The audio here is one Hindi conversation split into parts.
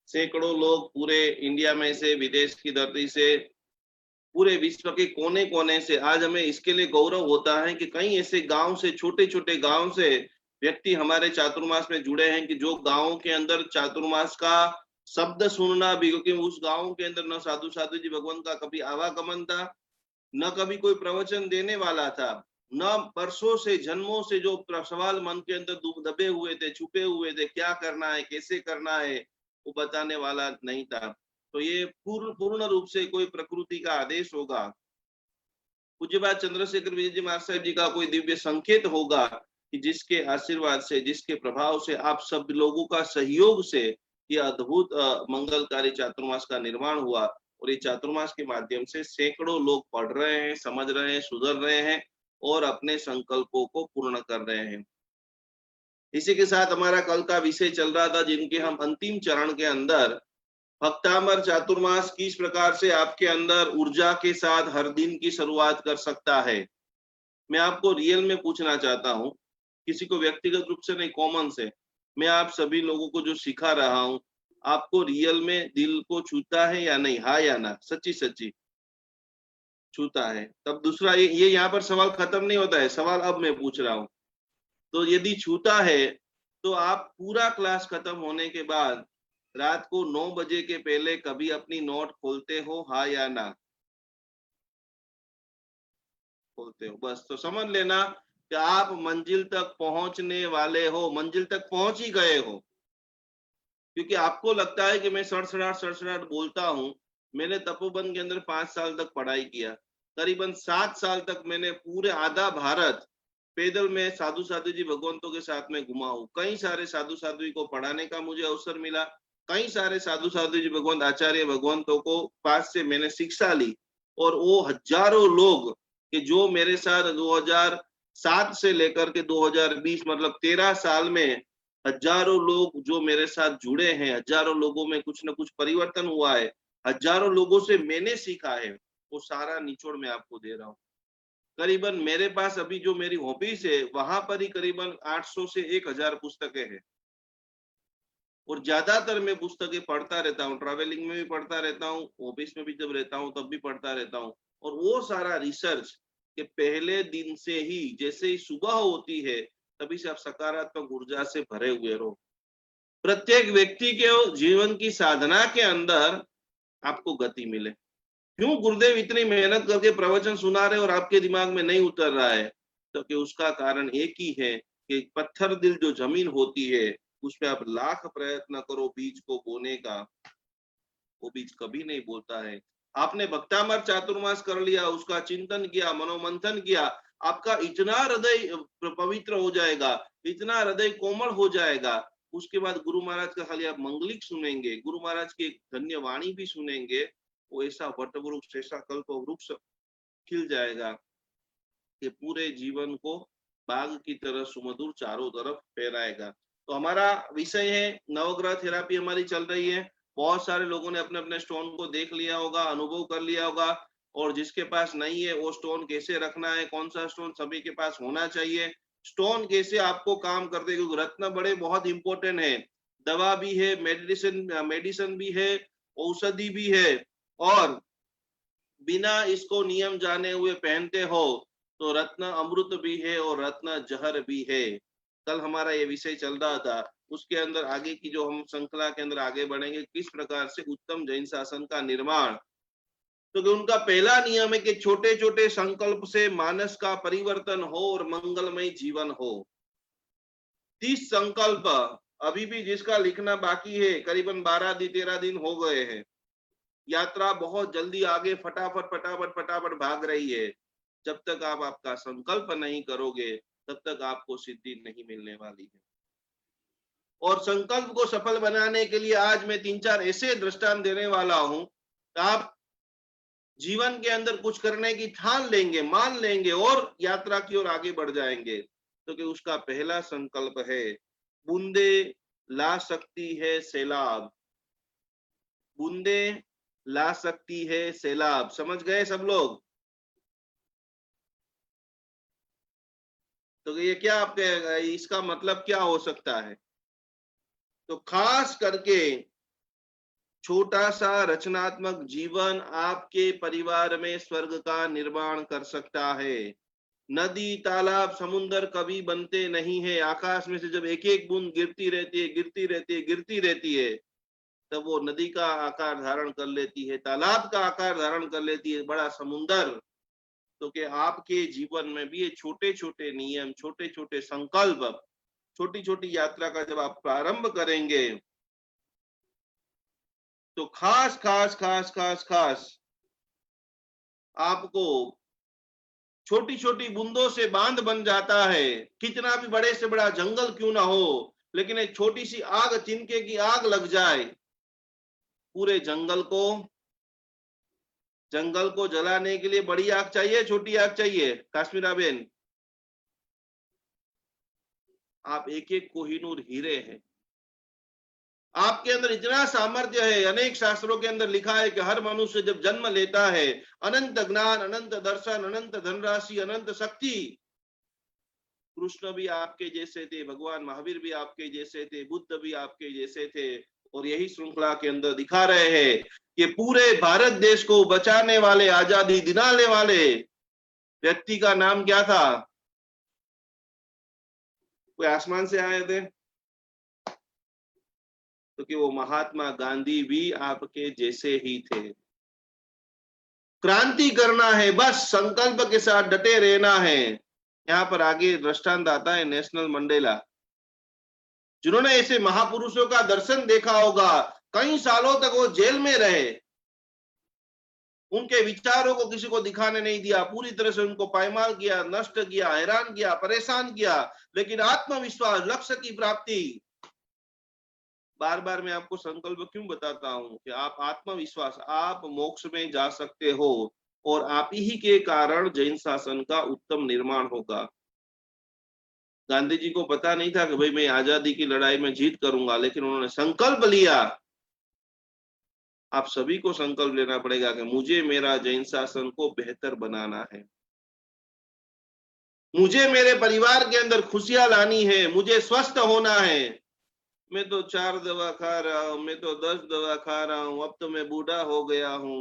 सैकड़ों लोग पूरे इंडिया में से, विदेश की धरती से, पूरे विश्व के कोने कोने से, आज हमें इसके लिए गौरव होता है कि कई ऐसे गांव से, छोटे छोटे गांव से व्यक्ति हमारे चातुर्मास में जुड़े हैं कि जो गांवों के अंदर चातुर्मास का शब्द सुनना भी, क्योंकि उस गांव के अंदर न साधु साधु जी भगवान का कभी आवागमन था, न कभी कोई प्रवचन देने वाला था, न वर्षों से, जन्मों से जो सवाल मन के अंदर दबे हुए थे, छुपे हुए थे, क्या करना है, कैसे करना है, वो बताने वाला नहीं था। तो ये पूर्ण पूर्ण रूप से कोई प्रकृति का आदेश होगा, पूज्यपाद चंद्रशेखर विजय जी महाराज साहब जी का कोई दिव्य संकेत होगा कि जिसके आशीर्वाद से, जिसके प्रभाव से, आप सब लोगों का सहयोग से ये अद्भुत मंगलकारी चातुर्मास का निर्माण हुआ। और ये चातुर्मास के माध्यम से सैकड़ों लोग पढ़ रहे हैं, समझ रहे हैं, सुधर रहे हैं और अपने संकल्पों को पूर्ण कर रहे हैं। इसी के साथ हमारा कल का विषय चल रहा था, जिनके हम अंतिम चरण के अंदर भक्तामर चातुर्मास किस प्रकार से आपके अंदर ऊर्जा के साथ हर दिन की शुरुआत कर सकता है। मैं आपको रियल में पूछना चाहता हूँ, किसी को व्यक्तिगत रूप से नहीं, कॉमन से, मैं आप सभी लोगों को जो सिखा रहा हूँ, आपको रियल में दिल को छूता है या नहीं? हाँ या ना? सच्ची सच्ची छूता है। तब दूसरा, ये यहाँ पर सवाल खत्म नहीं होता है, सवाल अब मैं पूछ रहा हूँ। तो यदि छूता है तो आप पूरा क्लास खत्म होने के बाद रात को 9 बजे के पहले कभी अपनी नोट खोलते हो? हाँ या ना? खोलते हो, बस। तो समझ लेना कि आप मंजिल तक पहुंचने वाले हो, मंजिल तक पहुंच ही गए हो। क्योंकि आपको लगता है कि मैं सड़सड़ाहट सड़सड़ाहट बोलता हूँ। मैंने तपोवन के अंदर 5 साल तक पढ़ाई किया, करीबन 7 साल तक मैंने पूरे आधा भारत पैदल में साधु साधु जी भगवंतों के साथ में घुमा हूँ। कई सारे साधु साधु जी को पढ़ाने का मुझे अवसर मिला, कई सारे साधु साधु जी भगवंत आचार्य भगवंतों को पास से मैंने शिक्षा ली। और वो हजारों लोग कि जो मेरे साथ 2007 से लेकर के 2020, मतलब 13 साल में हजारों लोग जो मेरे साथ जुड़े हैं, हजारों लोगों में कुछ ना कुछ परिवर्तन हुआ है, हजारों लोगों से मैंने सीखा है, वो सारा निचोड़ मैं आपको दे रहा हूँ। करीबन मेरे पास अभी जो मेरी हॉबीज है, वहां पर ही करीबन 800 से 1000 पुस्तकें हैं। और ज्यादातर मैं पुस्तकें पढ़ता रहता हूँ, ट्रैवलिंग में भी पढ़ता रहता हूँ, ऑफिस में भी जब रहता हूँ तब भी पढ़ता रहता हूँ। और वो सारा रिसर्च के पहले दिन से ही, जैसे ही सुबह होती है, तभी से आप सकारात्मक ऊर्जा से भरे हुए रहो। प्रत्येक व्यक्ति के जीवन की साधना के अंदर आपको गति मिले। क्यों गुरुदेव इतनी मेहनत करके प्रवचन सुना रहे और आपके दिमाग में नहीं उतर रहा है? तो कि उसका कारण एक ही है कि पत्थर दिल जो जमीन होती है, उसमें आप लाख प्रयत्न करो बीज को बोने का, वो बीज कभी नहीं बोता है। आपने भक्तामर चातुर्मास कर लिया, उसका चिंतन किया, मनोमंथन किया, आपका इतना हृदय पवित्र हो जाएगा, इतना हृदय कोमल हो जाएगा। उसके बाद गुरु महाराज का खाली आप मंगलिक सुनेंगे, गुरु महाराज की एक धन्य वाणी भी सुनेंगे, वो ऐसा वट वृक्ष, ऐसा कल्प वृक्ष खिल जाएगा कि पूरे जीवन को बाग की तरह सुमधुर चारों तरफ फहराएगा। तो हमारा विषय है नवग्रह थेरापी, हमारी चल रही है। बहुत सारे लोगों ने अपने अपने स्टोन को देख लिया होगा, अनुभव कर लिया होगा। और जिसके पास नहीं है, वो स्टोन कैसे रखना है, कौन सा स्टोन सभी के पास होना चाहिए, स्टोन कैसे आपको काम करते हैं, क्योंकि रत्न बड़े बहुत इंपॉर्टेंट है। दवा भी है, मेडिसिन भी है, औषधि भी है। और बिना इसको नियम जाने हुए पहनते हो तो रत्न अमृत भी है और रत्न जहर भी है। कल हमारा ये विषय चल रहा था, उसके अंदर आगे की जो हम श्रृंखला के अंदर आगे बढ़ेंगे, किस प्रकार से उत्तम जैन शासन का निर्माण। तो उनका पहला नियम है कि छोटे छोटे संकल्प से मानस का परिवर्तन हो और मंगलमय जीवन हो। 30 संकल्प अभी भी जिसका लिखना बाकी है, करीबन 13 दिन हो गए हैं। यात्रा बहुत जल्दी आगे फटाफट फटाफट फटाफट भाग रही है। जब तक आप आपका संकल्प नहीं करोगे, तब तक आपको सिद्धि नहीं मिलने वाली है। और संकल्प को सफल बनाने के लिए आज मैं 3-4 ऐसे दृष्टांत देने वाला हूं, आप जीवन के अंदर कुछ करने की ठान लेंगे, मान लेंगे और यात्रा की ओर आगे बढ़ जाएंगे। तो कि उसका पहला संकल्प है, बूंदे ला सकती है सैलाब। बूंदे ला सकती है सैलाब, समझ गए सब लोग? तो ये क्या आपके, इसका मतलब क्या हो सकता है? तो खास करके छोटा सा रचनात्मक जीवन आपके परिवार में स्वर्ग का निर्माण कर सकता है। नदी, तालाब, समुन्दर कभी बनते नहीं है। आकाश में से जब एक एक बूंद गिरती रहती है, गिरती रहती है, गिरती रहती है, तब वो नदी का आकार धारण कर लेती है, तालाब का आकार धारण कर लेती है, बड़ा समुन्दर। तो कि आपके जीवन में भी ये छोटे छोटे नियम, छोटे छोटे संकल्प, छोटी छोटी यात्रा का जब आप प्रारंभ करेंगे, तो खास खास खास खास खास आपको छोटी छोटी बूंदों से बांध बन जाता है। कितना भी बड़े से बड़ा जंगल क्यों ना हो, लेकिन एक छोटी सी आग, तिनके की आग लग जाए, पूरे जंगल को जलाने के लिए बड़ी आग चाहिए, छोटी आग चाहिए? काश्मीरा बेन, आप एक एक कोहिनूर हीरे हैं। आपके अंदर इतना सामर्थ्य है। अनेक शास्त्रों के अंदर लिखा है कि हर मनुष्य जब जन्म लेता है, अनंत ज्ञान, अनंत दर्शन, अनंत धनराशि, अनंत शक्ति। कृष्ण भी आपके जैसे थे, भगवान महावीर भी आपके जैसे थे, बुद्ध भी आपके जैसे थे। और यही श्रृंखला के अंदर दिखा रहे हैं कि पूरे भारत देश को बचाने वाले, आजादी दिलाने वाले व्यक्ति का नाम क्या था? कोई आसमान से आए थे? तो कि वो महात्मा गांधी भी आपके जैसे ही थे। क्रांति करना है, बस संकल्प के साथ डटे रहना है। यहाँ पर आगे दृष्टांत आता है नेशनल मंडेला, जिन्होंने ऐसे महापुरुषों का दर्शन देखा होगा। कई सालों तक वो जेल में रहे, उनके विचारों को किसी को दिखाने नहीं दिया, पूरी तरह से उनको पायमाल किया, नष्ट किया, हैरान किया, परेशान किया। लेकिन आत्मविश्वास, लक्ष्य की प्राप्ति। बार बार मैं आपको संकल्प क्यों बताता हूं कि आप आत्मविश्वास, आप मोक्ष में जा सकते हो, और आप ही के कारण जैन शासन का उत्तम निर्माण होगा। गांधी जी को पता नहीं था कि भाई मैं आजादी की लड़ाई में जीत करूंगा, लेकिन उन्होंने संकल्प लिया। आप सभी को संकल्प लेना पड़ेगा कि मुझे मेरा जैन शासन को बेहतर बनाना है, मुझे मेरे परिवार के अंदर खुशियां लानी है, मुझे स्वस्थ होना है। मैं तो 4 दवा खा रहा हूं, मैं तो 10 दवा खा रहा हूं, अब तो मैं बूढ़ा हो गया हूं।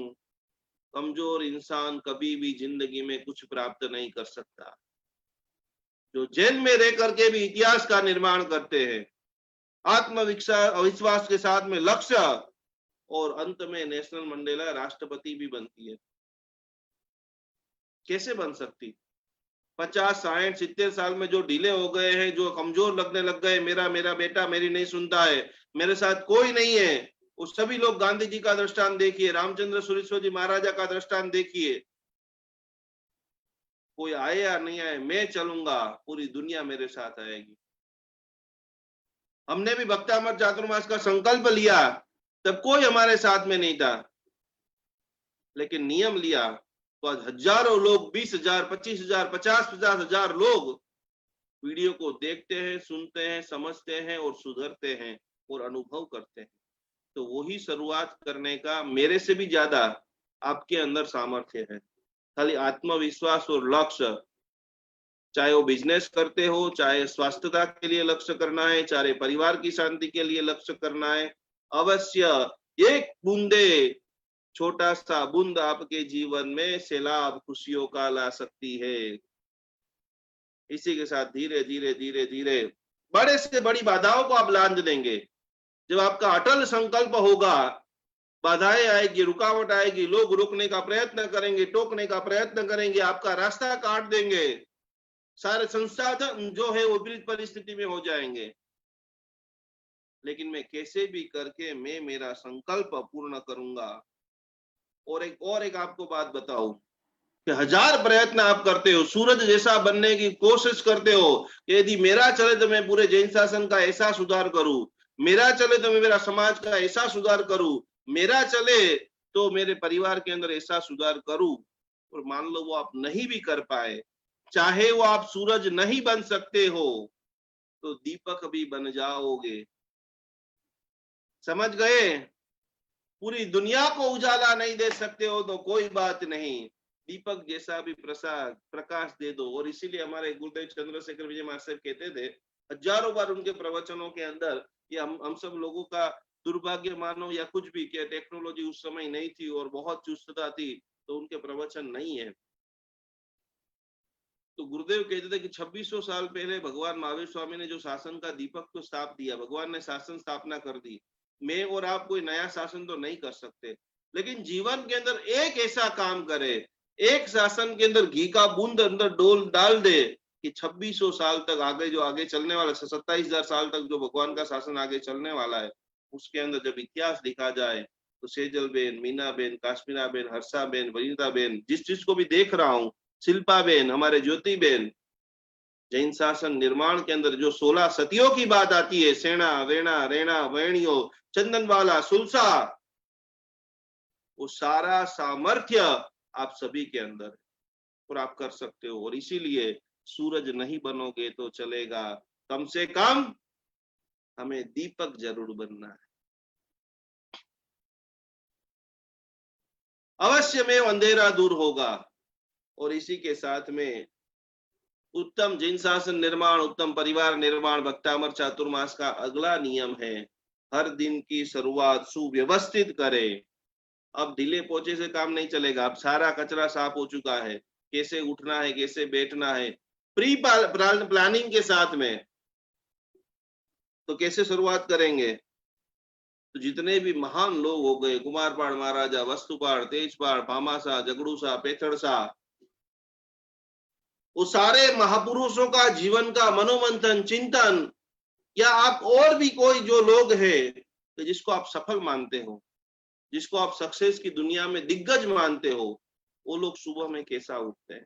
कमजोर इंसान कभी भी जिंदगी में कुछ प्राप्त नहीं कर सकता। जो जेल में रह करके भी इतिहास का निर्माण करते हैं, आत्मविश्वास के साथ में लक्ष्य, और अंत में नेशनल मंडेला राष्ट्रपति भी बनती है। कैसे बन सकती? 50, 60, 70 साल में जो ढीले हो गए हैं, जो कमजोर लगने लग गए, मेरा मेरा बेटा मेरी नहीं सुनता है, मेरे साथ कोई नहीं है, वो सभी लोग गांधी जी का दृष्टांत देखिए, रामचंद्र सुरेश्वर जी महाराजा का दृष्टांत देखिए। कोई आए या नहीं आए, मैं चलूंगा, पूरी दुनिया मेरे साथ आएगी। हमने भी भक्तामृत चातुर्मास का संकल्प लिया, तब कोई हमारे साथ में नहीं था, लेकिन नियम लिया तो आज हजारों लोग, 20,000, 25,000, 50,000 लोग वीडियो को देखते हैं, सुनते हैं, समझते हैं और सुधरते हैं और अनुभव करते हैं। तो वही शुरुआत करने का मेरे से भी ज्यादा आपके अंदर सामर्थ्य है। खाली आत्मविश्वास और लक्ष्य, चाहे वो बिजनेस करते हो, चाहे स्वास्थ्यता के लिए लक्ष्य करना है, चाहे परिवार की शांति के लिए लक्ष्य करना है, अवश्य एक बूंदे, छोटा सा बूंद आपके जीवन में सैलाब खुशियों का ला सकती है। इसी के साथ धीरे धीरे धीरे धीरे बड़े से बड़ी बाधाओं को आप लांघ देंगे। जब आपका अटल संकल्प होगा, बाधाएं आएगी, रुकावट आएगी, लोग रोकने का प्रयत्न करेंगे, टोकने का प्रयत्न करेंगे, आपका रास्ता काट देंगे, सारे संसाधन जो है वो विपरीत परिस्थिति में हो जाएंगे। लेकिन मैं कैसे भी करके मैं मेरा संकल्प पूर्ण करूंगा। और एक आपको बात बताऊं कि 1000 प्रयत्न आप करते हो, सूरज जैसा बनने की कोशिश करते हो, यदि मेरा चले तो मैं पूरे जैन शासन का ऐसा सुधार करूं, मेरा चले तो मैं मेरा समाज का ऐसा सुधार करूं, मेरा चले तो मेरे परिवार के अंदर ऐसा सुधार करूं, और मान लो वो आप नहीं भी कर पाए, चाहे वो आप सूरज नहीं बन सकते हो, तो दीपक भी बन जाओगे। समझ गए? पूरी दुनिया को उजाला नहीं दे सकते हो तो कोई बात नहीं, दीपक जैसा भी प्रकाश दे दो। और इसीलिए हमारे गुरुदेव चंद्रशेखर विजय महाशय कहते थे, हजारों बार उनके प्रवचनों के अंदर, ये हम सब लोगों का दुर्भाग्य मानो या कुछ भी, कि टेक्नोलॉजी उस समय नहीं थी और बहुत चुस्तता थी, तो उनके प्रवचन नहीं है। तो गुरुदेव कहते थे कि 2600 साल पहले भगवान महावीर स्वामी ने जो शासन का दीपक तो स्थाप दिया, भगवान ने शासन स्थापना कर दी। मैं और आप कोई नया शासन तो नहीं कर सकते, लेकिन जीवन के अंदर एक ऐसा काम करे, एक शासन के अंदर घी का बूंद अंदर डोल डाल दे कि 2600 साल तक आगे जो आगे चलने वाला, 27,000 साल तक जो भगवान का शासन आगे चलने वाला है, उसके अंदर जब इतिहास लिखा जाए तो Sejal Ben, Meena Ben, Kashmira Ben, Harsha Ben, Vanita Ben, जिस को भी देख रहा हूँ, शिल्पा बेन, हमारे ज्योति बेन, जैन शासन निर्माण के अंदर जो 16 सतियों की बात आती है, सेना, वेणा, रेणा, वेणियो, चंदनवाला, सुलसा, वो सारा सामर्थ्य आप सभी के अंदर है और आप कर सकते हो। और इसीलिए सूरज नहीं बनोगे तो चलेगा, कम से कम हमें दीपक जरूर बनना है। अवश्य में अंधेरा दूर होगा। और इसी के साथ में उत्तम जैन शासन निर्माण, उत्तम परिवार निर्माण, भक्तामर चातुर्मास का अगला नियम है, हर दिन की शुरुआत सुव्यवस्थित करें। अब ढीले पोचे से काम नहीं चलेगा, अब सारा कचरा साफ हो चुका है, कैसे उठना है, कैसे बैठना है, प्री प्लानिंग के साथ में। तो कैसे शुरुआत करेंगे? तो जितने भी महान लोग हो गए, कुमारपाड़ महाराजा, वस्तुपाड़, तेजपाड़, भामाशाह, जगड़ूशाह, पेथड़शाह, वो सारे महापुरुषों का जीवन का मनोमंथन, चिंतन, या आप और भी कोई जो लोग हैं जिसको आप सफल मानते हो, जिसको आप सक्सेस की दुनिया में दिग्गज मानते हो, वो लोग सुबह में कैसा उठते हैं।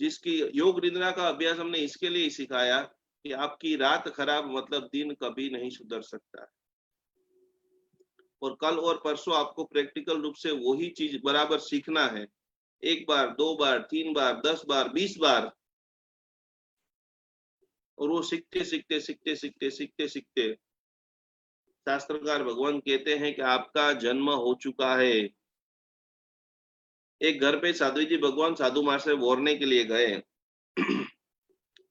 जिसकी योग निद्रा का अभ्यास हमने इसके लिए सिखाया कि आपकी रात खराब मतलब दिन कभी नहीं सुधर सकता। और कल और परसों आपको प्रैक्टिकल रूप से वही चीज बराबर सीखना है, 1 बार, 2 बार, 3 बार, 10 बार, 20 बार। और वो सीखते सीखते सीखते सीखते सीखते सीखते शास्त्रकार भगवान कहते हैं कि आपका जन्म हो चुका है। एक घर पे साधु जी भगवान साधु मार से बोरने के लिए गए।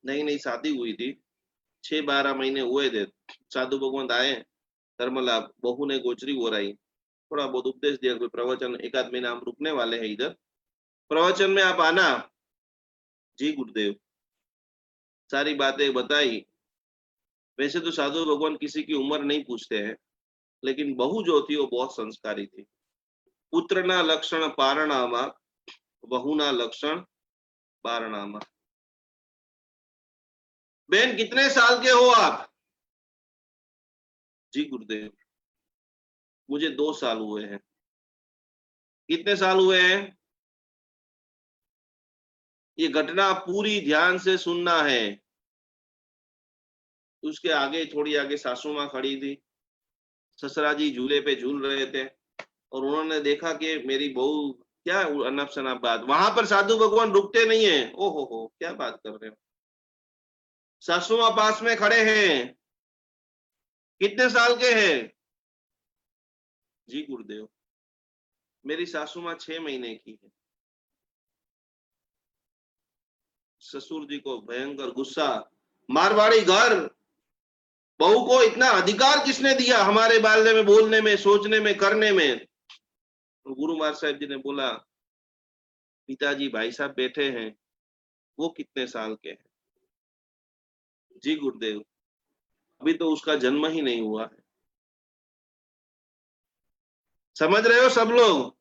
नई नई शादी हुई थी, 6-12 महीने हुए थे। साधु भगवान आए, धर्मला बहू ने गोचरी बोराई, थोड़ा बहुत उपदेश दिया, कोई प्रवचन, 1-आध महीना हम रुकने वाले हैं इधर, प्रवचन में आप आना। जी गुरुदेव, सारी बातें बताई। वैसे तो साधु भगवान किसी की उम्र नहीं पूछते हैं, लेकिन बहू जो थी वो बहुत संस्कारी थी। पुत्रना लक्षण पारणामा, बहुना लक्षण पारणामा। बहन कितने साल के हो आप? जी गुरुदेव, मुझे 2 साल हुए हैं। कितने साल हुए हैं? ये घटना पूरी ध्यान से सुनना है। उसके आगे, थोड़ी आगे सासू माँ खड़ी थी, ससुरा जी झूले पे झूल रहे थे, और उन्होंने देखा कि मेरी बहू क्या अनप शनप बात। वहां पर साधु भगवान रुकते नहीं है। ओहो, क्या बात कर रहे हो? सासू माँ पास में खड़े हैं। कितने साल के हैं? जी गुरुदेव, मेरी सासू माँ 6 महीने की है। ससुर जी को भयंकर गुस्सा, मारवाड़ी घर, बहू को इतना अधिकार किसने दिया हमारे बारे में बोलने में, सोचने में, करने में? तो गुरु महाराज साहब जी ने बोला, पिताजी भाई साहब बैठे हैं, वो कितने साल के हैं? जी गुरुदेव, अभी तो उसका जन्म ही नहीं हुआ है। समझ रहे हो सब लोग?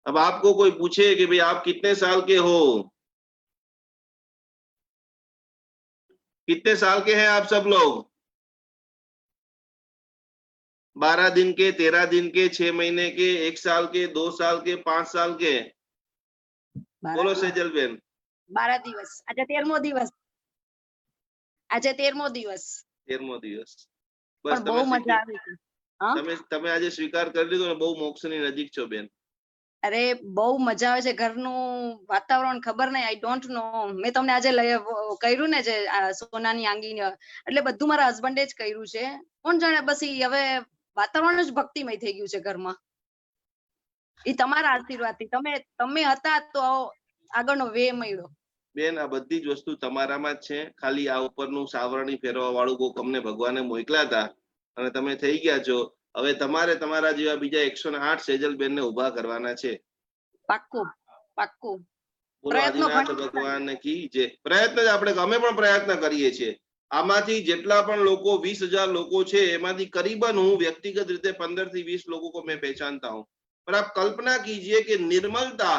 अब आपको कोई पूछे कि भाई आप कितने साल के हो, कितने साल के हैं आप सब लोग? 12 दिन के, 13 दिन के, 6 महीने के, 1 साल के, 2 साल के, 5 साल के? बोलो सेजल बेन। 12 દિવસ, આજે 13મો દિવસ, આજે 13મો દિવસ. 13મો દિવસ. બસ બહુ મજા આવી હતી. હા, તમે આજે સ્વીકાર કરી લીધો ને, બહુ મોક્ષની નજીક છો બેન. અરે બહુ મજા આવે છે, ઘરનું વાતાવરણ ખબર નહીં, આઈ ડોન્ટ નો. મેં તમને આજે કર્યું ને જે સોનાની આંગી, એટલે બધું મારા હસબન્ડે જ કર્યું છે. કોણ જાણે, બસ ઈ હવે વાતાવરણ જ ભક્તિમય થઈ ગયું છે ઘરમાં. ઈ તમારા આશીર્વાદથી. તમે હતા તો આગળનો વે મળ્યો. બેન આ બધી જ વસ્તુ તમારામાં જ છે, ખાલી આ ઉપરનું સાવરણી ફેરવા વાળું કોક અમને ભગવાને મોકલ્યા હતા અને તમે થઈ ગયા છો. હવે તમારે તમારા જેવા બીજા 108 સેજલબેન ને ઉભા કરવાના છે. પાક્કું પાક્કું. બોલો પ્રયત્નો આદિનાથ ઘણા ભગવાન કી જય. પ્રયત્ન જ આપણે અમે પણ પ્રયત્ન કરીએ છીએ. આમાંથી જેટલા પણ લોકો 20,000 લોકો છે એમાંથી करीबन હું व्यक्तिगत રીતે 15 થી 20 लोगों को मैं पहचानता हूँ. पर आप कल्पना कीजिए कि निर्मलता,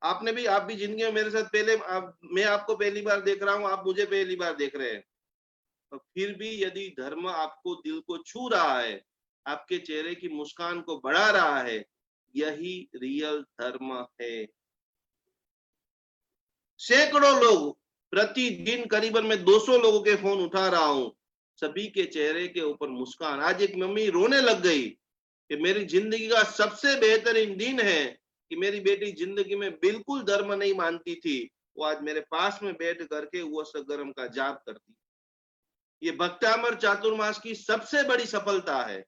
आपने भी, आप भी जिंदगी में मेरे साथ पहले, मैं आपको पहली बार देख रहा हूँ, आप मुझे पहली बार देख रहे हैं, तो फिर भी यदि धर्म आपको दिल को छू रहा है, आपके चेहरे की मुस्कान को बढ़ा रहा है, यही रियल धर्म है. सैकड़ों लोग प्रतिदिन, करीबन मैं 200 लोगों के फोन उठा रहा हूं, सभी के चेहरे के ऊपर मुस्कान. आज एक मम्मी रोने लग गई कि मेरी जिंदगी का सबसे बेहतरीन दिन है कि मेरी बेटी जिंदगी में बिल्कुल धर्म नहीं मानती थी, वो आज मेरे पास में बैठ करके वो सगर्म का जाप करती. ये भक्तामर चातुर्मास की सबसे बड़ी सफलता है.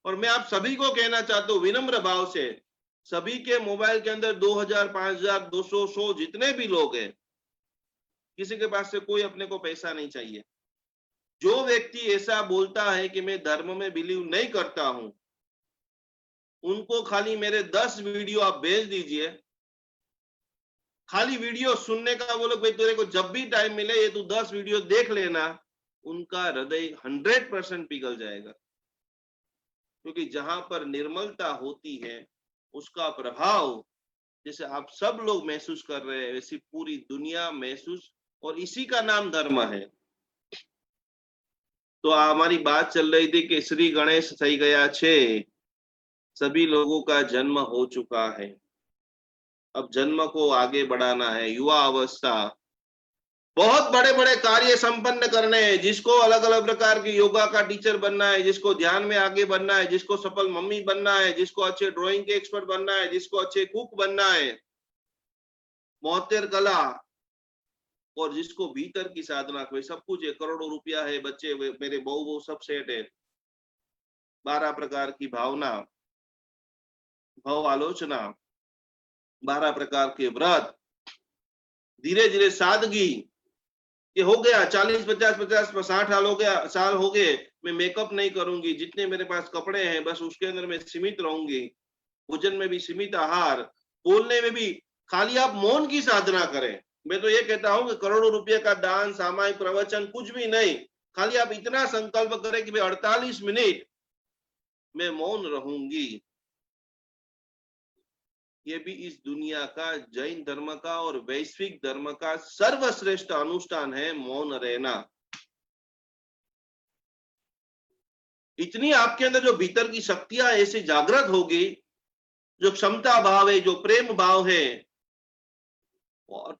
और मैं आप सभी को कहना चाहता हूं विनम्र भाव से, सभी के मोबाइल के अंदर 2000, 5000, 200, 100 जितने भी लोग हैं, किसी के पास से कोई अपने को पैसा नहीं चाहिए. जो व्यक्ति ऐसा बोलता है कि मैं धर्म में बिलीव नहीं करता हूं, उनको खाली मेरे 10 वीडियो आप भेज दीजिए. खाली वीडियो सुनने का बोलो भाई तेरे को जब भी टाइम मिले ये तू 10 वीडियो देख लेना, उनका हृदय 100% पिघल जाएगा. क्योंकि जहां पर निर्मलता होती है उसका प्रभाव जैसे आप सब लोग महसूस कर रहे हैं वैसी पूरी दुनिया महसूस, और इसी का नाम धर्म है. तो हमारी बात चल रही थी कि श्री गणेश થઈ ગયા છે, सभी लोगों का जन्म हो चुका है, अब जन्म को आगे बढ़ाना है. युवा अवस्था, बहुत बड़े बड़े कार्य संपन्न करने हैं, जिसको अलग अलग प्रकार की योगा का टीचर बनना है, जिसको ध्यान में आगे बनना है, जिसको सफल मम्मी बनना है, जिसको अच्छे ड्राइंग के एक्सपर्ट बनना है, जिसको अच्छे कुक बनना है, मोहत्तर कला, और जिसको भीतर की साधना, कोई सब कुछ है, करोड़ों रुपया है, बच्चे मेरे बहु सब सेट है, 12 प्रकार की भावना, भाव आलोचना, 12 प्रकार के व्रत, धीरे धीरे सादगी. ये हो गया 40, 50, 50, 60 साल हो गए, मैं मेकअप नहीं करूंगी, जितने मेरे पास कपड़े हैं बस उसके अंदर मैं सीमित रहूंगी, भोजन में भी सीमित आहार, बोलने में भी खाली आप मौन की साधना करें. मैं तो ये कहता हूं कि करोड़ों रुपए का दान, सामायिक प्रवचन कुछ भी नहीं, खाली आप इतना संकल्प करें कि भाई 48 मिनट मैं मौन रहूंगी. ये भी इस दुनिया का, जैन धर्म का और वैश्विक धर्म का सर्वश्रेष्ठ अनुष्ठान है, मौन रहना. इतनी आपके अंदर जो भीतर की शक्तियां ऐसे जागृत होगी, जो क्षमता भाव है, जो प्रेम भाव है,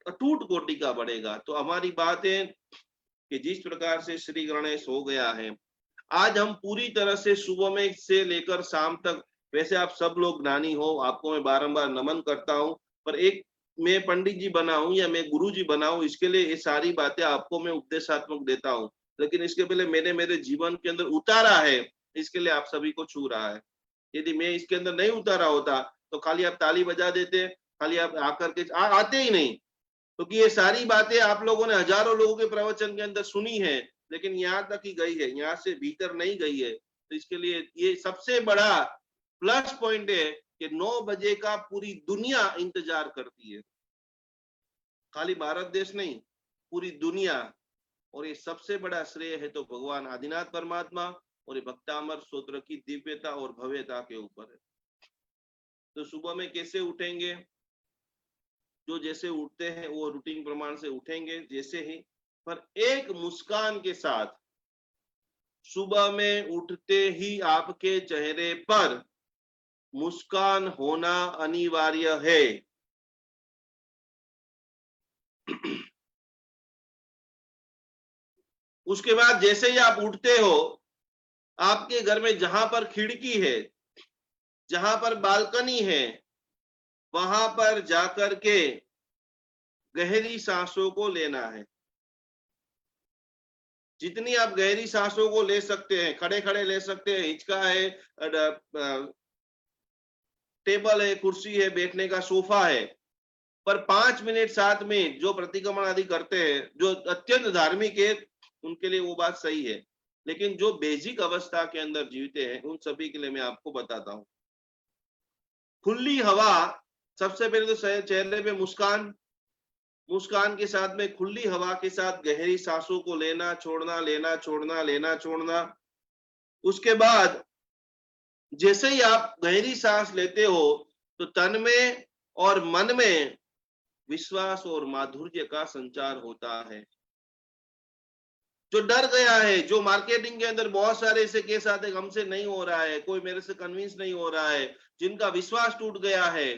अटूट कोटि का बढ़ेगा. तो हमारी बात है कि जिस प्रकार से श्री गणेश हो गया है, आज हम पूरी तरह से सुबह में से लेकर शाम तक, वैसे आप सब लोग ज्ञानी हो, आपको मैं बारंबार नमन करता हूं, पर एक मैं पंडित जी बना हूं या मैं गुरु जी बना हूं, इसके लिए ये सारी बातें आपको मैं उपदेशात्मक देता हूं, लेकिन इसके पहले मैंने मेरे जीवन के अंदर उतारा है, इसके लिए आप सभी को छू रहा है. यदि मैं इसके अंदर नहीं उतारा होता तो खाली आप ताली बजा देते, खाली आप आकर के आते ही नहीं, क्योंकि ये सारी बातें आप लोगों ने हजारों लोगों के प्रवचन के अंदर सुनी है, लेकिन यहाँ तक ही गई है, यहाँ से भीतर नहीं गई है. तो इसके लिए ये सबसे बड़ा प्लस पॉइंट है कि 9 बजे का पूरी दुनिया इंतजार करती है, खाली भारत देश नहीं, पूरी दुनिया. और ये सबसे बड़ा श्रेय है तो भगवान आदिनाथ परमात्मा और ये भक्तामर स्तोत्र की दिव्यता और भव्यता के ऊपर है. तो सुबह में कैसे उठेंगे, जो जैसे उठते हैं वो रूटीन प्रमाण से उठेंगे जैसे ही, पर एक मुस्कान के साथ. सुबह में उठते ही आपके चेहरे पर मुस्कान होना अनिवार्य है. उसके बाद जैसे ही आप उठते हो, आपके घर में जहां पर खिड़की है, जहां पर बालकनी है, वहां पर जाकर के गहरी सांसों को लेना है. जितनी आप गहरी सांसों को ले सकते हैं, खड़े खड़े ले सकते हैं, हिचका है, टेबल है, कुर्सी है, बैठने का सोफा है, पर 5 मिनट 7 मिनट जो प्रतिक्रमण आदि करते हैं, जो अत्यंत धार्मिक है, उनके लिए वो बात सही है, लेकिन जो बेसिक अवस्था के अंदर जीवते हैं उन सभी के लिए मैं आपको बताता हूं। खुली हवा, सबसे पहले तो चेहरे पे मुस्कान, मुस्कान के साथ में खुली हवा के साथ गहरी सांसों को लेना छोड़ना, लेना छोड़ना, लेना छोड़ना। उसके बाद जैसे ही आप गहरी सांस लेते हो तो तन में और मन में विश्वास और माधुर्य का संचार होता है। जो डर गया है, जो मार्केटिंग के अंदर बहुत सारे ऐसे केस आते हैं, हमसे नहीं हो रहा है, कोई मेरे से कन्विंस नहीं हो रहा है, जिनका विश्वास टूट गया है,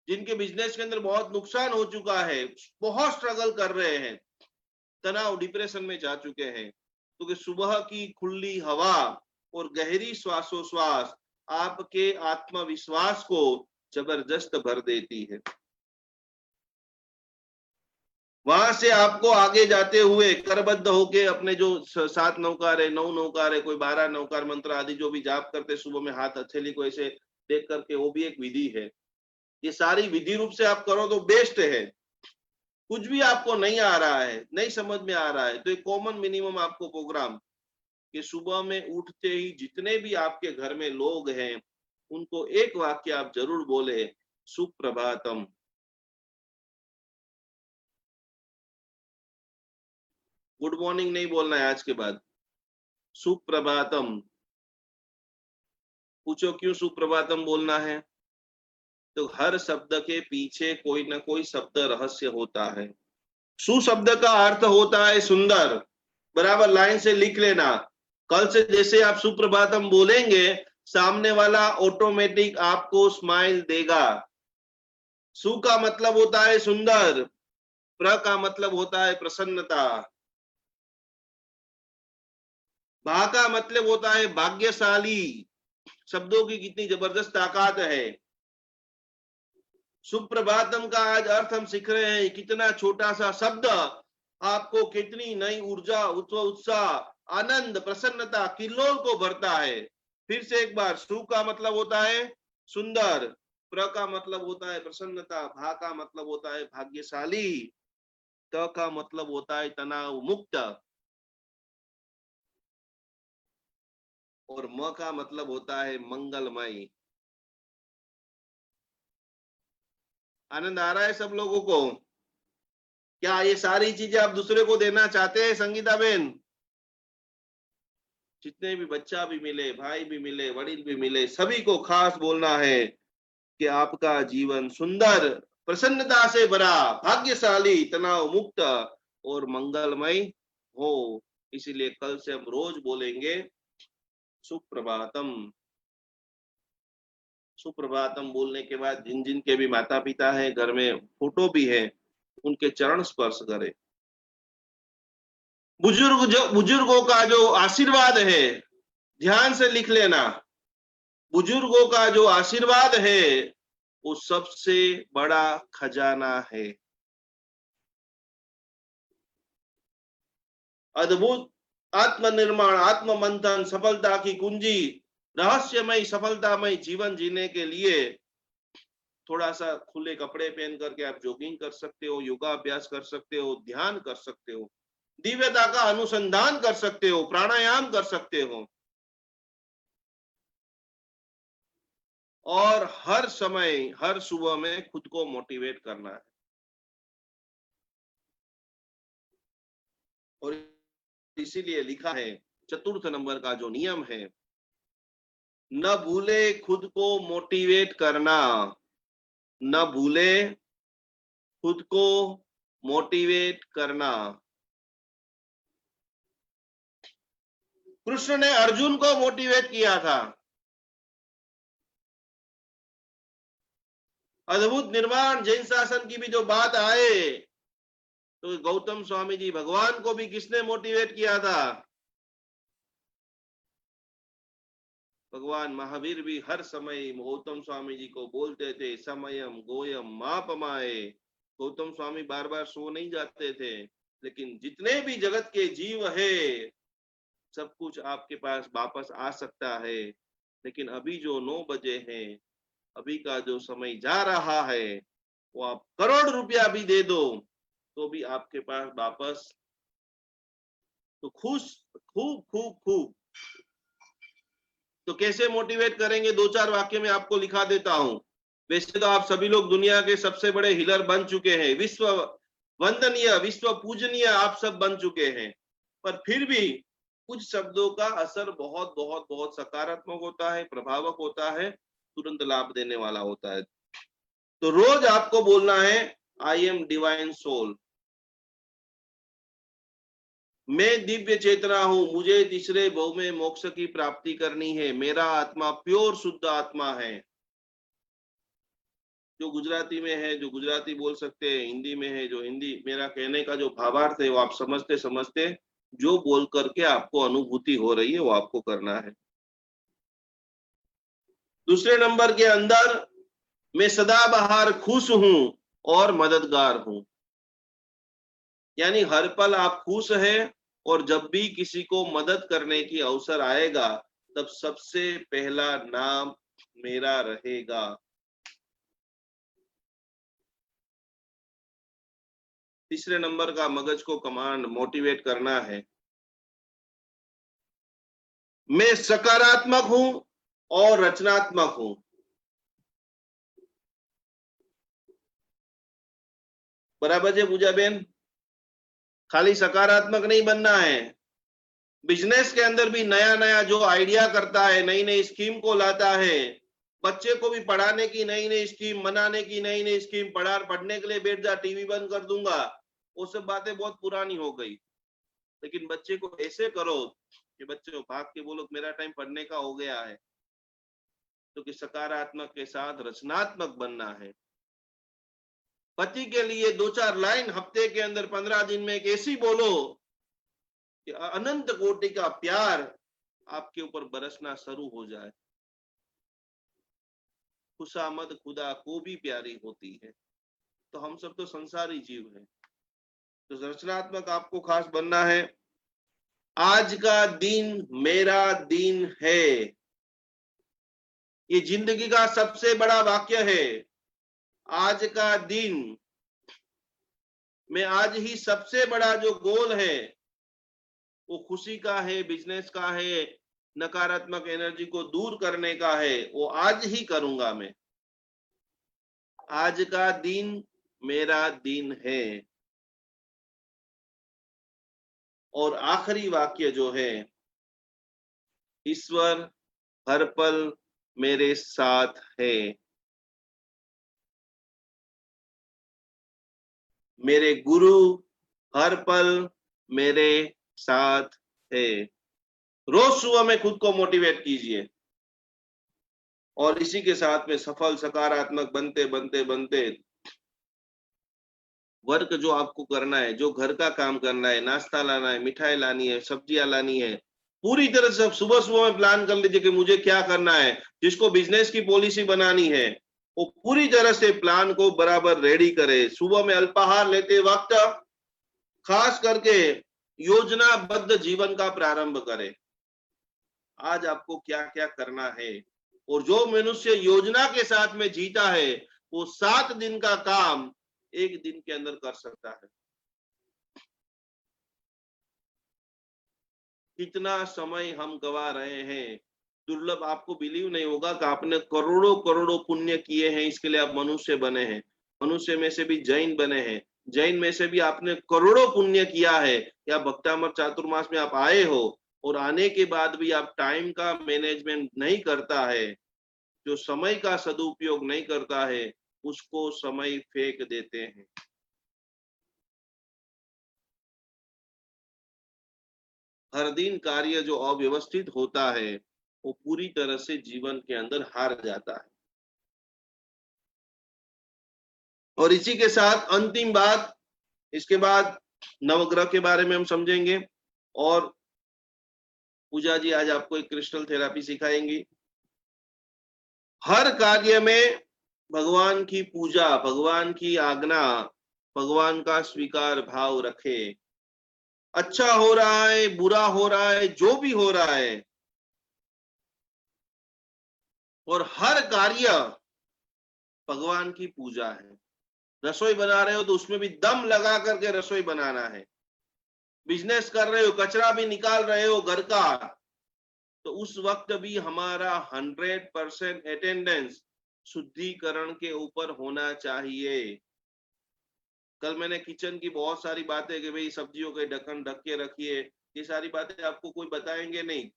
जिनके बिजनेस के अंदर बहुत नुकसान हो चुका है, बहुत स्ट्रगल कर रहे हैं, तनाव डिप्रेशन में जा चुके हैं, तो कि सुबह की खुली हवा और गहरी श्वासोश्वास आपके आत्मविश्वास को जबरदस्त भर देती है। वहां से आपको आगे जाते हुए करबद्ध होके अपने जो 7 नौकार है, 9 नौकार है, कोई 12 नौकार मंत्र आदि जो भी जाप करते सुबह में हाथ हथेली को ऐसे देख करके, वो भी एक विधि है। ये सारी विधि रूप से आप करो तो बेस्ट है। कुछ भी आपको नहीं आ रहा है, नहीं समझ में आ रहा है, तो एक कॉमन मिनिमम आपको प्रोग्राम कि सुबह में उठते ही जितने भी आपके घर में लोग हैं उनको एक वाक्य आप जरूर बोले, सुप्रभातम। गुड मॉर्निंग नहीं बोलना है आज के बाद, सुप्रभातम। पूछो क्यों सुप्रभातम बोलना है? तो हर शब्द के पीछे कोई ना कोई शब्द रहस्य होता है। सु शब्द का अर्थ होता है सुंदर, बराबर लाइन से लिख लेना। कल से जैसे आप सुप्रभातम बोलेंगे, सामने वाला ऑटोमेटिक आपको स्माइल देगा। सु का मतलब होता है सुंदर, प्र का मतलब होता है प्रसन्नता, भा का मतलब होता है भाग्यशाली। शब्दों की कितनी जबरदस्त ताकत है। सुप्रभातम का आज अर्थ हम सीख रहे हैं। कितना छोटा सा शब्द आपको कितनी नई ऊर्जा, उत्साह, आनंद, प्रसन्नता, किल्लोल को भरता है। फिर से एक बार, सु का मतलब होता है सुंदर, प्र का मतलब होता है प्रसन्नता, भा का मतलब होता है भाग्यशाली, त का मतलब होता है तनाव मुक्त, और म का मतलब होता है मंगलमय। आनंद आ रहा है सब लोगों को? क्या ये सारी चीजें आप दूसरे को देना चाहते हैं संगीता बेन? जितने भी बच्चा भी मिले, भाई भी मिले, वडील भी मिले, सभी को खास बोलना है कि आपका जीवन सुंदर, प्रसन्नता से भरा, भाग्यशाली, तनाव मुक्त और मंगलमय हो। इसीलिए कल से हम रोज बोलेंगे सुप्रभातम। सुप्रभातम बोलने के बाद जिन जिन के भी माता पिता है, घर में फोटो भी है, उनके चरण स्पर्श करें। बुजुर्गों का जो आशीर्वाद है, ध्यान से लिख लेना। बुजुर्गों का जो आशीर्वाद है वो सबसे बड़ा खजाना है। अद्भुत आत्मनिर्माण, आत्म मंथन, सफलता की कुंजी, रहस्यमय सफलतामय जीवन जीने के लिए थोड़ा सा खुले कपड़े पहन करके आप जॉगिंग कर सकते हो, योगा अभ्यास कर सकते हो, ध्यान कर सकते हो, दिव्यता का अनुसंधान कर सकते हो, प्राणायाम कर सकते हो, और हर समय हर सुबह में खुद को मोटिवेट करना है। और इसीलिए लिखा है, चतुर्थ नंबर का जो नियम है, न भूले खुद को मोटिवेट करना, न भूले खुद को मोटिवेट करना। कृष्ण ने अर्जुन को मोटिवेट किया था। अद्भुत निर्माण जैन शासन की भी जो बात आए, तो गौतम स्वामी जी भगवान को भी किसने मोटिवेट किया था? भगवान महावीर भी हर समय गौतम स्वामी जी को बोलते थे, समयम गोयम मापमाए। गौतम स्वामी बार बार सो नहीं जाते थे, लेकिन जितने भी जगत के जीव है, सब कुछ आपके पास वापस आ सकता है। लेकिन अभी जो 9 बजे हैं, अभी का जो समय जा रहा है, वो आप करोड़ रुपया भी दे दो तो भी आपके पास वापस, तो खुश, खूब खूब खूब। तो कैसे मोटिवेट करेंगे, 2-4 वाक्य में आपको लिखा देता हूं। वैसे तो आप सभी लोग दुनिया के सबसे बड़े हीलर बन चुके हैं, विश्व वंदनीय, विश्व पूजनीय आप सब बन चुके हैं, पर फिर भी कुछ शब्दों का असर बहुत बहुत बहुत सकारात्मक होता है, प्रभावक होता है, तुरंत लाभ देने वाला होता है। तो रोज आपको बोलना है, आई एम डिवाइन सोल, मैं दिव्य चेतना हूं, मुझे तीसरे भव में मोक्ष की प्राप्ति करनी है, मेरा आत्मा प्योर शुद्ध आत्मा है। जो गुजराती में है, जो गुजराती बोल सकते हैं, हिंदी में है जो हिंदी, मेरा कहने का जो भावार्थ है वो आप समझते समझते जो बोल करके आपको अनुभूति हो रही है वो आपको करना है। दूसरे नंबर के अंदर, मैं सदाबहार खुश हूं और मददगार हूं, यानी हर पल आप खुश हैं और जब भी किसी को मदद करने की अवसर आएगा तब सबसे पहला नाम मेरा रहेगा। तीसरे नंबर का मगज को कमांड मोटिवेट करना है, मैं सकारात्मक हूं और रचनात्मक हूं। बराबर है पूजा बेन, खाली सकारात्मक नहीं बनना है। बिजनेस के अंदर भी नया नया जो आइडिया करता है, नई नई स्कीम को लाता है, बच्चे को भी पढ़ाने की नई नई स्कीम, मनाने की नई नई स्कीम, पढ़ने के लिए बैठ जा, टीवी बंद कर दूंगा, वो सब बातें बहुत पुरानी हो गई। लेकिन बच्चे को ऐसे करो कि बच्चे को भाग के बोलो मेरा टाइम पढ़ने का हो गया है। तो कि सकारात्मक के साथ रचनात्मक बनना है। पति के लिए 2-4 लाइन हफ्ते के अंदर 15 दिन में एक ऐसी बोलो कि अनंत कोटि का प्यार आपके ऊपर बरसना शुरू हो जाए। खुशामद खुदा को भी प्यारी होती है। तो हम सब तो संसारी जीव हैं, तो रचनात्मक आपको खास बनना है। आज का दिन मेरा दिन है, ये जिंदगी का सबसे बड़ा वाक्य है। आज का दिन में आज ही सबसे बड़ा जो गोल है वो खुशी का है, बिजनेस का है, नकारात्मक एनर्जी को दूर करने का है, वो आज ही करूंगा मैं। आज का दिन मेरा दिन है। और आखिरी वाक्य जो है, ईश्वर हर पल मेरे साथ है, मेरे गुरु हर पल मेरे साथ है। रोज सुबह में खुद को मोटिवेट कीजिए और इसी के साथ में सफल सकारात्मक बनते बनते बनते वर्क जो आपको करना है, जो घर का काम करना है, नाश्ता लाना है, मिठाई लानी है, सब्जियां लानी है, पूरी तरह से सुबह सुबह में प्लान कर लीजिए कि मुझे क्या करना है। जिसको बिजनेस की पॉलिसी बनानी है वो पूरी तरह से प्लान को बराबर रेडी करे। सुबह में अल्पाहार लेते वक्त खास करके योजनाबद्ध जीवन का प्रारंभ करे। आज आपको क्या क्या करना है, और जो मनुष्य योजना के साथ में जीता है वो 7 दिन का काम 1 दिन के अंदर कर सकता है। कितना समय हम गवा रहे हैं, दुर्लभ। आपको बिलीव नहीं होगा कि आपने करोड़ों करोड़ों पुण्य किए हैं, इसके लिए आप मनुष्य बने हैं। मनुष्य में से भी जैन बने हैं, जैन में से भी आपने करोड़ों पुण्य किया है, या भक्तामृत चातुर्मास में आप आए हो और आने के बाद भी आप टाइम का मैनेजमेंट नहीं करता है, जो समय का सदुपयोग नहीं करता है, उसको समय फेंक देते हैं। हर दिन कार्य जो अव्यवस्थित होता है वो पूरी तरह से जीवन के अंदर हार जाता है। और इसी के साथ अंतिम बात, इसके बाद नवग्रह के बारे में हम समझेंगे और पूजा जी आज आपको एक क्रिस्टल थेरापी सिखाएंगी। हर कार्य में भगवान की पूजा, भगवान की आज्ञा, भगवान का स्वीकार भाव रखे। अच्छा हो रहा है, बुरा हो रहा है, जो भी हो रहा है, और हर कार्य भगवान की पूजा है। रसोई बना रहे हो तो उसमें भी दम लगा करके रसोई बनाना है। बिजनेस कर रहे हो, कचरा भी निकाल रहे हो घर का, तो उस वक्त भी हमारा 100% अटेंडेंस शुद्धिकरण के ऊपर होना चाहिए। कल मैंने किचन की बहुत सारी बातें कि भाई सब्जियों के ढक्कन ढक के रखिए, ये सारी बातें आपको कोई बताएंगे नहीं,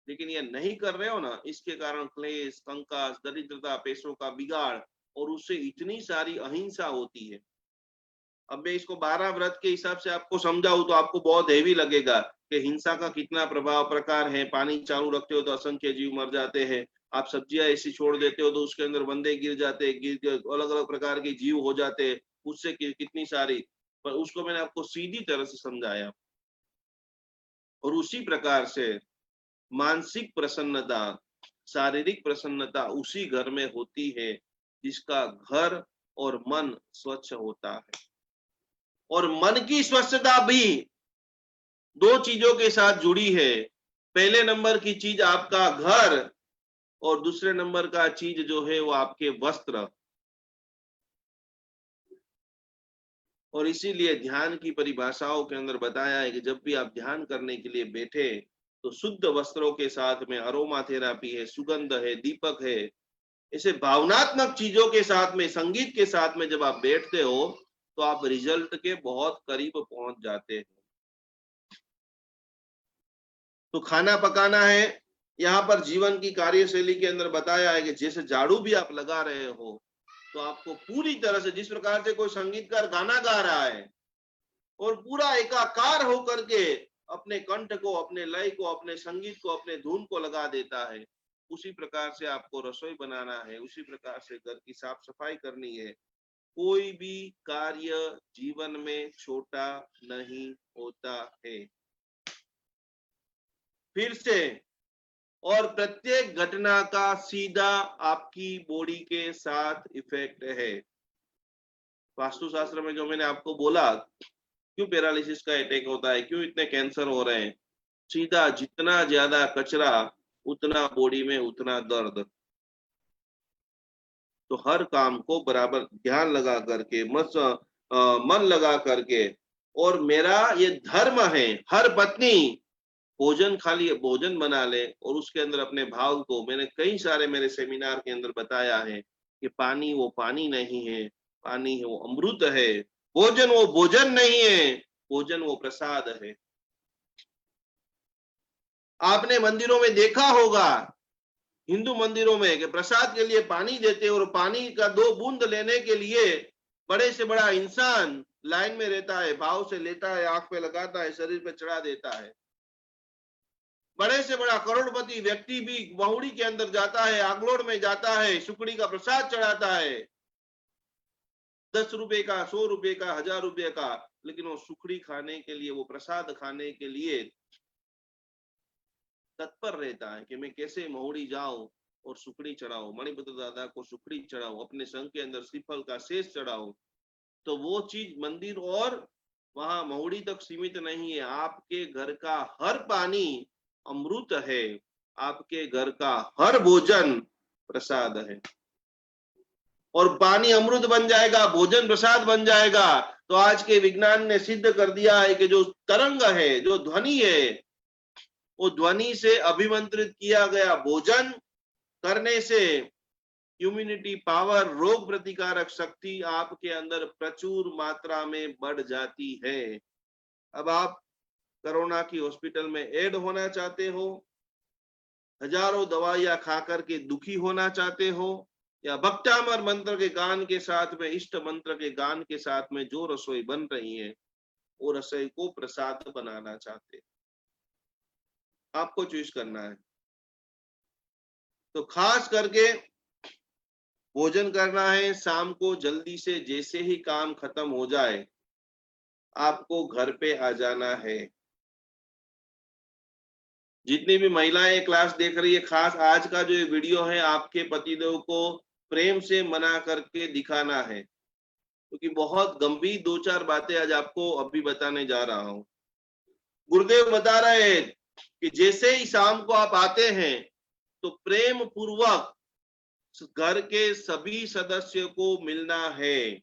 लेकिन ये नहीं कर रहे हो ना, इसके कारण क्लेश, कंकास, दरिद्रता, पैसों का बिगाड़, और उससे इतनी सारी अहिंसा होती है। अब मैं इसको 12 व्रत के हिसाब से आपको समझाऊं तो आपको बहुत हेवी लगेगा कि हिंसा का कितना प्रकार है। पानी चालू रखते हो तो असंख्य जीव मर जाते हैं, आप सब्जियां ऐसी छोड़ देते हो तो उसके अंदर बंदे गिर जाते हैं, अलग अलग प्रकार के जीव हो जाते हैं, उससे कितनी सारी, पर उसको मैंने आपको सीधी तरह से समझाया। और उसी प्रकार से मानसिक प्रसन्नता, शारीरिक प्रसन्नता उसी घर में होती है जिसका घर और मन स्वच्छ होता है। और मन की स्वच्छता भी दो चीजों के साथ जुड़ी है। पहले नंबर की चीज आपका घर, और दूसरे नंबर का चीज जो है वो आपके वस्त्र। और इसीलिए ध्यान की परिभाषाओं के अंदर बताया है कि जब भी आप ध्यान करने के लिए बैठे तो शुद्ध वस्त्रों के साथ में अरोमा थेरापी है, सुगंध है, दीपक है, ऐसे भावनात्मक चीजों के साथ में, संगीत के साथ में जब आप बैठते हो तो आप रिजल्ट के बहुत करीब पहुंच जाते हैं। तो खाना पकाना है, यहाँ पर जीवन की कार्यशैली के अंदर बताया है कि जैसे झाड़ू भी आप लगा रहे हो तो आपको पूरी तरह से, जिस प्रकार से कोई संगीतकार गाना गा रहा है और पूरा एकाकार होकर के अपने कंठ को, अपने लय को, अपने संगीत को, अपने धुन को लगा देता है, उसी प्रकार से आपको रसोई बनाना है, उसी प्रकार से घर की साफ सफाई करनी है। कोई भी कार्य जीवन में छोटा नहीं होता है। फिर से, और प्रत्येक घटना का सीधा आपकी बॉडी के साथ इफेक्ट है। वास्तुशास्त्र में जो मैंने आपको बोला, क्यों पैरालिसिस का अटैक होता है, क्यों इतने कैंसर हो रहे हैं, सीधा जितना ज्यादा कचरा उतना बॉडी में उतना दर्द। तो हर काम को बराबर ध्यान लगा करके, मन लगा करके, और मेरा ये धर्म है, हर पत्नी भोजन खा लिए, भोजन बना ले और उसके अंदर अपने भाव को, मैंने कई सारे मेरे सेमिनार के अंदर बताया है कि पानी वो पानी नहीं है, पानी है वो अमृत है, भोजन वो भोजन नहीं है, भोजन वो प्रसाद है। आपने मंदिरों में देखा होगा, हिंदू मंदिरों में, कि प्रसाद के लिए पानी देते और पानी का 2 बूंद लेने के लिए बड़े से बड़ा इंसान लाइन में रहता है, भाव से लेता है, आंख पे लगाता है, शरीर पे चढ़ा देता है। बड़े से बड़ा करोड़पति व्यक्ति भी बहुड़ी के अंदर जाता है, आगलोड़ में जाता है, सुकड़ी का प्रसाद चढ़ाता है, 10 रुपए का, 100 रुपए का, 1000 रुपए का, लेकिन वो सुखड़ी खाने के लिए, वो प्रसाद खाने के लिए तत्पर रहता है कि मैं कैसे महुड़ी जाऊं और सुखड़ी चढ़ाऊं, मणिभद्र दादा को सुखड़ी चढ़ाऊं, अपने संघ के अंदर श्रीफल का शेष चढ़ाऊं। तो वो चीज मंदिर और वहां महुड़ी तक सीमित नहीं है। आपके घर का हर पानी अमृत है, आपके घर का हर भोजन प्रसाद है। और पानी अमृत बन जाएगा, भोजन प्रसाद बन जाएगा, तो आज के विज्ञान ने सिद्ध कर दिया है कि जो तरंग है, जो ध्वनि है, वो ध्वनि से अभिमंत्रित किया गया भोजन करने से इम्यूनिटी पावर, रोग प्रतिकारक शक्ति आपके अंदर प्रचुर मात्रा में बढ़ जाती है। अब आप कोरोना की हॉस्पिटल में एड होना चाहते हो, हजारों दवाइयां खा करके दुखी होना चाहते हो, या भक्तामर मंत्र के गान के साथ में, इष्ट मंत्र के गान के साथ में जो रसोई बन रही है, वो रसोई को प्रसाद बनाना चाहते हैं, आपको चूज करना है। तो खास करके भोजन करना है शाम को जल्दी से, जैसे ही काम खत्म हो जाए आपको घर पे आ जाना है। जितनी भी महिलाएं क्लास देख रही है, खास आज का जो ये वीडियो है, आपके पतिदेव को प्रेम से मना करके दिखाना है, क्योंकि बहुत गंभीर 2-4 बातें आज आपको अभी बताने जा रहा हूं। गुरुदेव बता रहे हैं कि जैसे ही शाम को आप आते हैं तो प्रेम पूर्वक घर के सभी सदस्य को मिलना है।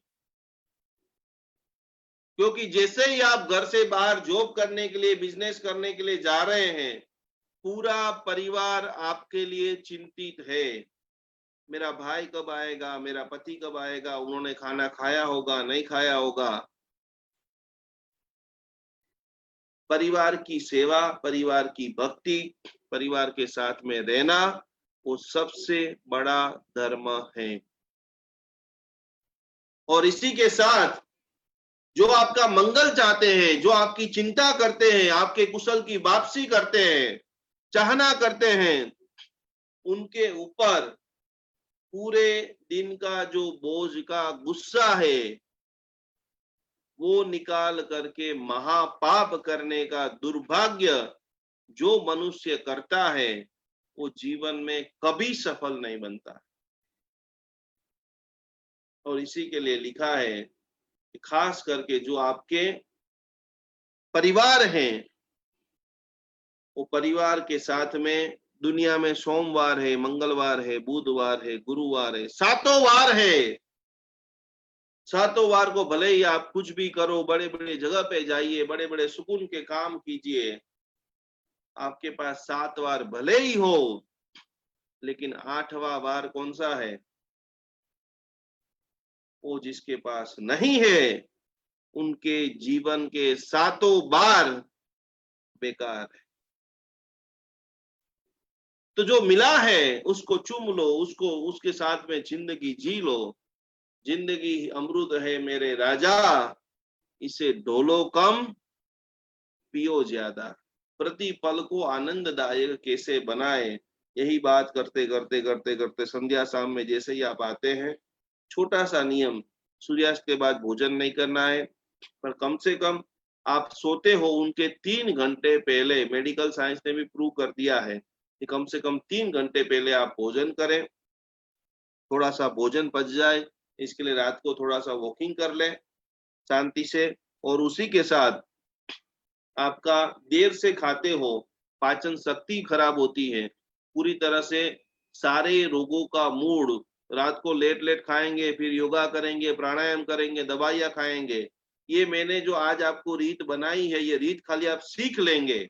क्योंकि जैसे ही आप घर से बाहर जॉब करने के लिए, बिजनेस करने के लिए जा रहे हैं, पूरा परिवार आपके लिए चिंतित है। मेरा भाई कब आएगा, मेरा पति कब आएगा, उन्होंने खाना खाया होगा, नहीं खाया होगा। परिवार की सेवा, परिवार की भक्ति, परिवार के साथ में रहना, वो सबसे बड़ा धर्म है। और इसी के साथ जो आपका मंगल चाहते हैं, जो आपकी चिंता करते हैं, आपके कुशल की वापसी करते हैं, चाहना करते हैं, उनके ऊपर पूरे दिन का जो बोझ का गुस्सा है, वो निकाल करके महापाप करने का दुर्भाग्य जो मनुष्य करता है, वो जीवन में कभी सफल नहीं बनता। और इसी के लिए लिखा है कि खास करके जो आपके परिवार हैं, वो परिवार के साथ में दुनिया में सोमवार है, मंगलवार है, बुधवार है, गुरुवार है, 7 वार है। 7 वार को भले ही आप कुछ भी करो, बड़े बड़े जगह पे जाइए, बड़े बड़े सुकून के काम कीजिए, आपके पास 7 वार भले ही हो, लेकिन 8वां वार कौन सा है? वो जिसके पास नहीं है, उनके जीवन के 7 बार बेकार है। तो जो मिला है उसको चूम लो, उसको उसके साथ में जिंदगी जी लो। जिंदगी अमृत है मेरे राजा, इसे ढोलो कम, पियो ज्यादा। प्रति पल को आनंददायक कैसे बनाए, यही बात करते करते करते करते संध्या शाम में जैसे ही आप आते हैं, छोटा सा नियम, सूर्यास्त के बाद भोजन नहीं करना है, पर कम से कम आप सोते हो उनके 3 घंटे पहले, मेडिकल साइंस ने भी प्रूव कर दिया है कि कम से कम 3 घंटे पहले आप भोजन करें। थोड़ा सा भोजन पच जाए, इसके लिए रात को थोड़ा सा वॉकिंग कर लें शांति से। और उसी के साथ आपका देर से खाते हो, पाचन शक्ति खराब होती है पूरी तरह से। सारे रोगों का मूड, रात को लेट लेट खाएंगे, फिर योगा करेंगे, प्राणायाम करेंगे, दवाइयां खाएंगे, ये मैंने जो आज आपको रीत बनाई है, ये रीत खाली आप सीख लेंगे,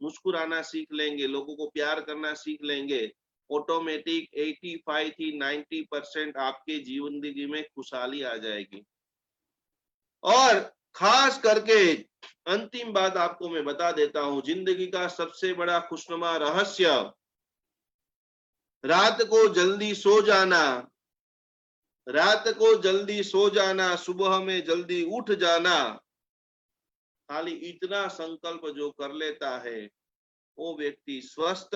मुस्कुराना सीख लेंगे, लोगों को प्यार करना सीख लेंगे, ऑटोमेटिक 85 थी 90% आपके जिंदगी में खुशहाली आ जाएगी। और खास करके अंतिम बात आपको मैं बता देता हूं, जिंदगी का सबसे बड़ा खुशनुमा रहस्य, रात को जल्दी सो जाना, रात को जल्दी सो जाना, सुबह में जल्दी उठ जाना। खाली इतना संकल्प जो कर लेता है, वो व्यक्ति स्वस्थ,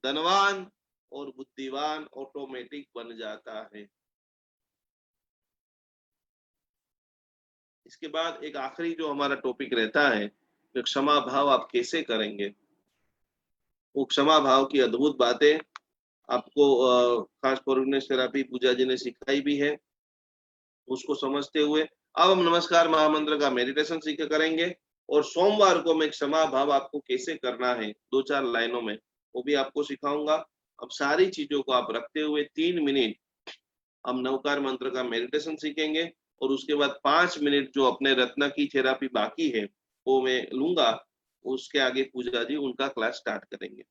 धनवान और बुद्धिमान ऑटोमेटिक बन जाता है। इसके बाद एक आखिरी जो हमारा टॉपिक रहता है, तो क्षमा भाव आप कैसे करेंगे। वो क्षमा भाव की अद्भुत बातें आपको खास फॉरगिवनेस थेरेपी पूजा जी ने सिखाई भी है। उसको समझते हुए अब हम नमस्कार महामंत्र का मेडिटेशन सीख करेंगे, और सोमवार को मैं क्षमा भाव आपको कैसे करना है 2-4 लाइनों में वो भी आपको सिखाऊंगा। अब सारी चीजों को आप रखते हुए 3 मिनट हम नवकार मंत्र का मेडिटेशन सीखेंगे, और उसके बाद 5 मिनट जो अपने रत्न की थेरापी बाकी है वो मैं लूंगा। उसके आगे पूजा जी उनका क्लास स्टार्ट करेंगे।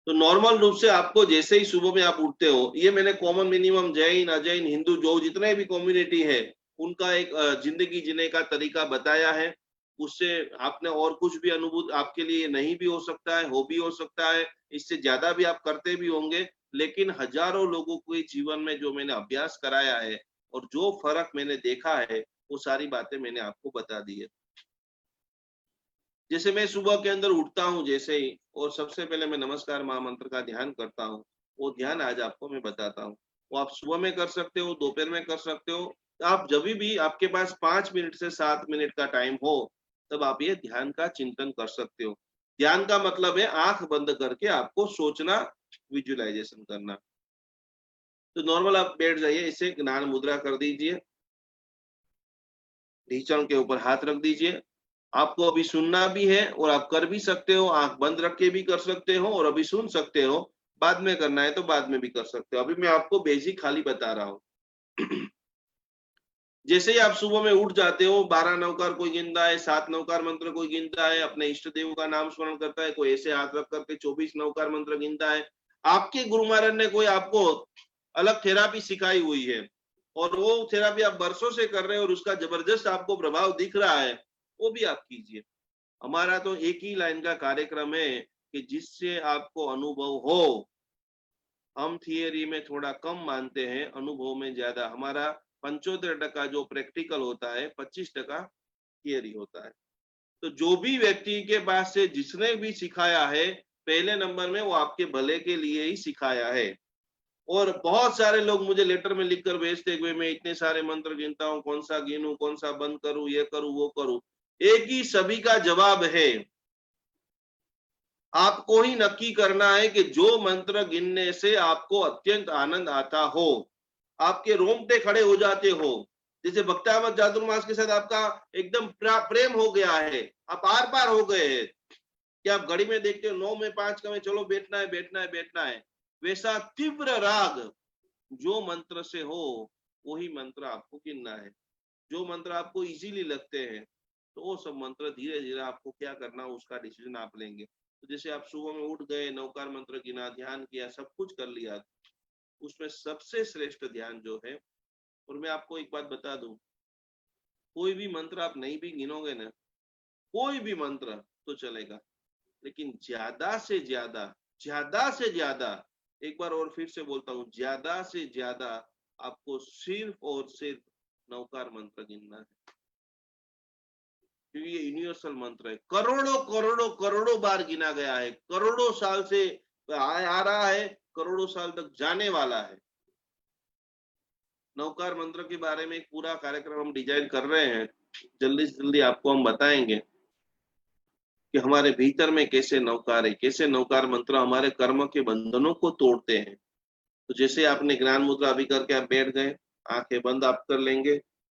तो नॉर्मल रूप से आपको जैसे ही सुबह में आप उठते हो, ये मैंने कॉमन मिनिमम जैन, अजैन, हिंदू जो जितने भी कम्युनिटी है उनका एक जिंदगी जीने का तरीका बताया है। उससे आपने और कुछ भी अनुभूत आपके लिए नहीं भी हो सकता है, हो भी हो सकता है, इससे ज्यादा भी आप करते भी होंगे, लेकिन हजारों लोगों के जीवन में जो मैंने अभ्यास कराया है और जो फर्क मैंने देखा है, वो सारी बातें मैंने आपको बता दी है। जैसे मैं सुबह के अंदर उठता हूँ जैसे ही, और सबसे पहले मैं नमस्कार महामंत्र का ध्यान करता हूँ, वो ध्यान आज आपको मैं बताता हूँ। वो आप सुबह में कर सकते हो, दोपहर में कर सकते हो, आप जब भी आपके पास 5 मिनट से 7 मिनट का टाइम हो, तब आप ये ध्यान का चिंतन कर सकते हो। ध्यान का मतलब है आंख बंद करके आपको सोचना, विजुअलाइजेशन करना। तो नॉर्मल आप बैठ जाइए, इसे ज्ञान मुद्रा कर दीजिए, ढीचण के ऊपर हाथ रख दीजिए। आपको अभी सुनना भी है और आप कर भी सकते हो, आंख बंद रख के भी कर सकते हो और अभी सुन सकते हो, बाद में करना है तो बाद में भी कर सकते हो। अभी मैं आपको बेसिक खाली बता रहा हूँ। जैसे ही आप सुबह में उठ जाते हो, 12 नवकार कोई गिनता है, 7 नवकार मंत्र कोई गिनता है, अपने इष्ट देव का नाम स्मरण करता है, कोई ऐसे हाथ रख करके 24 नवकार मंत्र गिनता है। आपके गुरु महाराज ने कोई आपको अलग थेरापी सिखाई हुई है और वो थेरापी आप बरसों से कर रहे हो और उसका जबरदस्त आपको प्रभाव दिख रहा है, वो भी आप कीजिए। हमारा तो एक ही लाइन का कार्यक्रम है कि जिससे आपको अनुभव हो। हम थियरी में थोड़ा कम मानते हैं, अनुभव में ज्यादा। हमारा 75% जो प्रैक्टिकल होता है, 25% थियरी होता है। तो जो भी व्यक्ति के पास से जिसने भी सिखाया है, पहले नंबर में वो आपके भले के लिए ही सिखाया है। और बहुत सारे लोग मुझे लेटर में लिखकर भेजते हुए, मैं इतने सारे मंत्र गिनता हूँ, कौन सा गिनूं, कौन सा बंद करूं, ये करूं, वो करूं। एक ही सभी का जवाब है, आपको ही नक्की करना है कि जो मंत्र गिनने से आपको अत्यंत आनंद आता हो, आपके रोंगटे खड़े हो जाते हो, जैसे भक्तावत चातुर्मास के साथ आपका एकदम प्रेम हो गया है, आप आर पार हो गए हैं कि आप घड़ी में देखते हो 9 में 5 का में चलो बैठना है, बैठना है, बैठना है। वैसा तीव्र राग जो मंत्र से हो, वही मंत्र आपको गिनना है। जो मंत्र आपको इजीली लगते हैं, तो वो सब मंत्र धीरे धीरे आपको क्या करना उसका डिसीजन आप लेंगे। तो जैसे आप सुबह में उठ गए, नवकार मंत्र गिना, ध्यान किया, सब कुछ कर लिया, उसमें सबसे श्रेष्ठ ध्यान जो है, और मैं आपको एक बात बता दूं, कोई भी मंत्र आप नहीं भी गिनोगे ना, कोई भी मंत्र तो चलेगा, लेकिन ज्यादा से ज्यादा, ज्यादा से ज्यादा, एक बार और फिर से बोलता हूं, ज्यादा से ज्यादा आपको सिर्फ और सिर्फ नवकार मंत्र गिनना है, क्योंकि ये यूनिवर्सल मंत्र है। करोड़ों करोड़ों करोड़ों बार गिना गया है, करोड़ों साल से आ रहा है, करोड़ों साल तक जाने वाला है। नवकार मंत्र के बारे में एक पूरा कार्यक्रम हम डिजाइन कर रहे हैं, जल्दी से जल्दी आपको हम बताएंगे कि हमारे भीतर में कैसे नवकार है, कैसे नवकार मंत्र हमारे कर्म के बंधनों को तोड़ते हैं। तो जैसे आपने ज्ञान मुद्रा अभी करके आप बैठ गए, आंखें बंद आप कर लेंगे,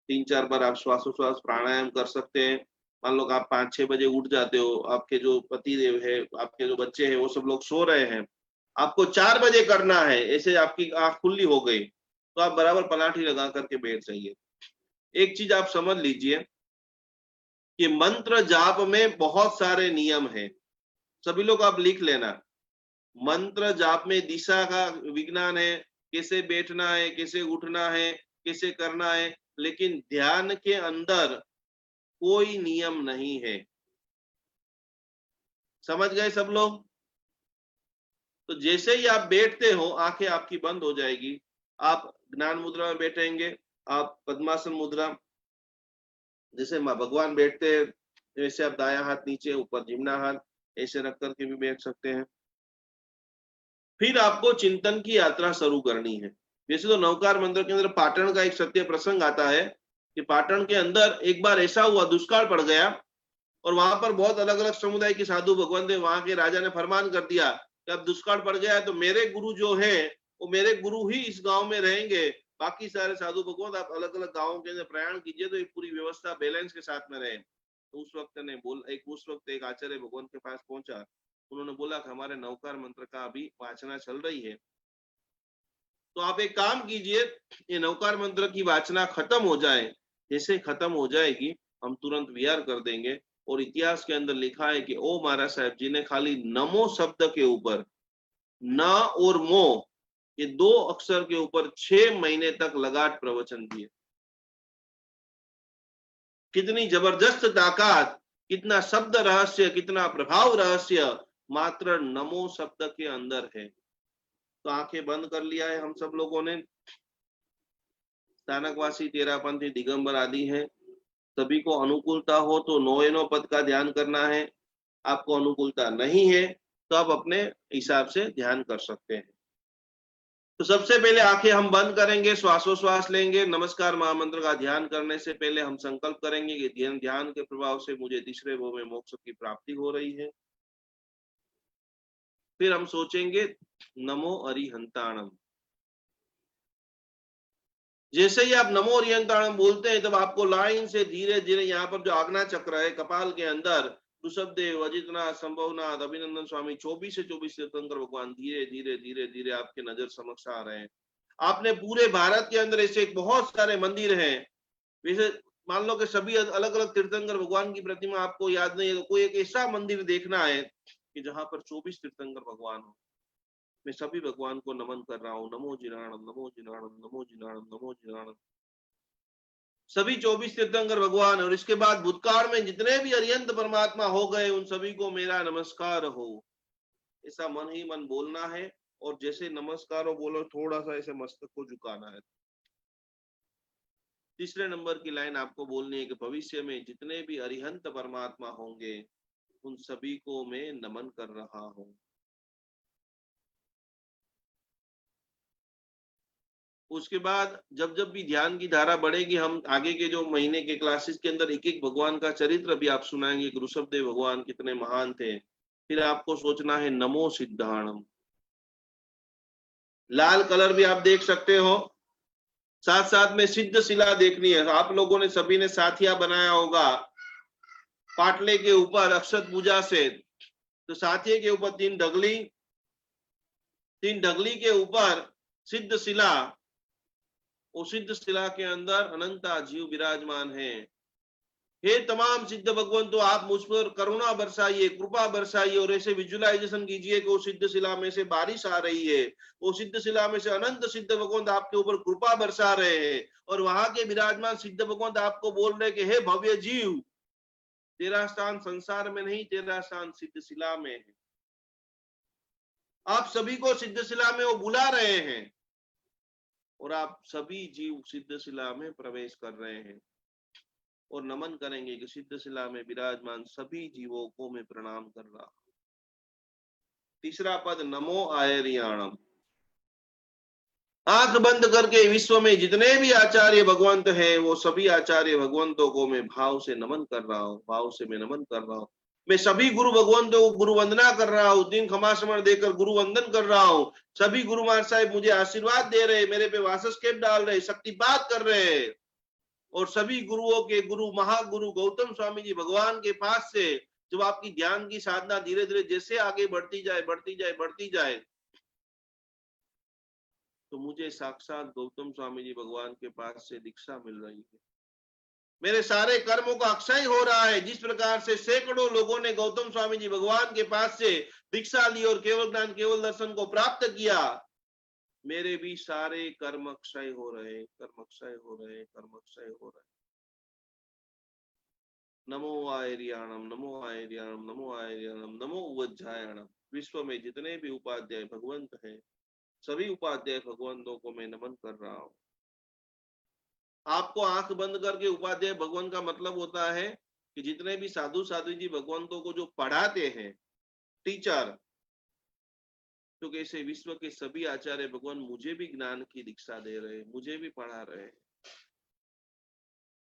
3-4 बार आप श्वासोश्वास प्राणायाम कर सकते हैं। मान लो आप 5-6 बजे उठ जाते हो, आपके जो पति देव है, आपके जो बच्चे हैं, वो सब लोग सो रहे हैं, आपको 4 बजे करना है, ऐसे आपकी आंख खुली हो गई, तो आप बराबर पलाठी लगा करके बैठ जाइए। एक चीज आप समझ लीजिए कि मंत्र जाप में बहुत सारे नियम हैं, सभी लोग आप लिख लेना। मंत्र जाप में दिशा का विज्ञान है, कैसे बैठना है, कैसे उठना है, कैसे करना है, लेकिन ध्यान के अंदर कोई नियम नहीं है। समझ गए सब लोग? तो जैसे ही आप बैठते हो, आंखें आपकी बंद हो जाएगी, आप ज्ञान मुद्रा में बैठेंगे, आप पद्मासन मुद्रा, जैसे भगवान बैठते हैं वैसे आप दाया हाथ नीचे, ऊपर जिम्ना हाथ ऐसे रख करके भी बैठ सकते हैं। फिर आपको चिंतन की यात्रा शुरू करनी है। वैसे तो नवकार मंत्र के अंदर पाटन का एक सत्य प्रसंग आता है कि पाटन के अंदर एक बार ऐसा हुआ, दुष्काल पड़ गया और वहां पर बहुत अलग अलग समुदाय के साधु भगवान थे। वहां के राजा ने फरमान कर दिया कि अब दुष्काल पड़ गया है तो मेरे गुरु जो है वो मेरे गुरु ही इस गांव में रहेंगे, बाकी सारे साधु भगवान आप अलग अलग गांवों के अंदर प्रयाण कीजिए, तो एक पूरी व्यवस्था बैलेंस के साथ में रहे। तो उस वक्त एक आचार्य भगवान के पास पहुंचा, उन्होंने बोला कि हमारे नवकार मंत्र का अभी वाचना चल रही है, तो आप एक काम कीजिए, ये नवकार मंत्र की वाचना खत्म हो जाए, जैसे खत्म हो जाएगी हम तुरंत विहार कर देंगे। और इतिहास के अंदर लिखा है कि ओ महाराज साहब जी ने खाली नमो शब्द के ऊपर, न और मो, ये 2 अक्षर के ऊपर 6 महीने तक लगातार प्रवचन दिए। कितनी जबरदस्त ताकत, कितना शब्द रहस्य, कितना प्रभाव रहस्य मात्र नमो शब्द के अंदर है। तो आंखें बंद कर लिया है हम सब लोगों ने। स्थानकवासी, तेरापंथी, दिगंबर आदि हैं, सभी को अनुकूलता हो तो 9 पद का ध्यान करना है। आपको अनुकूलता नहीं है तो आप अपने हिसाब से ध्यान कर सकते हैं। तो सबसे पहले आंखें हम बंद करेंगे, श्वासोश्वास लेंगे। नमस्कार महामंत्र का ध्यान करने से पहले हम संकल्प करेंगे कि ध्यान के प्रभाव से मुझे तीसरे भव में मोक्ष की प्राप्ति हो रही है। फिर हम सोचेंगे नमो अरिहंताणम। जैसे ही आप नमो अरिहंताणम बोलते हैं, तब आपको लाइन से धीरे धीरे यहाँ पर जो आज्ञा चक्र है कपाल के अंदर, ऋषभदेव, अजितनाथ, संभवनाथ, अभिनंदन स्वामी, 24 से 24 तीर्थंकर भगवान धीरे धीरे धीरे धीरे आपके नजर समक्ष आ रहे हैं। आपने पूरे भारत के अंदर ऐसे बहुत सारे मंदिर हैं वैसे मान लो कि सभी अलग अलग तीर्थंकर भगवान की प्रतिमा आपको याद नहीं है, तो कोई एक ऐसा मंदिर देखना है कि जहां पर 24 तीर्थंकर भगवान हो। मैं सभी भगवान को नमन कर रहा हूँ। नमो जिनाणम, नमो जिनाणम, नमो जिनाणम, नमो जिनाणम। सभी 24 तीर्थंकर भगवान, और इसके बाद भूतकाल में जितने भी अरिहंत परमात्मा हो गए उन सभी को मेरा नमस्कार हो। ऐसा मन ही मन बोलना है, और जैसे नमस्कार हो बोलो थोड़ा सा ऐसे मस्तक को झुकाना है। तीसरे नंबर की लाइन आपको बोलनी है कि भविष्य में जितने भी अरिहंत परमात्मा होंगे उन सभी को मैं नमन कर रहा हूं। उसके बाद जब जब भी ध्यान की धारा बढ़ेगी, हम आगे के जो महीने के क्लासेस के अंदर एक एक भगवान का चरित्र भी आप सुनाएंगे, ऋषभदेव भगवान कितने महान थे। फिर आपको सोचना है नमो सिद्धाणम। लाल कलर भी आप देख सकते हो, साथ साथ में सिद्ध शिला देखनी है। आप लोगों ने सभी ने साथिया बनाया होगा पाटले के ऊपर अक्षत पूजा से, तो साथिये के ऊपर 3 ढगली, 3 ढगली के ऊपर सिद्ध शिला, उस सिद्ध शिला के अंदर अनंता जीव विराजमान है। हे तमाम सिद्ध भगवंतों, आप मुझ पर करुणा बरसाइए, कृपा बरसाइए, और ऐसे विजुअलाइजेशन कीजिए कि वो सिद्ध शिला में से बारिश आ रही है, वो सिद्ध शिला में से अनंत सिद्ध भगवंत आपके ऊपर कृपा बरसा रहे हैं, और वहां के विराजमान सिद्ध भगवंत आपको बोल रहे कि हे भव्य जीव, तेरा स्थान संसार में नहीं, तेरा स्थान सिद्ध शिला में है। आप सभी को सिद्ध शिला में वो बुला रहे हैं, और आप सभी जीव सिद्ध शिला में प्रवेश कर रहे हैं, और नमन करेंगे कि सिद्ध शिला में विराजमान सभी जीवों को मैं प्रणाम कर रहा हूं। तीसरा पद नमो आयरियाणम। आंख बंद करके विश्व में जितने भी आचार्य भगवंत हैं वो सभी आचार्य भगवंतों को मैं भाव से नमन कर रहा हूँ, भाव से मैं नमन कर रहा हूँ। मैं सभी गुरु भगवंतों को गुरु वंदना कर रहा हूँ, 3 खमासमण देकर गुरु वंदन कर रहा हूँ। सभी गुरु महाराज साहिब मुझे आशीर्वाद दे रहे, मेरे पे वासस्केप डाल रहे, शक्तिपात कर रहे हैं, और सभी गुरुओं के गुरु महागुरु गौतम स्वामी जी भगवान के पास से जब आपकी ध्यान की साधना धीरे धीरे जैसे आगे बढ़ती जाए बढ़ती जाए बढ़ती जाए, तो मुझे साक्षात गौतम स्वामी जी भगवान के पास से दीक्षा मिल रही है। मेरे सारे कर्मों का अक्षय हो रहा है। जिस प्रकार से सैकड़ों लोगों ने गौतम स्वामी जी भगवान के पास से दीक्षा ली और केवल ज्ञान केवल दर्शन को प्राप्त किया, मेरे भी सारे कर्म अक्षय हो रहे, कर्म अक्षय हो रहे, कर्म अक्षय हो रहे। नमो आयरियाणम, नमो आयरियाणम, नमो आयरियाणम, नमो उवज्जायणम। विश्व में जितने भी उपाध्याय भगवंत हैं सभी उपाध्याय भगवंतों को मैं नमन कर रहा हूं। आपको आंख बंद करके उपाध्याय भगवान का मतलब होता है कि जितने भी साधु साधु जी भगवंतों को जो पढ़ाते हैं, टीचर, तो कैसे विश्व के सभी आचार्य भगवान मुझे भी ज्ञान की दीक्षा दे रहे हैं, मुझे भी पढ़ा रहे हैं।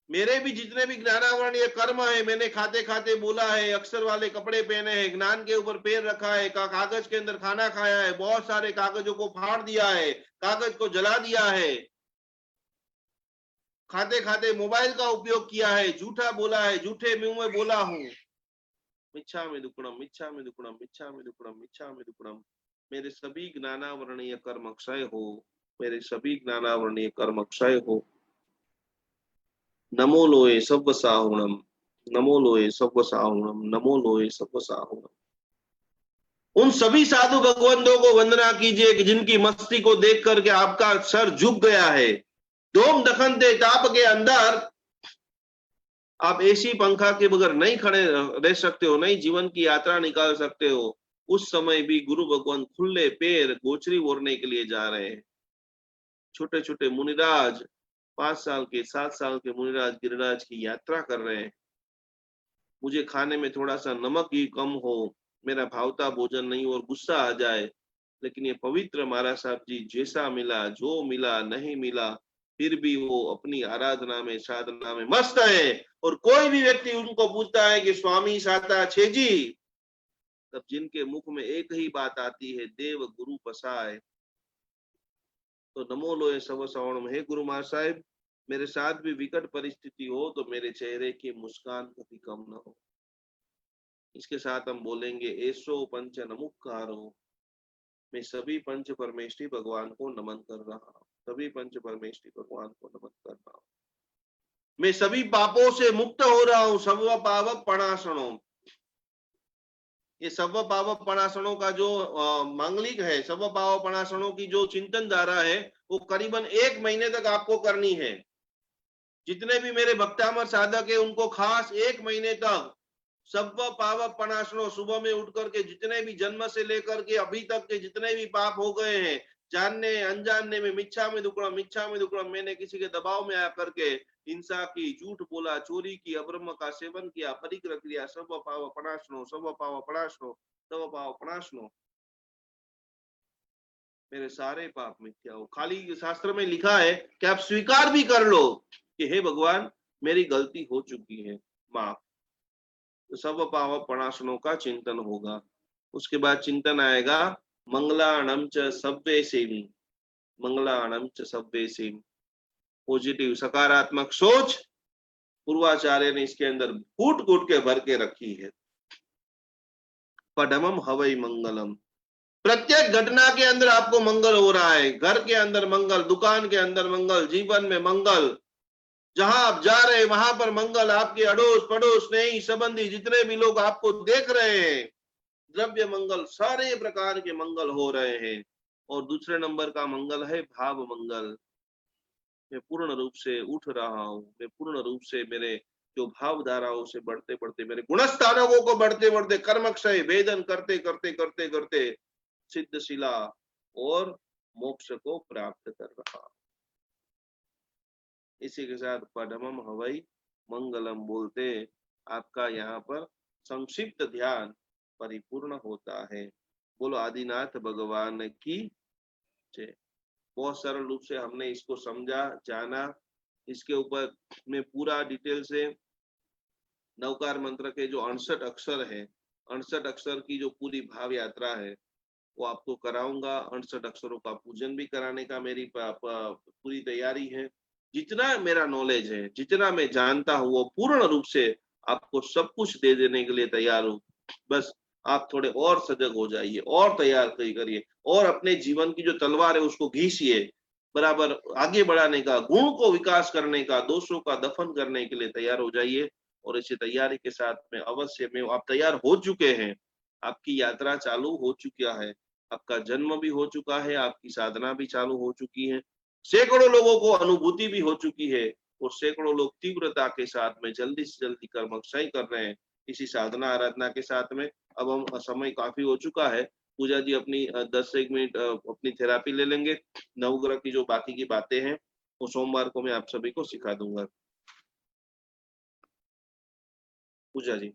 मेरे भी जितने भी ज्ञानावरणीय कर्म है, मैंने खाते खाते बोला है, अक्षर वाले कपड़े पहने हैं, ज्ञान के ऊपर पैर रखा है, कागज के अंदर खाना खाया है, बहुत सारे कागजों को फाड़ दिया है, कागज को जला दिया है, खाते खाते मोबाइल का उपयोग किया है, झूठा बोला है, झूठे मुंह में बोला हूं। मिच्छा में दुक्कड़म, मिच्छा में दुक्कड़म, मिच्छा में दुक्कड़म, मिच्छा में दुक्कड़म। मेरे सभी ज्ञानावरणीय कर्म अक्षय हो, मेरे सभी ज्ञानावरणीय कर्म अक्षय हो। नमो लोए सव्व साहुणम, नमो लोए सव्व साहुणम, नमो लोए सव्व साहुणम। उन सभी साधु भगवंतों को वंदना कीजिए कि जिनकी मस्ती को देख करके आपका सर झुक गया है। डोम दखनते ताप के अंदर आप एसी पंखा के बगैर नहीं खड़े रह सकते हो, नहीं जीवन की यात्रा निकाल सकते हो। उस समय भी गुरु भगवान खुले पैर गोचरी ओढ़ने के लिए जा रहे हैं। छोटे छोटे मुनिराज, 5 साल के 7 साल के मुनिराज गिरिराज की यात्रा कर रहे हैं। मुझे खाने में थोड़ा सा नमक ही कम हो, मेरा भावता भोजन नहीं और गुस्सा आ जाए, लेकिन ये पवित्र महाराज साहब जी जैसा मिला, जो मिला, नहीं मिला, फिर भी वो अपनी आराधना में साधना में मस्त है। और कोई भी व्यक्ति उनको पूछता है कि स्वामी साता छे जी, तब जिनके मुख में एक ही बात आती है, देव गुरु बसाए। तो नमो लोए सव सवर्ण। हे गुरु महाराज साहिब, मेरे साथ भी विकट परिस्थिति हो तो मेरे चेहरे की मुस्कान कभी कम न हो। इसके साथ हम बोलेंगे ऐसो पंच नमुक्कारो। मैं सभी पंच परमेष्ठी भगवान को नमन कर रहा हूँ, सभी पंच परमेष्ठी भगवान को नमन कर रहा हूँ। मैं सभी पापों से मुक्त हो रहा हूं, सर्व पाप प्रणाशनम। ये सर्व पाप प्रणाशनों का जो मांगलिक है, सर्व पाप प्रणाशनों की जो चिंतन धारा है, वो करीबन 1 महीने तक आपको करनी है। जितने भी मेरे भक्तामर साधक है उनको खास 1 महीने तक सब पाप प्रणाशनों, सुबह में उठ करके जितने भी जन्म से लेकर के अभी तक के जितने भी पाप हो गए हैं, जानने अनजानने में, मिच्छा में दुक्कड़म, मैंने किसी के दबाव में आकर के हिंसा की, झूठ बोला, चोरी की, अब्रह्म का सेवन किया, परिग्रह किया, सब पाप प्रणाशनो, सब पाप प्रणाशनो, सब पाप प्रणाशनो, मेरे सारे पाप मिथ्या हो। खाली शास्त्र में लिखा है कि आप स्वीकार भी कर लो कि हे भगवान मेरी गलती हो चुकी है, माफ। तो सब पाप प्रणाशनों का चिंतन होगा। उसके बाद चिंतन आएगा मंगलाणम च सव्येसेमि, मंगलाणम च सव्येसेमि, पॉजिटिव सकारात्मक सोच पूर्वाचार्य ने इसके अंदर कूट कूट के भर के रखी है। पडमम हवई मंगलम, प्रत्येक घटना के अंदर आपको मंगल हो रहा है। घर के अंदर मंगल, दुकान के अंदर मंगल, जीवन में मंगल, जहां आप जा रहे हैं वहां पर मंगल, आपके अड़ोस पड़ोस स्नेही संबंधी जितने भी लोग आपको देख रहे हैं, द्रव्य मंगल, सारे प्रकार के मंगल हो रहे हैं। और दूसरे नंबर का मंगल है भाव मंगल। मैं पूर्ण रूप से उठ रहा हूं, मैं पूर्ण रूप से मेरे जो भावधाराओं से बढ़ते बढ़ते, मेरे गुणस्थानकों को बढ़ते बढ़ते कर्मक्षय वेदन करते करते करते करते सिद्धशिला और मोक्ष को प्राप्त कर रहा। इसी के साथ पडमम हवई मंगलम बोलते आपका यहाँ पर संक्षिप्त ध्यान परिपूर्ण होता है। बोलो आदिनाथ भगवान की जय। बहुत सरल रूप से हमने इसको समझा, जाना। इसके ऊपर में पूरा डिटेल से नवकार मंत्र के जो 68 अक्षर है, 68 अक्षर की जो पूरी भाव यात्रा है वो आपको कराऊंगा। 68 अक्षरों का पूजन भी कराने का मेरी पूरी तैयारी है। जितना मेरा नॉलेज है, जितना मैं जानता हूँ, वो पूर्ण रूप से आपको सब कुछ दे देने के लिए तैयार हूँ। बस आप थोड़े और सजग हो जाइए और तैयार करिए और अपने जीवन की जो तलवार है उसको घीसिए, बराबर आगे बढ़ाने का, गुण को विकास करने का, दोषों का दफन करने के लिए तैयार हो जाइए। और इसी तैयारी के साथ में अवश्य में आप तैयार हो चुके हैं, आपकी यात्रा चालू हो चुका है, आपका जन्म भी हो चुका है, आपकी साधना भी चालू हो चुकी है, सैकड़ों लोगों को अनुभूति भी हो चुकी है और सैकड़ों लोग तीव्रता के साथ में जल्दी से जल्दी कर्मक्षय कर रहे हैं इसी साधना आराधना के साथ में। अब हम समय काफी हो चुका है, पूजा जी अपनी 10 से 1 मिनट अपनी थेरापी ले लेंगे। नवग्रह की जो बाकी की बातें हैं वो सोमवार को मैं आप सभी को सिखा दूंगा। पूजा जी।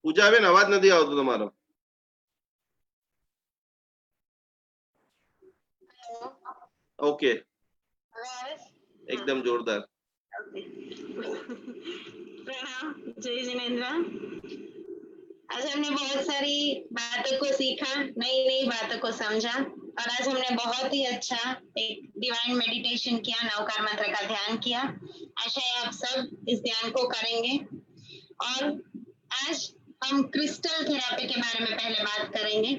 પૂજા બેન અવાજ નથી આવતો તમારો। ઓકે एकदम जोरदार। प्रणाम, जय जिनेन्द्र। आज हमने बहुत सारी बातों को सीखा, नई नई बातों को समझा और आज हमने बहुत ही अच्छा एक डिवाइन मेडिटेशन किया, नवकार मंत्र का ध्यान किया। आशा है आप सब इस ध्यान को करेंगे। और आज हम क्रिस्टल थेरापी के बारे में पहले बात करेंगे।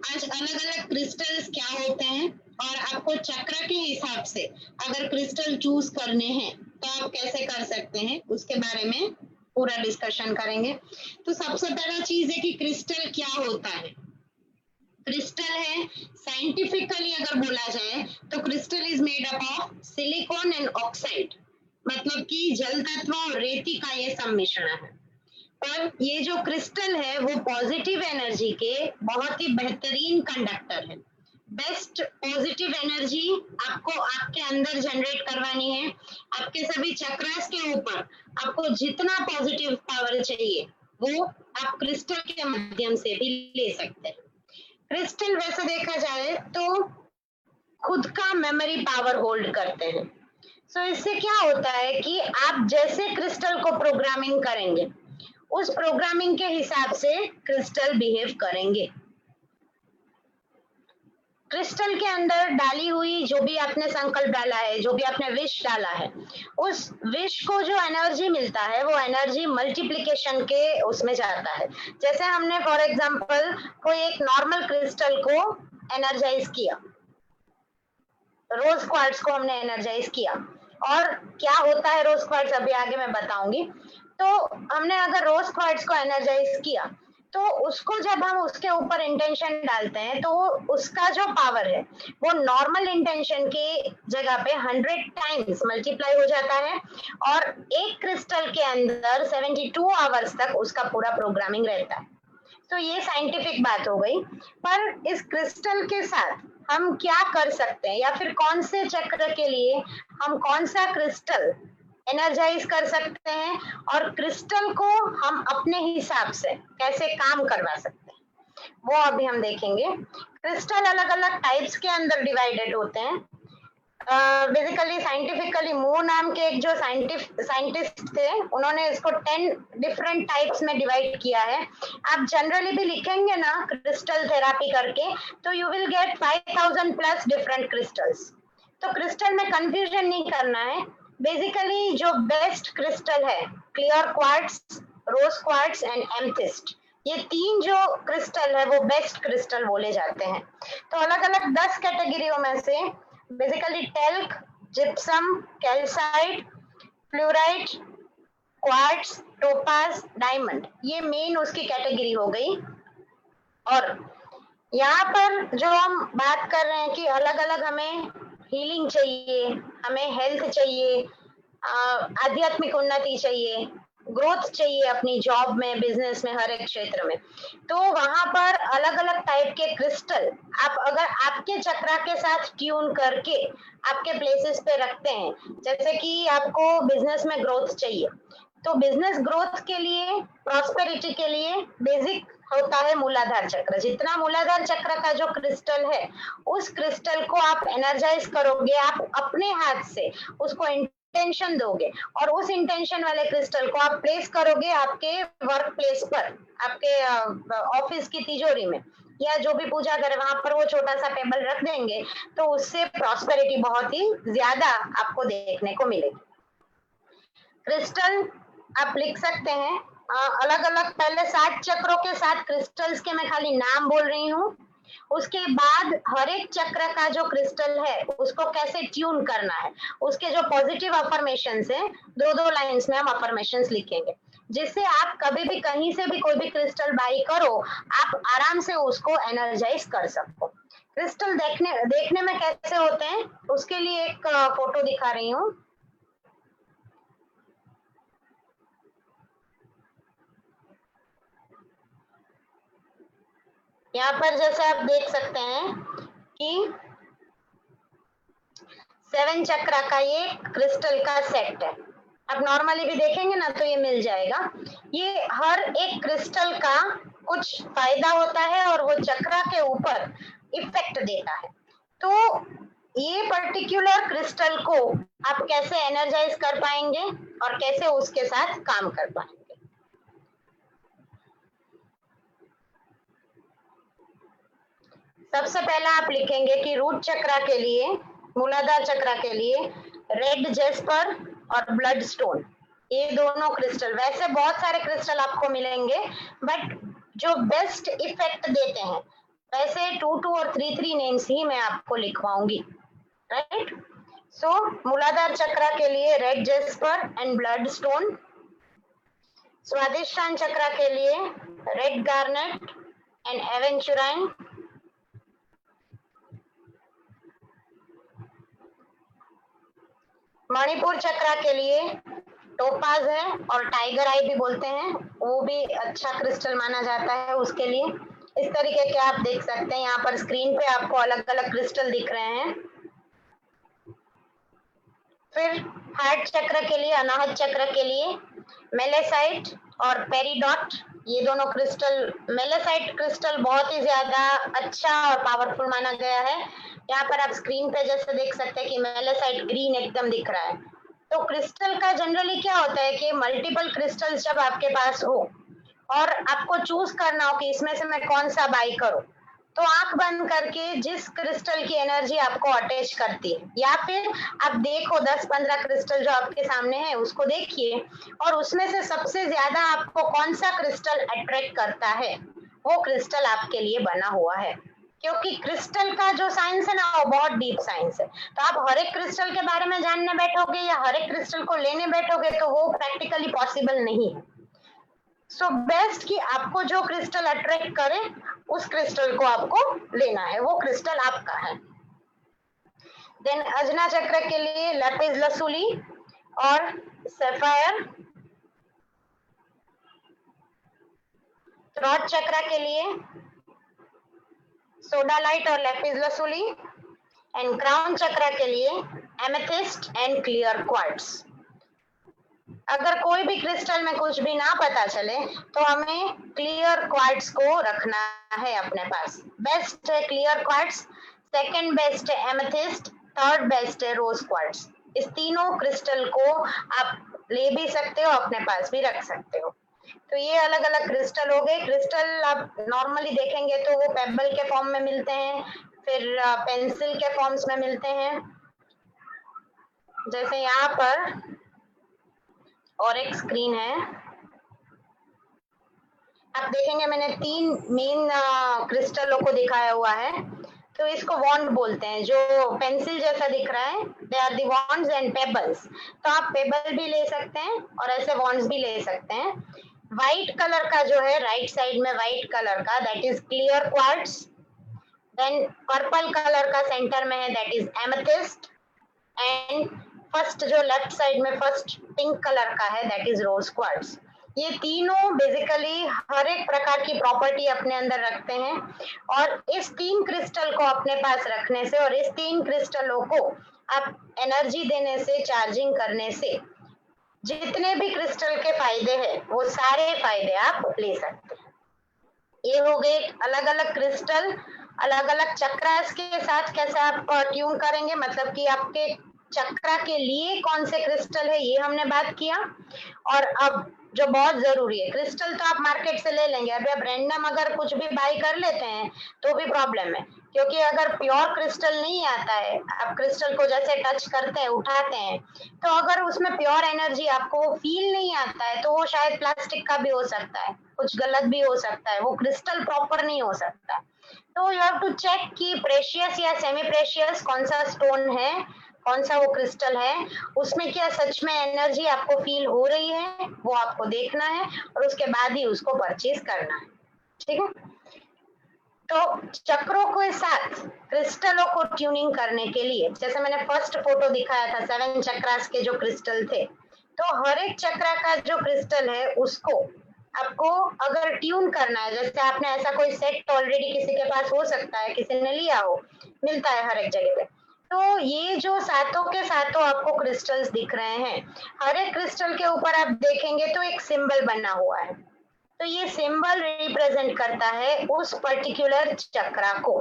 आज अलग अलग क्रिस्टल्स क्या होते हैं और आपको चक्र के हिसाब से अगर क्रिस्टल चूज करने हैं तो आप कैसे कर सकते हैं, उसके बारे में पूरा डिस्कशन करेंगे। तो सबसे पहला चीज है कि क्रिस्टल क्या होता है। क्रिस्टल है, साइंटिफिकली अगर बोला जाए तो crystal is made up of silicon and oxide, मतलब कि जल तत्व और रेती का ये सम्मिश्रण है। पर ये जो क्रिस्टल है वो पॉजिटिव एनर्जी के बहुत ही बेहतरीन कंडक्टर है। बेस्ट पॉजिटिव एनर्जी आपको आपके अंदर जनरेट करवानी है। आपके सभी चक्रास के ऊपर आपको जितना पॉजिटिव पावर चाहिए वो आप क्रिस्टल के माध्यम से भी ले सकते हैं। क्रिस्टल वैसे देखा जाए तो खुद का मेमोरी पावर होल्ड करते हैं। सो इससे क्या होता है कि आप जैसे क्रिस्टल को प्रोग्रामिंग करेंगे उस प्रोग्रामिंग के हिसाब से क्रिस्टल बिहेव करेंगे। क्रिस्टल के अंदर डाली हुई जो भी आपने संकल्प डाला है, जो भी आपने विश डाला है, उस विश को जो एनर्जी मिलता है वो एनर्जी मल्टीप्लिकेशन के उसमें जाता है। जैसे हमने फॉर एग्जांपल कोई एक नॉर्मल क्रिस्टल को एनर्जाइज किया, रोज क्वार्ट्ज को हमने एनर्जाइज किया, और क्या होता है रोज क्वार्ट्ज अभी आगे मैं बताऊंगी। तो हमने अगर रोज क्वार्ट्ज को एनर्जाइज किया तो उसको जब हम उसके ऊपर इंटेंशन डालते हैं तो उसका जो पावर है वो नॉर्मल इंटेंशन के जगह पे 100 टाइम्स मल्टीप्लाई हो जाता है, और एक क्रिस्टल के अंदर 72 आवर्स तक उसका पूरा प्रोग्रामिंग रहता है। तो ये साइंटिफिक बात हो गई। पर इस क्रिस्टल के साथ हम क्या कर सकते हैं, या फिर कौन से चक्र के लिए हम कौन सा क्रिस्टल एनर्जाइज कर सकते हैं, और क्रिस्टल को हम अपने हिसाब से कैसे काम करवा सकते हैं, वो अभी हम देखेंगे। क्रिस्टल अलग अलग टाइप्स के अंदर डिवाइडेड होते हैं। बेसिकली साइंटिफिकली मू नाम के एक जो साइंटिस्ट थे, उन्होंने इसको 10 डिफरेंट टाइप्स में डिवाइड किया है। आप जनरली भी लिखेंगे ना क्रिस्टल थेरापी करके तो you will get 5000 plus different crystals. तो क्रिस्टल में कंफ्यूजन नहीं करना है। बेसिकली जो बेस्ट क्रिस्टल है, clear quartz, rose quartz and amethyst, ये तीन जो क्रिस्टल है वो बेस्ट क्रिस्टल बोले जाते हैं। तो अलग अलग 10 कैटेगरियों में से basically talc, gypsum, calcite, fluorite, quartz, topaz, diamond, ये मेन उसकी कैटेगरी हो गई। और यहाँ पर जो हम बात कर रहे हैं कि अलग अलग हमें हीलिंग चाहिए, हमें हेल्थ चाहिए, आध्यात्मिक उन्नति चाहिए, ग्रोथ चाहिए अपनी जॉब में, बिजनेस में, हर एक क्षेत्र में, तो वहां पर अलग अलग टाइप के क्रिस्टल आप अगर आपके चक्रा के साथ ट्यून करके आपके प्लेसेस पे रखते हैं, जैसे कि आपको बिजनेस में ग्रोथ चाहिए, तो बिजनेस ग्रोथ के लिए, प्रॉस्पेरिटी के लिए बेसिक होता है मूलाधार चक्र। जितना मूलाधार चक्र का जो क्रिस्टल है उस क्रिस्टल को आप एनर्जाइज करोगे, आप अपने हाथ से उसको इंटेंशन दोगे, और उस इंटेंशन वाले क्रिस्टल को आप प्लेस करोगे आपके वर्क प्लेस पर, आपके ऑफिस की तिजोरी में, या जो भी पूजा करे वहां पर वो छोटा सा टेबल रख देंगे, तो उससे प्रॉस्पेरिटी बहुत ही ज्यादा आपको देखने को मिलेगी। क्रिस्टल आप लिख सकते हैं अलग अलग, पहले 7 चक्रों के 7 क्रिस्टल्स के मैं खाली नाम बोल रही हूँ। उसके बाद हर एक चक्र का जो क्रिस्टल है उसको कैसे ट्यून करना है, उसके जो पॉजिटिव अफर्मेशंस है, 2-2 लाइंस में हम अफर्मेशंस लिखेंगे, जिससे आप कभी भी कहीं से भी कोई भी क्रिस्टल बाई करो, आप आराम से उसको एनर्जाइज कर सको। क्रिस्टल देखने में कैसे होते हैं उसके लिए एक फोटो दिखा रही हूँ। यहाँ पर जैसे आप देख सकते हैं कि 7 चक्रा का ये क्रिस्टल का सेट है। आप नॉर्मली भी देखेंगे ना तो ये मिल जाएगा। ये हर एक क्रिस्टल का कुछ फायदा होता है और वो चक्रा के ऊपर इफेक्ट देता है। तो ये पर्टिकुलर क्रिस्टल को आप कैसे एनर्जाइज कर पाएंगे और कैसे उसके साथ काम कर पाएंगे। सबसे पहला आप लिखेंगे कि रूट चक्रा के लिए, मूलाधार चक्रा के लिए रेड जेस्पर और ब्लड स्टोन, ये दोनों क्रिस्टल, वैसे बहुत सारे क्रिस्टल आपको मिलेंगे बट जो बेस्ट इफेक्ट देते हैं वैसे 2-2 और 3-3 नेम्स ही मैं आपको लिखवाऊंगी, राइट। सो मूलाधार चक्रा के लिए red jasper and blood stone, Swadhisthana chakra के लिए red garnet and aventurine, Manipura chakra के लिए टोपाज है और टाइगर आई भी बोलते हैं, वो भी अच्छा क्रिस्टल माना जाता है उसके लिए। इस तरीके के आप देख सकते हैं, यहाँ पर स्क्रीन पे आपको अलग अलग क्रिस्टल दिख रहे हैं। फिर हार्ट चक्र के लिए, अनाहत चक्र के लिए मेलेसाइट और पेरिडॉट, ये दोनों क्रिस्टल, मेलेसाइट क्रिस्टल बहुत ही ज्यादा अच्छा और पावरफुल माना गया है। यहाँ पर आप स्क्रीन पे जैसे देख सकते हैं कि मेलेसाइट ग्रीन एकदम दिख रहा है। तो क्रिस्टल का जनरली क्या होता है कि मल्टीपल क्रिस्टल्स जब आपके पास हो और आपको चूज करना हो कि इसमें से मैं कौन सा बाई करूं, तो आंख बंद करके जिस क्रिस्टल की एनर्जी आपको अटैच करती है, या फिर आप देखो 10-15 क्रिस्टल जो आपके सामने है उसको देखिए और उसमें से सबसे ज्यादा आपको कौन सा क्रिस्टल अट्रैक्ट करता है, वो क्रिस्टल आपके लिए बना हुआ है। क्योंकि क्रिस्टल का जो साइंस है ना वो बहुत डीप साइंस है, तो आप हर एक क्रिस्टल के बारे में जानने बैठोगे या हर एक क्रिस्टल को लेने बैठोगे तो वो प्रैक्टिकली पॉसिबल नहीं है। सो बेस्ट कि आपको जो क्रिस्टल अट्रैक्ट करे उस क्रिस्टल को आपको लेना है, वो क्रिस्टल आपका है। देन अजना चक्र के लिए लैपिस लसूली और सैफायर, थ्रोट चक्र के लिए सोडालाइट और लैपिस लसूली, एंड क्राउन चक्र के लिए एमेथिस्ट एंड क्लियर क्वार्ट्ज। अगर कोई भी क्रिस्टल में कुछ भी ना पता चले तो हमें क्लियर क्वार्ट्ज को रखना है अपने पास। बेस्ट है क्लियर क्वार्ट्ज, सेकंड बेस्ट है एमेथिस्ट, थर्ड बेस्ट है रोज क्वार्ट्ज। इस तीनों क्रिस्टल को आप ले भी सकते हो, अपने पास भी रख सकते हो। तो ये अलग अलग क्रिस्टल हो गए। क्रिस्टल आप नॉर्मली देखेंगे तो वो पेबल के फॉर्म में मिलते हैं, फिर पेंसिल के फॉर्म्स में मिलते हैं। जैसे यहाँ पर और एक स्क्रीन है, आप देखेंगे मैंने 3 मेन क्रिस्टलों को दिखाया हुआ है। तो इसको वॉन्ड बोलते हैं, जो पेंसिल जैसा दिख रहा है, they are the wands and pebbles. तो आप पेबल भी ले सकते हैं और ऐसे वॉन्ड्स भी ले सकते हैं। व्हाइट कलर का जो है राइट साइड में, व्हाइट कलर का, that is clear quartz. Then purple colour का सेंटर में है, that is amethyst. And first जो लेफ्ट साइड में फर्स्ट पिंक कलर का है, दैट इज रोज क्वार्ट्ज। ये तीनों बेसिकली हर एक प्रकार की प्रॉपर्टी अपने अंदर रखते हैं और इस 3 क्रिस्टल को अपने पास रखने से और इस 3 क्रिस्टलों को आप एनर्जी देने से, चार्जिंग करने से जितने भी क्रिस्टल के फायदे हैं वो सारे फायदे आप ले सकते हैं। ये हो गए अलग अलग क्रिस्टल, अलग अलग चक्रास के साथ कैसे आप ट्यून करेंगे, मतलब कि आपके चक्रा के लिए कौन से क्रिस्टल है ये हमने बात किया। और अब जो बहुत जरूरी है, क्रिस्टल तो आप मार्केट से ले लेंगे, अभी आप रैंडम अगर कुछ भी बाई कर लेते हैं तो भी प्रॉब्लम है, क्योंकि अगर प्योर क्रिस्टल नहीं आता है, आप क्रिस्टल को जैसे टच करते हैं, उठाते हैं, तो अगर उसमें प्योर एनर्जी आपको फील नहीं आता है तो वो शायद प्लास्टिक का भी हो सकता है, कुछ गलत भी हो सकता है, वो क्रिस्टल प्रॉपर नहीं हो सकता। तो यू हैव टू चेक कि प्रेशियस या सेमी प्रेशियस कौन सा स्टोन है, कौन सा वो क्रिस्टल है, उसमें क्या सच में एनर्जी आपको फील हो रही है, वो आपको देखना है और उसके बाद ही उसको परचेज करना है। ठीक है, तो चक्रों के साथ क्रिस्टलों को ट्यूनिंग करने के लिए, जैसे मैंने फर्स्ट फोटो दिखाया था 7 चक्रास के जो क्रिस्टल थे, तो हर एक चक्रा का जो क्रिस्टल है उसको आपको अगर ट्यून करना है, जैसे आपने ऐसा कोई सेट ऑलरेडी किसी के पास हो सकता है, किसी ने लिया हो, मिलता है हर एक जगह पे, तो ये जो सातों के सातों आपको क्रिस्टल्स दिख रहे हैं, हर एक क्रिस्टल के ऊपर आप देखेंगे तो एक सिंबल बना हुआ है, तो ये सिंबल रिप्रेजेंट करता है उस पर्टिकुलर चक्रा को।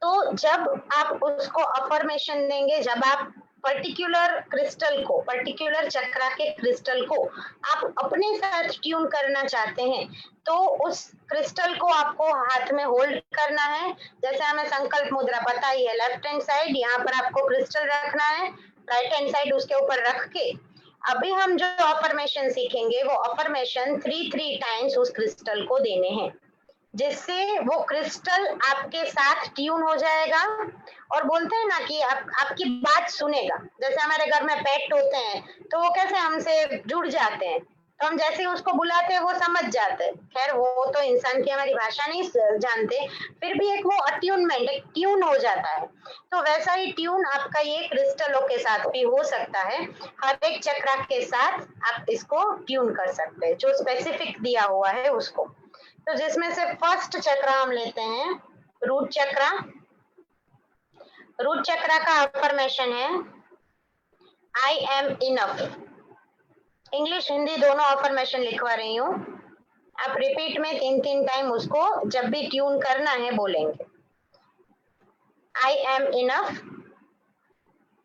तो जब आप उसको अफर्मेशन देंगे, जब आप पर्टिकुलर क्रिस्टल को, पर्टिकुलर चक्रा के क्रिस्टल को आप अपने साथ ट्यून करना चाहते हैं, तो उस क्रिस्टल को आपको हाथ में होल्ड करना है। जैसे हमें संकल्प मुद्रा पता ही है, लेफ्ट हैंड साइड यहाँ पर आपको क्रिस्टल रखना है, राइट हैंड साइड उसके ऊपर रख के अभी हम जो अफर्मेशन सीखेंगे वो अफर्मेशन 3 टाइम्स उस क्रिस्टल को देने हैं, जिससे वो क्रिस्टल आपके साथ ट्यून हो जाएगा और बोलते हैं ना कि आपकी बात सुनेगा। जैसे हमारे घर में पेट होते हैं तो वो कैसे हमसे जुड़ जाते हैं, तो हम जैसे उसको बुलाते हैं वो समझ जाते हैं। खैर वो तो इंसान की हमारी भाषा नहीं जानते, फिर भी एक वो अट्यूनमेंट, एक ट्यून हो जाता है। तो वैसा ही ट्यून आपका ये क्रिस्टलों के साथ भी हो सकता है, हर एक चक्रा के साथ आप इसको ट्यून कर सकते हैं जो स्पेसिफिक दिया हुआ है उसको। तो जिसमें से फर्स्ट चक्रा हम लेते हैं रूट चक्रा। रूट चक्रा का अफर्मेशन है I am enough. English Hindi दोनों अफर्मेशन लिखवा रही हूँ, आप रिपीट में 3 टाइम उसको जब भी ट्यून करना है बोलेंगे, I am enough.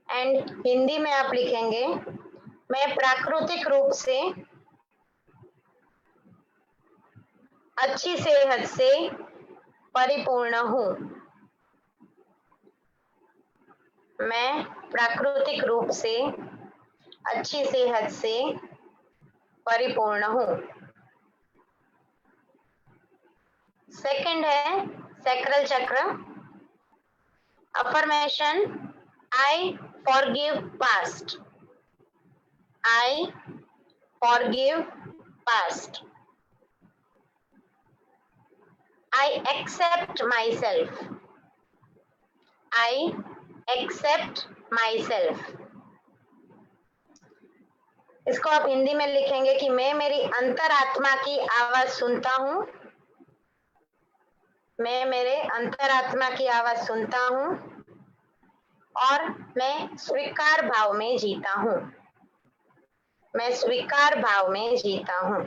And Hindi में आप लिखेंगे मैं प्राकृतिक रूप से अच्छी सेहत से परिपूर्ण हूँ। मैं प्राकृतिक रूप से अच्छी सेहत से परिपूर्ण हूँ। सेकंड है सैक्रल चक्र। Affirmation, I forgive past. I forgive past. I accept myself. I accept myself. इसको आप हिंदी में लिखेंगे कि मैं मेरी अंतरात्मा की आवाज सुनता हूँ। मैं मेरे अंतरात्मा की आवाज सुनता हूँ और मैं स्वीकार भाव में जीता हूँ। मैं स्वीकार भाव में जीता हूँ।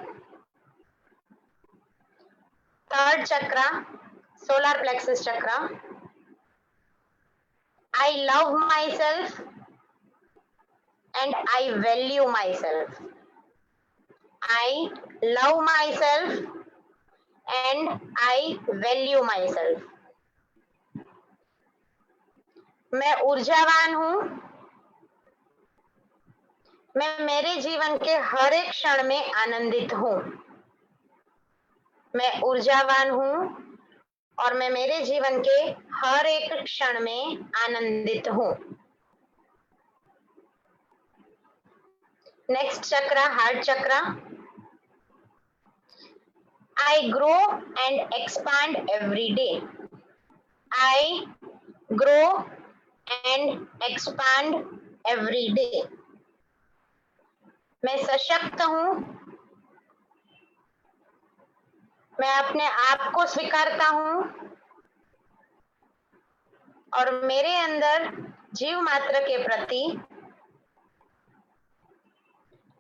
थर्ड चक्र, सोलर प्लेक्सस चक्र। I love myself and I value myself. I love myself and I value myself. मैं ऊर्जावान हूँ। मैं मेरे जीवन के हर एक क्षण में आनंदित हूँ। मैं ऊर्जावान हूँ और मैं मेरे जीवन के हर एक क्षण में आनंदित हूँ। नेक्स्ट चक्र, हार्ट चक्र। I grow and expand every day. I grow and expand every day. मैं सशक्त हूँ। मैं अपने आप को स्वीकारता हूँ और मेरे अंदर जीव मात्र के प्रति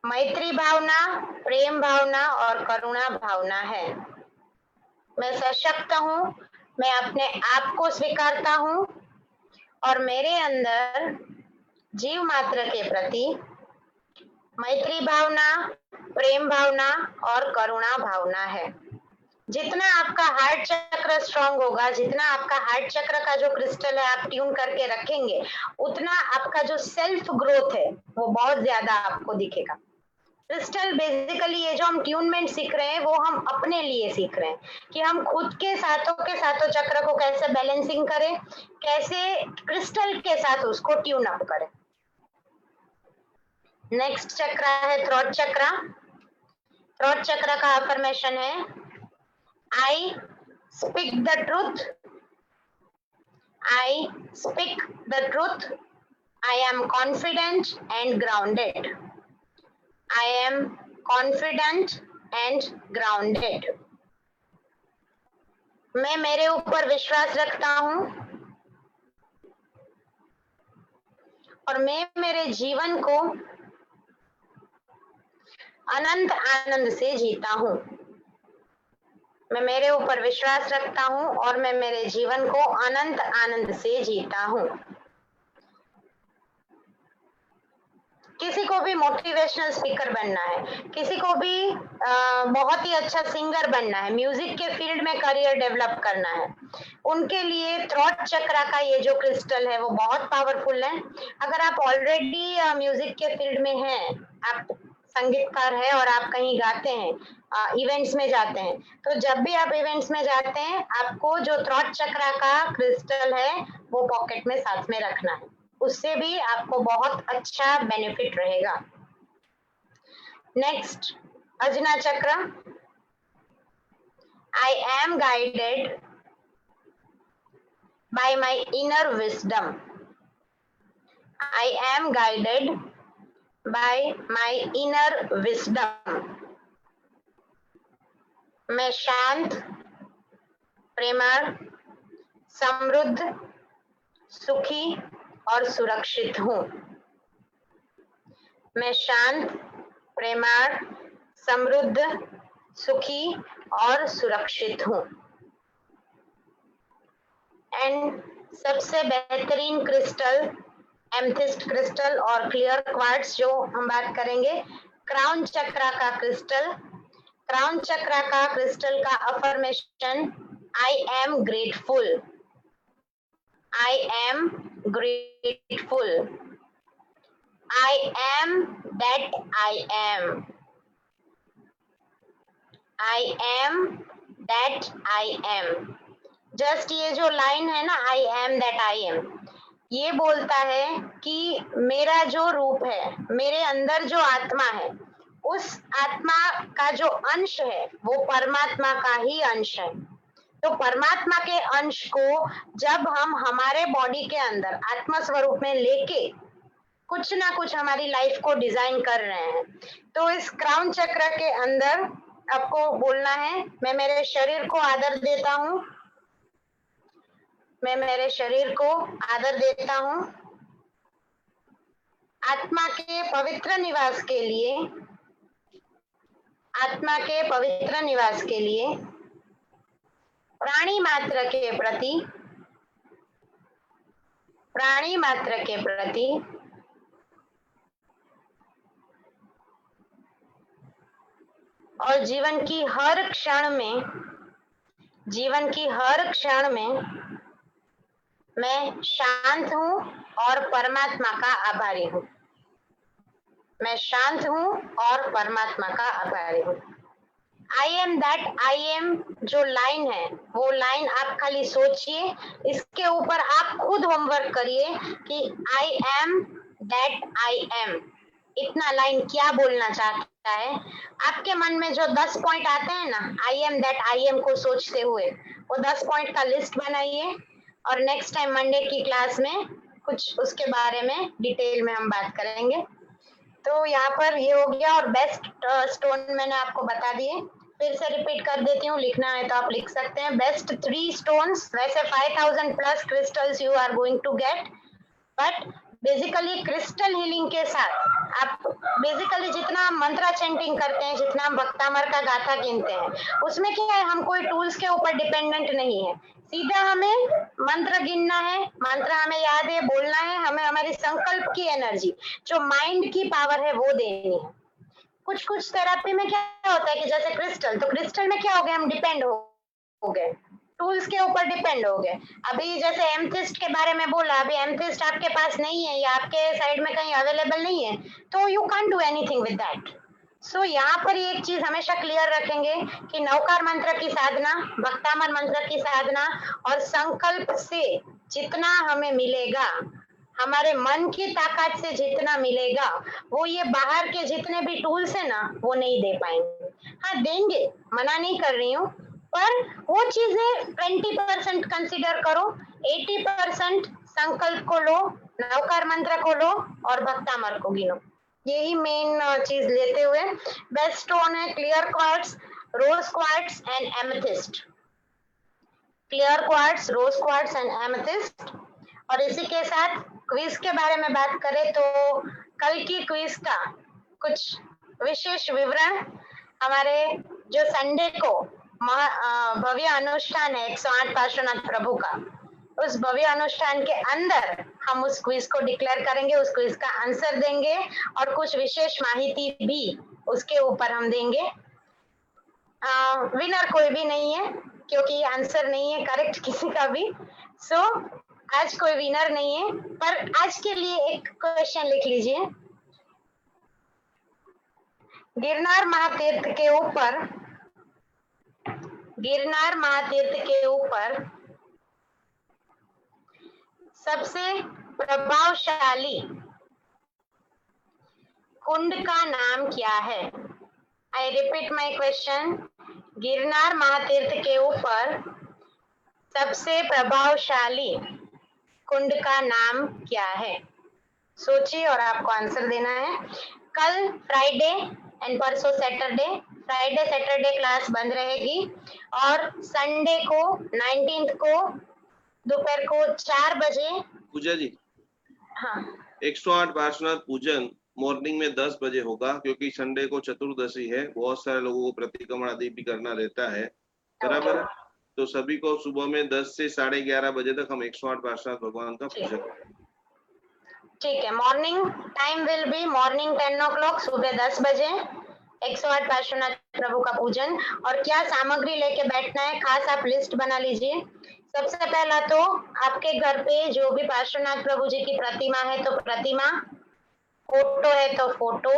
मैत्री भावना, प्रेम भावना और करुणा भावना है। मैं सशक्त हूँ। मैं अपने आप को स्वीकारता हूँ और मेरे अंदर जीव मात्र के प्रति मैत्री भावना, प्रेम भावना और करुणा भावना है। जितना आपका हार्ट चक्र स्ट्रांग होगा, जितना आपका हार्ट चक्र का जो क्रिस्टल है आप ट्यून करके रखेंगे, उतना आपका जो सेल्फ ग्रोथ है वो बहुत ज्यादा आपको दिखेगा। क्रिस्टल बेसिकली ये जो हम ट्यूनमेंट सीख रहे हैं वो हम अपने लिए सीख रहे हैं कि हम खुद के सातों चक्र को कैसे बैलेंसिंग करें, कैसे क्रिस्टल के साथ उसको ट्यून अप करें। नेक्स्ट चक्र है थ्रोट चक्र। थ्रोट चक्र का अफर्मेशन है I speak the truth. I speak the truth. I am confident and grounded. I am confident and grounded. मैं मेरे ऊपर विश्वास रखता हूँ और मैं मेरे जीवन को अनंत आनंद से जीता हूँ। मैं मेरे ऊपर विश्वास रखता हूँ और मैं मेरे जीवन को अनंत आनंद से जीता हूँ। किसी को भी मोटिवेशनल स्पीकर बनना है, किसी को भी बहुत ही अच्छा सिंगर बनना है, म्यूजिक के फील्ड में करियर डेवलप करना है, उनके लिए थ्रोट चक्र का ये जो क्रिस्टल है वो बहुत पावरफुल है। अगर आप ऑलरेडी म्यूजिक के फील्ड में हैं, आप संगीतकार है और आप कहीं गाते हैं, इवेंट्स में जाते हैं, तो जब भी आप इवेंट्स में जाते हैं आपको जो थ्रोट चक्र का क्रिस्टल है वो पॉकेट में साथ में रखना है। उससे भी आपको बहुत अच्छा बेनिफिट रहेगा। नेक्स्ट, अजना चक्र। I am guided by my inner wisdom. I am guided by my inner wisdom. मैं शांत, प्रेमळ, समृद्ध, सुखी और सुरक्षित हूँ। मैं शांत, प्रेमळ, समृद्ध, सुखी और सुरक्षित हूँ। एंड सबसे बेहतरीन क्रिस्टल, एमेथिस्ट क्रिस्टल और क्लियर क्वार्ट्ज जो हम बात करेंगे, क्राउन चक्र का क्रिस्टल। क्राउन चक्र का क्रिस्टल का affirmation I am grateful. I am grateful. I am that I am. I am that I am. Just ये जो लाइन है ना, I am that I am, ये बोलता है कि मेरा जो रूप है, मेरे अंदर जो आत्मा है, उस आत्मा का जो अंश है वो परमात्मा का ही अंश है। तो परमात्मा के अंश को जब हम हमारे बॉडी के अंदर आत्मा स्वरूप में लेके कुछ ना कुछ हमारी लाइफ को डिजाइन कर रहे हैं, तो इस क्राउन चक्र के अंदर आपको बोलना है, मैं मेरे शरीर को आदर देता हूँ, मैं मेरे शरीर को आदर देता हूँ। आत्मा के पवित्र निवास के लिए, आत्मा के पवित्र निवास के लिए प्राणी मात्र के प्रति, प्राणी मात्र के प्रति और जीवन की हर क्षण में, जीवन की हर क्षण में मैं शांत हूँ और परमात्मा का आभारी हूँ। मैं शांत हूँ और परमात्मा का आभारी हूँ। I am that I am जो लाइन है, वो लाइन आप खाली सोचिए, इसके ऊपर आप खुद होमवर्क करिए कि I am that I am, इतना लाइन क्या बोलना चाहता है। आपके मन में जो 10 पॉइंट आते हैं ना, I am that I am को सोचते हुए, वो 10 पॉइंट का लिस्ट बनाइए और नेक्स्ट टाइम मंडे की क्लास में कुछ उसके बारे में डिटेल में हम बात करेंगे। तो यहाँ पर ये हो गया, और बेस्ट स्टोन मैंने आपको बता दिए, फिर से रिपीट कर देती हूँ, लिखना है तो आप लिख सकते हैं। बेस्ट 3 स्टोन्स, वैसे 5000 plus crystals you are going to get, but basically crystal healing के साथ आप बेसिकली जितना हम मंत्रा चैंटिंग करते हैं, जितना हम भक्तामर का गाथा गिनते हैं, उसमें क्या है, हम कोई टूल्स के ऊपर डिपेंडेंट नहीं है, सीधा हमें मंत्र गिनना है, मंत्र हमें याद है, बोलना है, हमें हमारी संकल्प की एनर्जी, जो माइंड की पावर है, वो देनी है। कुछ कुछ थेरेपी में क्या होता है कि जैसे क्रिस्टल, तो क्रिस्टल में क्या हो गया, हम डिपेंड हो गए, टूल्स के ऊपर डिपेंड हो गए। अभी जैसे एमथिस्ट के बारे में बोला, अभी एमथिस्ट आपके पास नहीं है या आपके साइड में कहीं अवेलेबल नहीं है, तो you can't do anything with that. So यहाँ पर एक चीज हमेशा क्लियर रखेंगे कि नवकार मंत्र की साधना, भक्तामर मंत्र की साधना और संकल्प से जितना हमें मिलेगा, हमारे मन की ताकत से जितना मिलेगा, वो ये बाहर के जितने भी टूल्स है ना, वो नहीं दे पाएंगे। हाँ देंगे, मना नहीं कर रही हूँ, पर वो चीजें 20% कंसिडर करो, 80% संकल्प को लो, नवकार मंत्र को लो और भक्तामर को गिनो। यही मेन चीज लेते हुए बेस्ट स्टोन है clear quartz, rose quartz and amethyst. Clear quartz, rose quartz and amethyst. और इसी के साथ क्विज के बारे में बात करें तो कल की क्विज का कुछ विशेष विवरण, हमारे जो संडे को भव्य अनुष्ठान है 108 पार्श्वनाथ प्रभु का, उस भव्य अनुष्ठान के अंदर हम उस क्विज को डिक्लेयर करेंगे, उस क्विज का आंसर देंगे और कुछ विशेष माहिती भी उसके ऊपर हम देंगे। विनर कोई भी नहीं है क्योंकि आंसर नहीं है करेक्ट किसी का भी, सो आज कोई विनर नहीं है। पर आज के लिए एक क्वेश्चन लिख लीजिए, गिरनार महातीर्थ के ऊपर, गिरनार महातीर्थ के ऊपर सबसे प्रभावशाली कुंड का नाम क्या है? I repeat my question, Girnar महातीर्थ के ऊपर सबसे प्रभावशाली कुंड का नाम क्या है? सोचिए और आपको आंसर देना है। कल फ्राइडे एंड परसों सैटरडे, फ्राइडे सैटरडे क्लास बंद रहेगी और संडे को 19th को दोपहर को 4 बजे। पूजा जी, हाँ, 108 पार्श्वनाथ पूजन मॉर्निंग में 10 बजे होगा, क्योंकि संडे को चतुर्दशी है, बहुत सारे लोगों को प्रतिक्रमण आदि भी करना रहता है, बराबर है। तो सभी को सुबह में 10 से 11:30 बजे तक हम 108 पार्श्वनाथ भगवान का पूजन करेंगे। ठीक है। Morning time will be morning 10 o'clock, सुबह 10 बजे, 108 पार्श्वनाथ प्रभु का पूजन। और क्या सामग्री लेके बैठना है, खास आप लिस्ट बना लीजिए। सबसे पहला तो आपके घर पे जो भी पार्श्वनाथ प्रभु जी की प्रतिमा है तो प्रतिमा, फोटो है तो फोटो,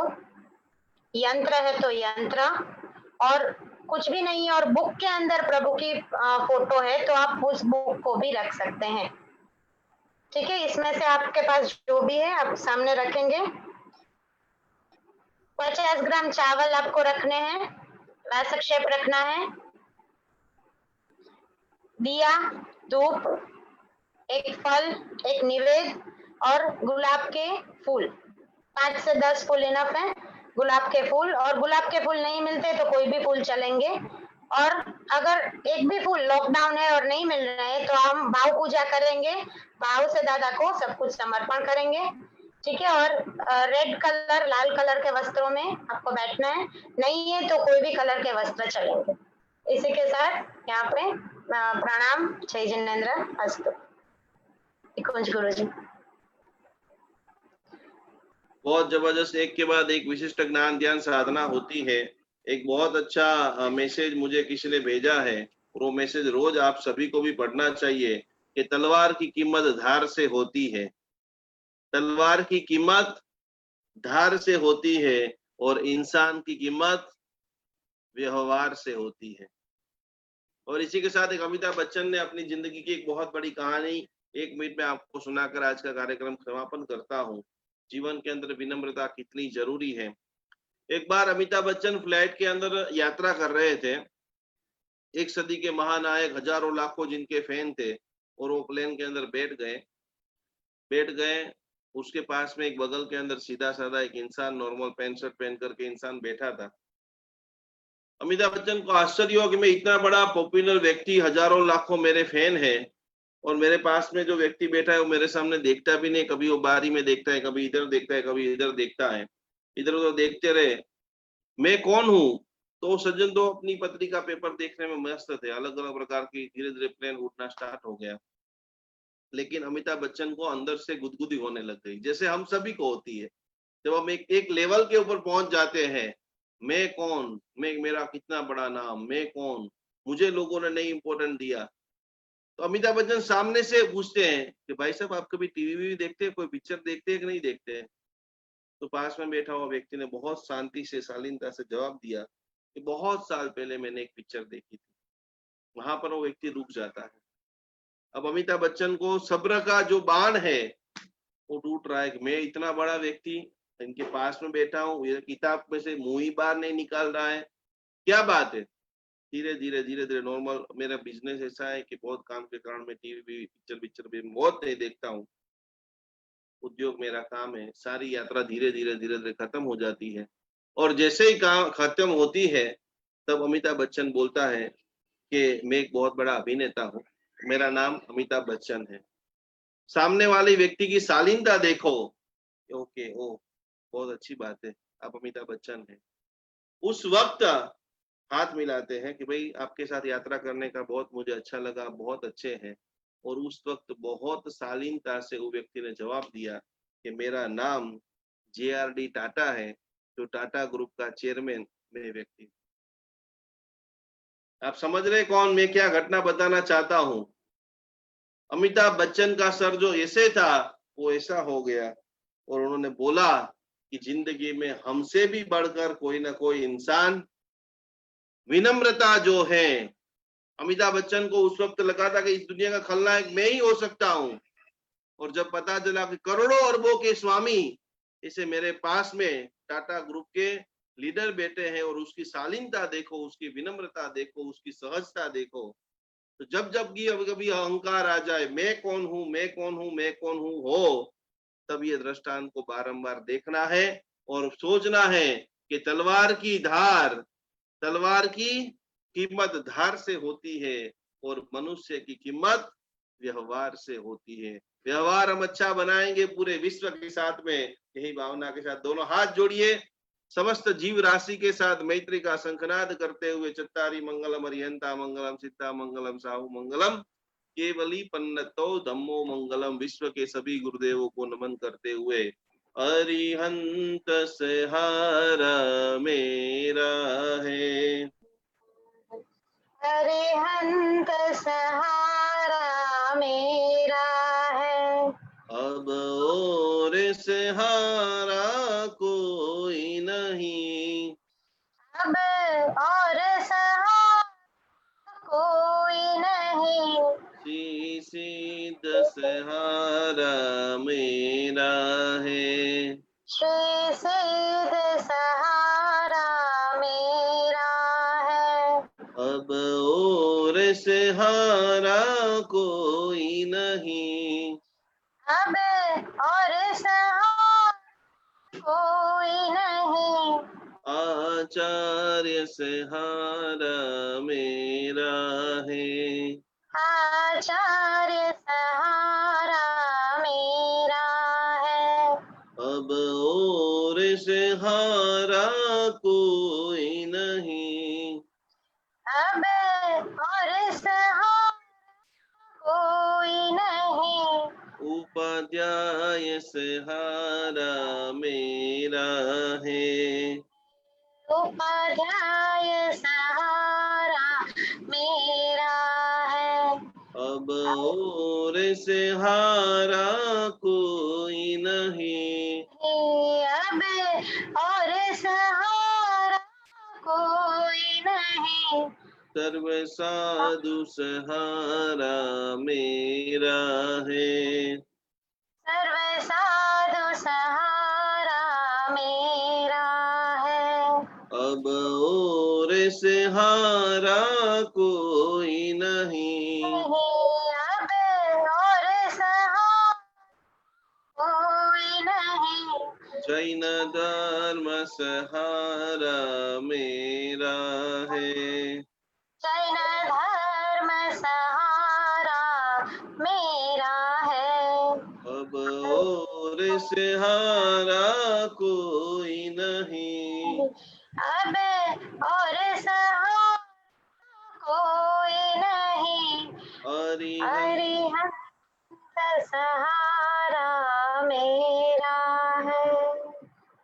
यंत्र है तो यंत्र, और कुछ भी नहीं है और बुक के अंदर प्रभु की फोटो है तो आप उस बुक को भी रख सकते हैं। ठीक है, इसमें से आपके पास जो भी है आप सामने रखेंगे। 50 ग्राम चावल आपको रखने हैं, रासक शेप रखना है। दिया, धूप, एक फल, एक निवेद और गुलाब के फूल, 5 से 10 फूल इनफ है। गुलाब के फूल, और गुलाब के फूल नहीं मिलते तो कोई भी फूल चलेंगे। और अगर एक भी फूल लॉकडाउन है और नहीं मिल रहे हैं तो हम भाव पूजा करेंगे, भाव से दादा को सब कुछ समर्पण करेंगे। ठीक है, और रेड कलर, लाल कलर के वस्त्रों में आपको बैठना है, नहीं है तो कोई भी कलर के वस्त्र चलेंगे। इसी के साथ यहाँ पे प्रणाम, जय जिनेंद्र, अस्तु। कुंज गुरु जी। बहुत जबरदस्त, एक के बाद एक विशिष्ट ज्ञान ध्यान साधना होती है। एक बहुत अच्छा मैसेज मुझे किसी ने भेजा है, और वो मैसेज रोज आप सभी को भी पढ़ना चाहिए कि तलवार की कीमत धार से होती है। तलवार की कीमत धार से होती है और इंसान की कीमत व्यवहार से होती है। और इसी के साथ एक अमिताभ बच्चन ने अपनी जिंदगी की एक बहुत बड़ी कहानी 1 मिनट में आपको सुनाकर आज का कार्यक्रम समापन करता हूँ। जीवन के अंदर विनम्रता कितनी जरूरी है। एक बार अमिताभ बच्चन फ्लाइट के अंदर यात्रा कर रहे थे। एक सदी के महानायक, हजारों लाखों जिनके फैन थे, और वो प्लेन के अंदर बैठ गए। उसके पास में एक बगल के अंदर सीधा साधा एक इंसान, नॉर्मल पैंट शर्ट पहन करके इंसान बैठा था। अमिताभ बच्चन को आश्चर्य हुआ कि मैं इतना बड़ा पॉपुलर व्यक्ति, हजारों लाखों मेरे फैन है, और मेरे पास में जो व्यक्ति बैठा है वो मेरे सामने देखता भी नहीं। कभी वो बारी में देखता है, कभी इधर देखता है, कभी इधर देखता है, इधर उधर देखते रहे। मैं कौन हूँ? तो सज्जन तो अपनी पत्रिका पेपर देखने में मस्त थे, अलग अलग प्रकार की। धीरे धीरे प्लेन उड़ना स्टार्ट हो गया, लेकिन अमिताभ बच्चन को अंदर से गुदगुदी होने लग गई, जैसे हम सभी को होती है जब हम एक लेवल के ऊपर पहुंच जाते हैं। मैं कौन, मेरा कितना बड़ा नाम, मैं कौन, मुझे लोगों ने नहीं इंपॉर्टेंट दिया। तो अमिताभ बच्चन सामने से पूछते हैं कि भाई साहब, आप कभी टीवी भी देखते हैं, कोई पिक्चर देखते हैं कि नहीं देखते हैं? तो पास में बैठा हुआ व्यक्ति ने बहुत शांति से, शालीनता से जवाब दिया कि बहुत साल पहले मैंने एक पिक्चर देखी थी। वहां पर वो व्यक्ति रुक जाता है। अब अमिताभ बच्चन को सब्र का जो बाण है वो टूट रहा है कि मैं इतना बड़ा व्यक्ति इनके पास में बैठा हूँ, ये किताब में से मुंह ही बाहर नहीं निकाल रहा है, क्या बात है। धीरे धीरे नॉर्मल, मेरा बिजनेस ऐसा है कि बहुत काम के कारण मैं टीवी पिक्चर भी बहुत नहीं देखता हूँ, उद्योग मेरा काम है। सारी यात्रा धीरे धीरे खत्म हो जाती है, और जैसे ही काम खत्म होती है तब अमिताभ बच्चन बोलता है कि मैं एक बहुत बड़ा अभिनेता हूँ, मेरा नाम अमिताभ बच्चन है। सामने वाले व्यक्ति की शालीनता देखो। ओके, ओ बहुत अच्छी बात है, आप अमिताभ बच्चन है। उस वक्त हाथ मिलाते हैं कि भाई आपके साथ यात्रा करने का बहुत मुझे अच्छा लगा, बहुत अच्छे हैं। और उस वक्त बहुत शालीनता से वो व्यक्ति ने जवाब दिया कि मेरा नाम JRD टाटा है, जो टाटा ग्रुप का चेयरमैन मैं व्यक्ति। आप समझ रहे कौन, मैं क्या घटना बताना चाहता हूँ? अमिताभ बच्चन का सर जो ऐसे था वो ऐसा हो गया, और उन्होंने बोला कि जिंदगी में हमसे भी बढ़कर कोई ना कोई इंसान, विनम्रता जो है। अमिताभ बच्चन को उस वक्त लगा था कि इस दुनिया का खलनायक मैं ही हो सकता हूँ, और जब पता चला कि करोड़ों अरबों के स्वामी इसे मेरे पास में टाटा ग्रुप के लीडर बैठे हैं, और उसकी शालीनता देखो, उसकी विनम्रता देखो, उसकी सहजता देखो। तो जब कभी अहंकार आ जाए, मैं कौन हूँ, मैं कौन हूँ, मैं कौन हूँ हो, तब ये दृष्टांत को बारंबार देखना है और सोचना है कि तलवार की कीमत धार से होती है, और मनुष्य की कीमत व्यवहार से होती है। व्यवहार हम अच्छा बनाएंगे पूरे विश्व के साथ में, यही भावना के साथ दोनों हाथ जोड़िए, समस्त जीव राशि के साथ मैत्री का शंखनाद करते हुए, चत्तारी मंगलम अरिहंता मंगलम, सिद्धा मंगलम, साहु मंगलम, केवली पन्नतो धम्मो मंगलम, विश्व के सभी गुरुदेवों को नमन करते हुए अरिहंत सहारा मेरा है। अरिहंत सहारा मेरा है। अब और सहारा कोई नहीं, अब और सहारा कोई नहीं। श्री सिद्ध सहारा मेरा है। श्री सिद्ध सहारा मेरा है। अब और सहारा कोई नहीं, अब और सहारा कोई नहीं। आचार्य सहारा मेरा है। आचार्य सहारा मेरा है। अब और सहारा कोई नहीं, अब और सहारा कोई नहीं। उपाध्याय सहारा मेरा है। उपाध्याय सहारा मेरा है। अब और सहारा कोई नहीं, अब और सहारा कोई नहीं। सर्व साधु सहारा मेरा है। सर्व साधु सहारा मेरा है। अब और सहारा कोई नहीं, अब और सहारा कोई नहीं। जैन धर्म सहारा मेरा है। जैन धर्म सहारा मेरा है। अब और सहारा कोई नहीं, अब और सहारा कोई नहीं। अरिहंत अरिहंत सहारा मेरा है।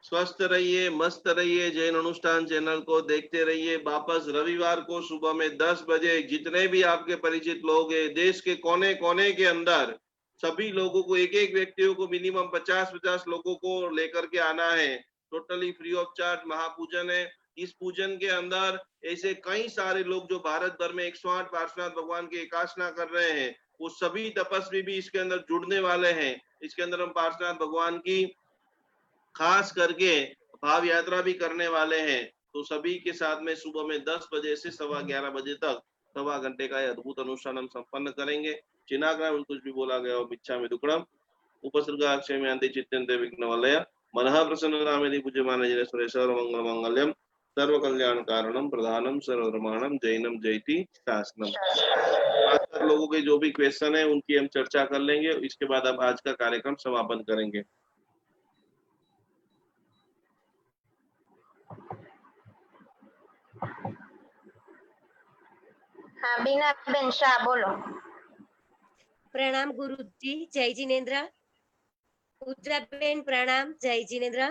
स्वस्थ रहिए, मस्त रहिए। जैन अनुष्ठान चैनल को देखते रहिए। वापस रविवार को सुबह में 10 बजे जितने भी आपके परिचित लोग हैं देश के कोने कोने के अंदर, सभी लोगों को, एक एक व्यक्तियों को मिनिमम 50-50 लोगों को लेकर के आना है। टोटली फ्री ऑफ चार्ज महापूजन है। इस पूजन के अंदर ऐसे कई सारे लोग जो भारत भर में 108 पार्श्वनाथ भगवान की एकासना कर रहे हैं, वो सभी तपस्वी भी इसके अंदर जुड़ने वाले हैं। इसके अंदर हम पार्श्वनाथ भगवान की खास करके भाव यात्रा भी करने वाले हैं। तो सभी के साथ में सुबह में 10 बजे से 11:15 बजे तक 1.25 घंटे का यह अद्भुत अनुष्ठान हम संपन्न करेंगे। चिनाग्राम कुछ भी बोला गया मिच्छा में दुक्कड़म उपसर्गाक्षय में अंति चित्यंते विघ्नवलय मनः प्रसन्न नामेति पूज्यमाने जिनेश्वरे सर्वमंगल मंगल्यम सर्व कल्याण कारणम प्रधानम सर्वधर्माणम जैनम जयति शासनम। 5 लोगों के जो भी क्वेश्चन है उनकी हम चर्चा कर लेंगे। इसके बाद अब आज का कार्यक्रम समापन करेंगे। हाँ बीनाबेन शाह बोलो। प्रणाम गुरुजी, जय जिनेन्द्र। પૂજાબેન પ્રણામ, જય જીનેન્દ્ર।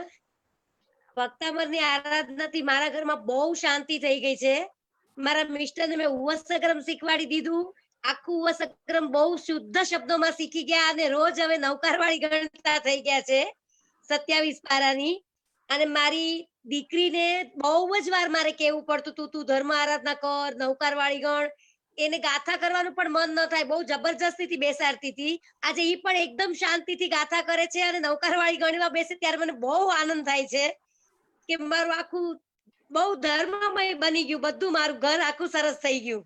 ભક્તામરની આરાધનાથી મારા ઘરમાં બહુ શાંતિ થઈ ગઈ છે। મારા મિસ્ટરને મેં ઉવસક્રમ શીખવાડી દીધું। આખું ઉવસક્રમ બહુ શુદ્ધ શબ્દોમાં શીખી ગયા અને રોજ હવે નવકારવાળી ગણતા થઈ ગયા છે 27 પારાની। અને મારી દીકરીને બહુ જ વાર મારે કહેવું પડતું હતું તું ધર્મ આરાધના કર, નવકારવાળી ગણ। એને ગાથા કરવાનું પણ મન ન થાય, બહુ જબરજસ્તીથી બેસાડતી હતી। આજે ઈ પણ એકદમ શાંતિથી ગાથા કરે છે અને નવકારવાળી ગણવા બેસે ત્યારે મને બહુ આનંદ થાય છે કે મારું આખું બહુ ધર્મમય બની ગયું, બધું મારું ઘર આખું સરસ થઈ ગયું।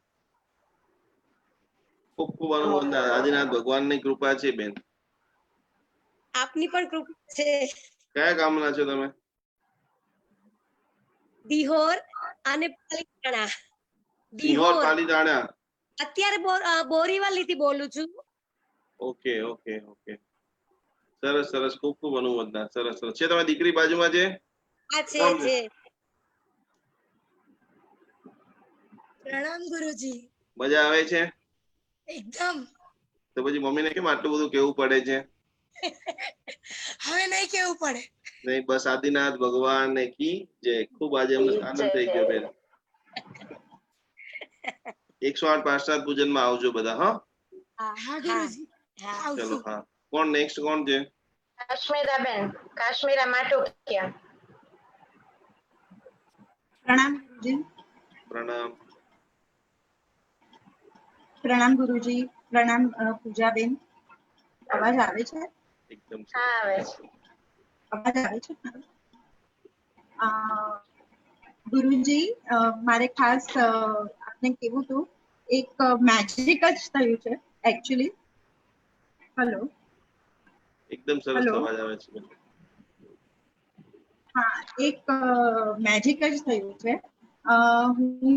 ખૂબ ખૂબ અનુમોદન। આદિનાથ ભગવાનની કૃપા છે બેન। આપની પણ કૃપા છે। કયા ગામના છો તમે? દિહોર અને પાલીતાણા। સિંહોર પાલીતાણા। અત્યારે બોરીવલીથી બોલું છું। ઓકે ઓકે ઓકે, સરસ સરસ, ખૂબ ખૂબ અનુમોદન। સરસ સરસ છે। તમારી દીકરી બાજુમાં છે? આ છે। પ્રણામ ગુરુજી। મજા આવે છે? એકદમ। તો પછી મમ્મીને કેમ આટલું બધું કેવું પડે છે? હવે નહીં કેવું પડે. નહીં, બસ આદિનાથ ભગવાન કી જય. ખૂબ આજે અમને આનંદ થઈ ગયો બેન. 108 પાર્ષદ પૂજનમાં આવજો બધા. હા, હા ગુરુજી હા ચલો. આવશું. હા, કોણ નેક્સ્ટ કોણ છે? કાશ્મીરાબેન, કાશ્મીરા માટોકિયા. પ્રણામ ગુરુજી. પ્રણામ. પ્રણામ ગુરુજી. પ્રણામ પૂજાબેન. અવાજ આવે છે? એકદમ હા આવે છે. અવાજ આવે છે મારો? અ, ગુરુજી મારે ખાસ આપને કેવું હતું, એક મેજિક જ થયું છે એકચ્યુઅલી. હેલો. એકદમ સરસ Hello. અવાજ આવે છે. હા, એક મેજિક જ થયું છે. હું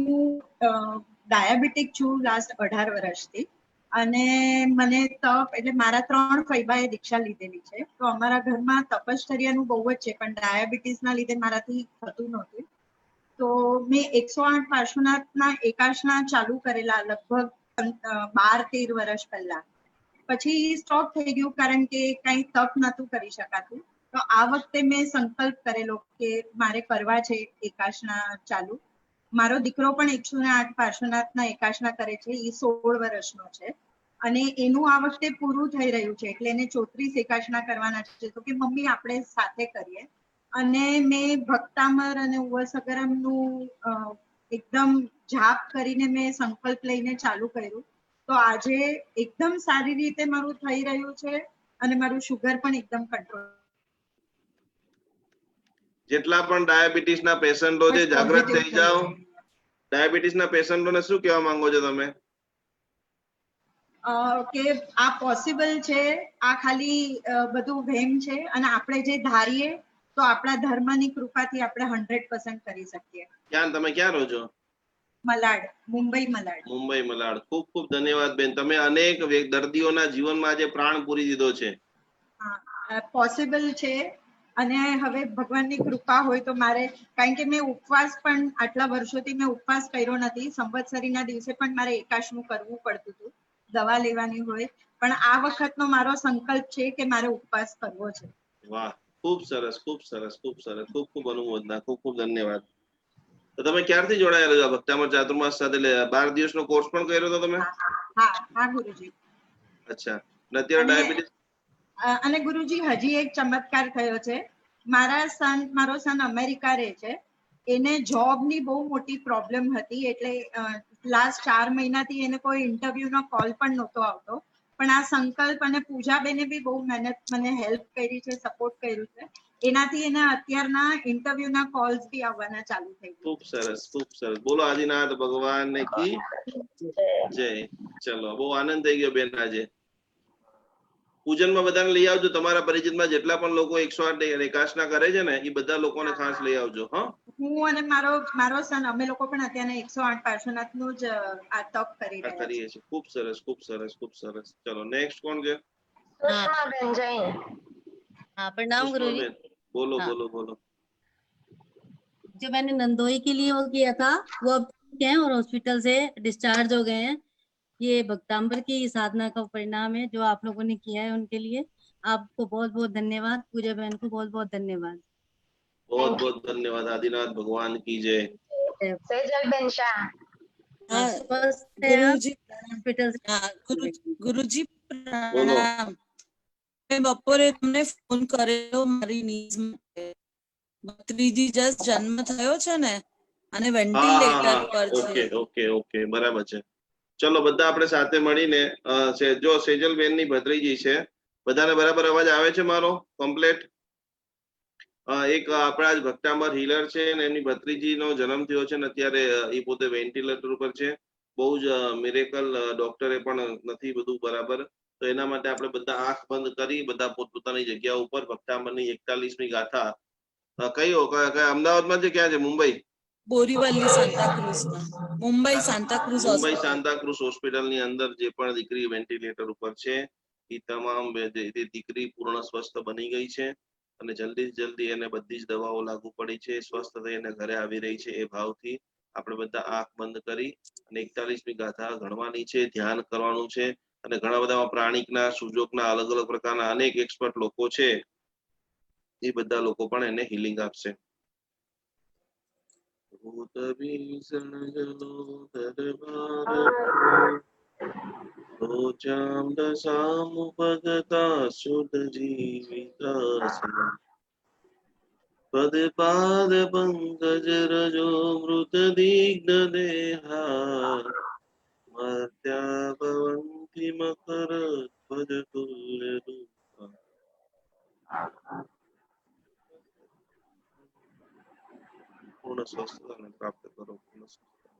ડાયાબિટીક છું લાસ્ટ 18 વર્ષથી, અને મને તપ એટલે મારા 3 ફૈબાએ દીક્ષા લીધેલી છે. તો અમારા ઘરમાં તપશ્ચર્યાનું બહુ જ છે, પણ ડાયાબિટીસના લીધે મારાથી થતું નહોતું. તો મેં 108 પાર્શ્વનાથના એકાશના ચાલુ કરેલા લગભગ 12-13 વર્ષ પહેલા. પછી સ્ટોપ થઈ ગયું કારણ કે કઈ તપ નતું કરી શકાતું. તો આ વખતે મેં સંકલ્પ કરેલો કે મારે કરવા છે એકાશના ચાલુ. મારો દીકરો પણ 108 પાર્શ્વનાથના એકાશના કરે છે, એ 16 વર્ષનો છે, અને એનું આ વખતે પૂરું થઈ રહ્યું છે, એટલે એને 34 એકાશના કરવાના છે. તો કે મમ્મી આપણે સાથે કરીએ. અને મેં ભક્તામર અને ઉવસગરમનું એકદમ જાપ કરીને મેં સંકલ્પ લઈને ચાલુ કર્યું. તો આજે એકદમ સારી રીતે મારું થઈ રહ્યું છે, અને મારું શુગર પણ એકદમ કંટ્રોલ. જેટલા પણ ડાયાબિટીસના પેશન્ટો છે, જાગૃત થઈ જાઓ. ડાયાબિટીસના પેશન્ટોને શું કહેવા માંગો છો તમે? કે આ પોસિબલ છે, આ ખાલી બધું વહેમ છે, અને આપણે જે ધારીએ તો આપણા ધર્મની કૃપાથી આપણે 100% કરી શકીએ. તમે ક્યાં રહો છો? મલાડ, મુંબઈ મલાડ. મુંબઈ મલાડ. ખૂબ ખૂબ ધન્યવાદ બેન. તમે અનેક દર્દીઓના જીવનમાં આજે પ્રાણ પૂરી દીધો છે. પોસિબલ છે, અને હવે ભગવાનની કૃપા હોય તો મારે, કારણ કે મેં ઉપવાસ પણ આટલા વર્ષોથી મેં ઉપવાસ કર્યો નથી. સંવત્સરીના દિવસે પણ મારે એકાશનું કરવું પડતું હતું, દવા લેવાની હોય. પણ આ વખતનો મારો સંકલ્પ છે કે મારે ઉપવાસ કરવો છે. વાહ, ખૂબ સરસ, ખૂબ સરસ, ખૂબ સરસ. ખૂબ ખૂબ અનુમોદના, ખૂબ ખૂબ ધન્યવાદ. તો તમે ક્યારથી જોડાયેલા છો ભક્તામર ચાતુર્માસ સાથે? 12 દિવસનો કોર્સ પણ કર્યો હતો તમે? હા ગુરુજી. અચ્છા. અને અત્યારે ડાયાબિટીસ? અને ગુરુજી હજી એક ચમત્કાર થયો છે. મારો સન અમેરિકા રહે છે. એને જોબની બહુ મોટી પ્રોબ્લેમ હતી, એટલે લાસ્ટ 4 મહિનાથી એને કોઈ ઇન્ટરવ્યુનો કોલ પણ નહોતો આવતો. પણ આ સંકલ્પ અને પૂજાબેને બી બહુ મહેનત મને હેલ્પ કરી છે, સપોર્ટ કર્યું છે. એનાથી એને અત્યારના ઇન્ટરવ્યુના કોલ્સ બી આવવાના ચાલુ થઈ ગયા. ખૂબ સરસ, ખૂબ સરસ. બોલો આદિનાથ ભગવાન કી જય. ચલો, બહુ આનંદ થઈ ગયો બેન આજે. પૂજનમાં બધાને લઈ આવજો. તમારા પરિચિતમાં જેટલા પણ લોકો 108 એકાશના કરે છે ને, એ બધા લોકોને ખાસ લઈ આવજો. હા, હું અને મારો સન, અમે લોકો પણ અત્યારે 108 પાર્શ્વનાથનું જ આ તપ કરી રહ્યા કરીએ છીએ. ખૂબ સરસ, ખૂબ સરસ, ખૂબ સરસ. ચલો નેક્સ્ટ કોણ છે? સુષ્માબેન જૈન. हाँ प्रणाम गुरुजी। બેન બોલો हाँ। બોલો बोलो। जो मैंने नंदोई के लिए वो किया था वो अब ठीक है और हॉस्पिटल से डिस्चार्ज हो गए हैं। ये भक्तांबर की साधना का परिणाम है जो आप लोगों ने किया है, उनके लिए आपको बहुत बहुत धन्यवाद। पूजा बहन को बहुत बहुत धन्यवाद। बहुत बहुत धन्यवाद। आदिनाथ भगवान की जय। સેજલબેન શાહ. હા स्वस्थ है आप ગુરુજી. हॉस्पिटल से? હા ગુરુજી બોલો। પ્રણામ. મેં બપોરે તમને ફોન કર્યો મારી નીઝ માટે. ભત્રીજી જસ્ટ જન્મ થયો છે ને, અને વેન્ટિલેટર પર છે. ઓકે ઓકે ઓકે, બરાબર છે. ચલો બધા આપણે સાથે મળીને જો સેજલબેન ની ભત્રીજી છે, બધાને બરાબર અવાજ આવે છે મારો કમ્પ્લીટ? એક આપણા જ ભક્તામર હીલર છે ને, એમની ભત્રીજીનો જન્મ થયો છે ને, અત્યારે એ પોતે વેન્ટિલેટર ઉપર છે. બહુ જ મિરેકલ, ડોક્ટરે પણ નથી બધું બરાબર. તો એના માટે આપણે બધા આંખ બંધ કરી, બધા પોતપોતાની જગ્યા ઉપર ભક્તામરની 41મી ગાથા કયો અમદાવાદમાં છે, ક્યાં છે? મુંબઈ? બોરીવલી સાંતાક્રુઝમાં. મુંબઈ સાંતાક્રુઝ મુંબઈ હોસ્પિટલ. સાંતાક્રુઝ હોસ્પિટલની અંદર જે પણ દીકરી વેન્ટિલેટર ઉપર છે, એ તમામ દીકરી પૂર્ણ સ્વસ્થ બની ગઈ છે, અને જલ્દી એને બધી જ દવાઓ લાગુ પડી છે, સ્વસ્થ થઈ એને ઘરે આવી રહી છે. એ ભાવથી આપણે બધા આંખ બંધ કરી અને 41મી ગાથા ગણવાની છે, ધ્યાન કરવાનું છે. અને ઘણા બધામાં પ્રાણિકના સુજોગના અલગ અલગ પ્રકારના અનેક એક્સપર્ટ લોકો છે, એ બધા લોકો પણ એને હિલિંગ આપશે. ભૂત ભીષણ જલો દરબાર રોચામ દશામ ભગતા શુદ્ધ જીવિતા પદ પાદ પંકજ રજો મૃત દિગ્ધ દેહા મર્ત્યા ભવંતિ મકર ધ્વજ તુલ્ય રૂપા. પૂર્ણ સ્વસ્થતાને પ્રાપ્ત કરો. પૂર્ણ સ્વસ્થતા.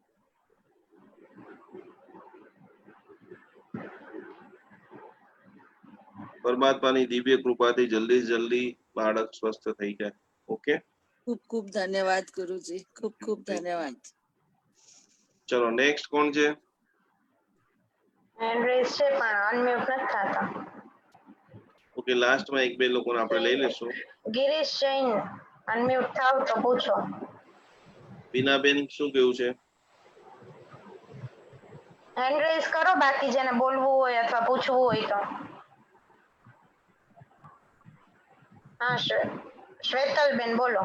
પરમાત્માની દિવ્ય કૃપાથી જલ્દી જલ્દી બાળક સ્વસ્થ થઈ જાય. ઓકે, ખૂબ ખૂબ ધન્યવાદ ગુરુજી, ખૂબ ખૂબ ધન્યવાદ. ચલો નેક્સ્ટ કોણ છે? હેન્ડ રેઝ છે પણ અનમ્યુટ નથી થતા. ઓકે, લાસ્ટમાં એક બે લોકોને આપણે લઈ લેશું. ગિરીશ જૈન અનમ્યુટ થાવ તો પૂછો. બીનાબેન શું કેવું છે? હેન્ડ રેઝ કરો, બાકી જેને બોલવું હોય અથવા પૂછવું હોય તો. હા શ્વેતલબેન બોલો.